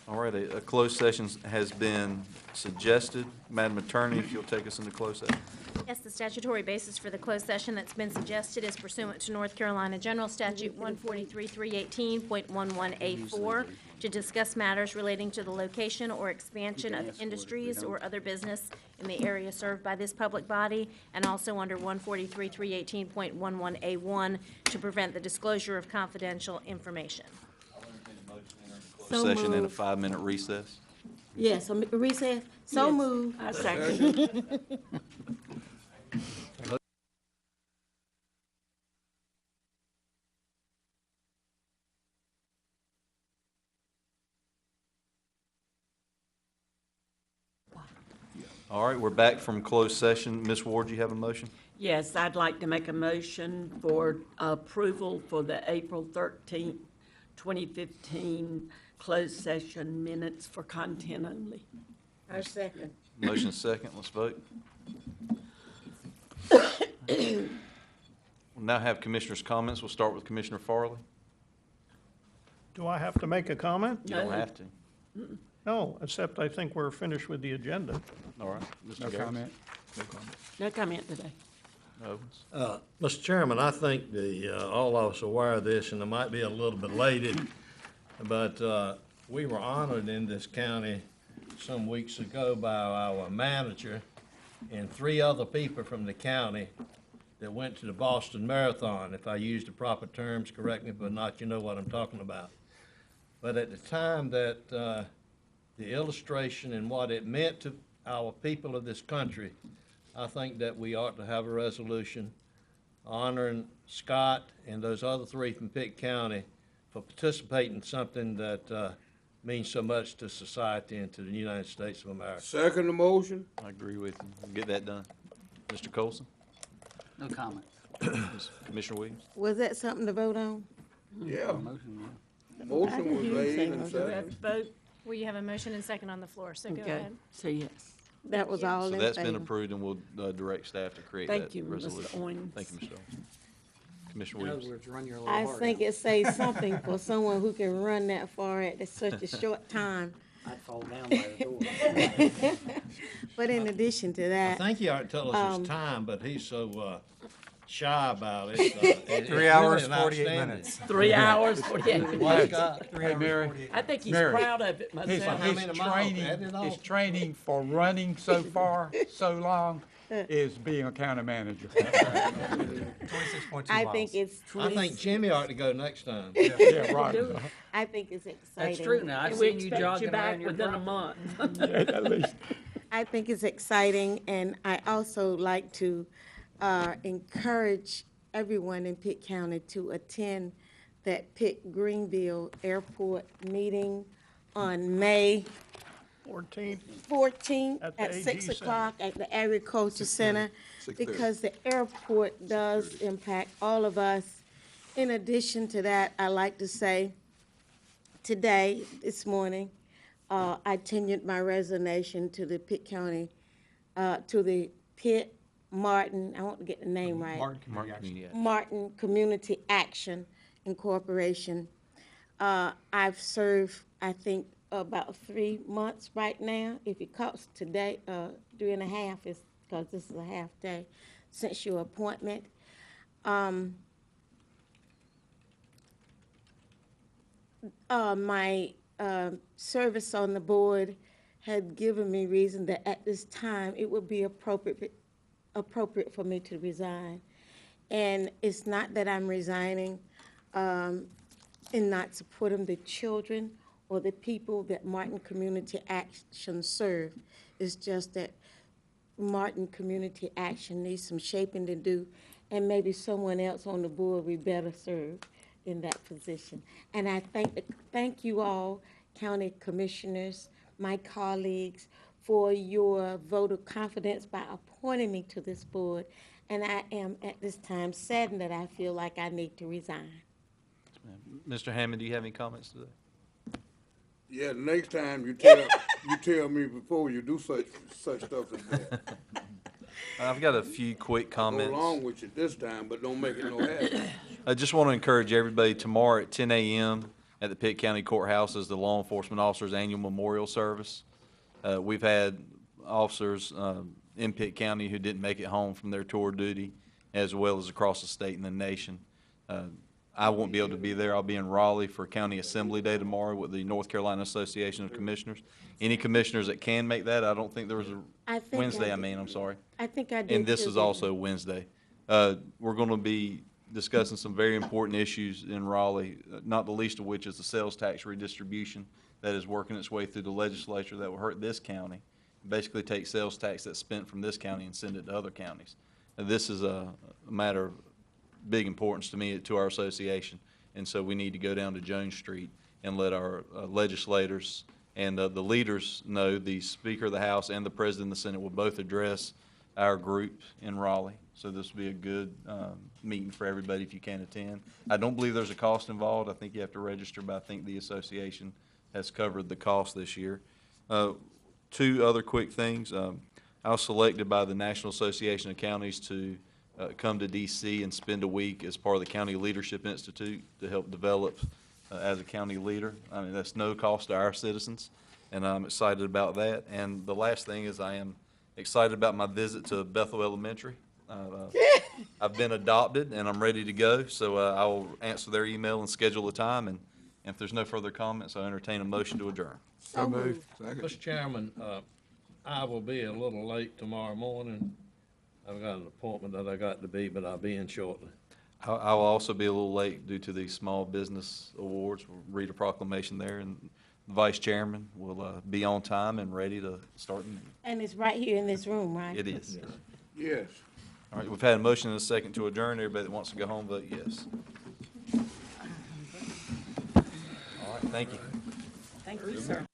All right, a closed session has been suggested. Madam Attorney, if you'll take us into closed session. Yes, the statutory basis for the closed session that's been suggested is pursuant to North Carolina General Statute 143-318.11A4 to discuss matters relating to the location or expansion of industries or other business in the area served by this public body, and also under 143-318.11A1 to prevent the disclosure of confidential information. So Session and a moved. 5-minute recess. Yes, a recess. So Yes. move. I second. All right, we're back from closed session. Ms. Ward, you have a motion? Yes, I'd like to make a motion for approval for the April 13th, 2015 closed session minutes for content only. I second. Motion second, let's vote. We'll now have commissioners' comments. We'll start with Commissioner Farley. Do I have to make a comment? You don't have to. No, except I think we're finished with the agenda. All right. Mr. No Garrett? comment. No comment. No comment today. Owens? Mr. Chairman, I think all of us are aware of this, and it might be a little belated, but we were honored in this county some weeks ago by our manager and 3 other people from the county that went to the Boston Marathon. If I use the proper terms, correct me, but not, you know what I'm talking about. But at the time that the illustration and what it meant to our people of this country, I think that we ought to have a resolution honoring Scott and those other 3 from Pitt County for participating in something that means so much to society and to the United States of America. Second the motion? I agree with you. We'll get that done. Mr. Colson? No comment. Commissioner Williams? Was that something to vote on? Yeah. Motion, yeah. Motion was made and Do we have seconded. to vote? Well, you have a motion and second on the floor, so go Okay, ahead. so yes. That was all So in that's been favor. approved, and we'll direct staff to create Thank that you, Mr. resolution. Owens. Thank you, Mr. Owens. Commissioner In other Williams? words, run your little I heart think out. it says something for someone who can run that far at such a short time. I'd fall down by the door. But in addition to I that, think he ought to tell us his time, but he's so shy about it. 3 hours, 48 minutes. 3 hours, 48 minutes. Why, Scott? Hey, Mary, I think he's Mary, proud of it his, myself. How many miles? Add it his all. training for running so far, so long, is being a county manager. 26.2 I miles. think it's, I think Jimmy ought to go next time. Yeah, right. I think it's exciting. That's true now. I've We seen you expect jogging you back around your within a property. month. At least. I think it's exciting, and I also like to encourage everyone in Pitt County to attend that Pitt Greenville Airport meeting on May 14th, 14th At the at AG 6 Center. o'clock at the Agriculture Center, 6:30. because the airport does impact all of us. In addition to that, I like to say, today, this morning, I tendered my resignation to the Pitt County, to the Pitt Martin, I want to get the name right. Martin Community Action. Yeah. Martin Community Action Incorporation. I've served, I think, about 3 months right now. If it counts today, 3.5 is, because this is a half day since your appointment. My service on the board had given me reason that at this time it would be appropriate for me to resign. And it's not that I'm resigning in not supporting the children or the people that Martin Community Action serve. It's just that Martin Community Action needs some shaping to do, and maybe someone else on the board we better serve in that position. And I thank you all, county commissioners, my colleagues, for your vote of confidence by appointing me to this board. And I am at this time saddened that I feel like I need to resign. Mr. Hammond, do you have any comments today? Yeah, the next time you tell me before you do such stuff as that. I've got a few quick Go comments. along with you this time, but don't make it no hassle. I just want to encourage everybody, tomorrow at 10 a.m. at the Pitt County Courthouse is the Law Enforcement Officers Annual Memorial Service. We've had officers in Pitt County who didn't make it home from their tour duty, as well as across the state and the nation. I won't be able to be there. I'll be in Raleigh for County Assembly Day tomorrow with the North Carolina Association of Commissioners. Any commissioners that can make that, I don't think there was I a think Wednesday, I I mean, I'm sorry. I think I did. And this too, is didn't also Wednesday. We're going to be discussing some very important issues in Raleigh, not the least of which is the sales tax redistribution that is working its way through the legislature that will hurt this county. Basically take sales tax that's spent from this county and send it to other counties. This is a matter of big importance to me, to our association. And so we need to go down to Jones Street and let our legislators and the leaders know, the Speaker of the House and the President of the Senate will both address our group in Raleigh. So this will be a good meeting for everybody if you can attend. I don't believe there's a cost involved. I think you have to register, but I think the association has covered the cost this year. Two other quick things. I was selected by the National Association of Counties to come to DC and spend a week as part of the County Leadership Institute to help develop as a county leader. I mean, that's no cost to our citizens, and I'm excited about that. And the last thing is I am excited about my visit to Bethel Elementary. I've been adopted, and I'm ready to go, so I will answer their email and schedule a time, and if there's no further comments, I'll entertain a motion to adjourn. So moved. Mr. Chairman, I will be a little late tomorrow morning. I've got an appointment that I got to be, but I'll be in shortly. I will also be a little late due to the Small Business Awards. We'll read a proclamation there, and the Vice Chairman will be on time and ready to start. And it's right here in this room, right? It is. Yes. All right, we've had a motion and a second to adjourn. Everybody that wants to go home, vote yes. All right, thank you. Thank you, sir.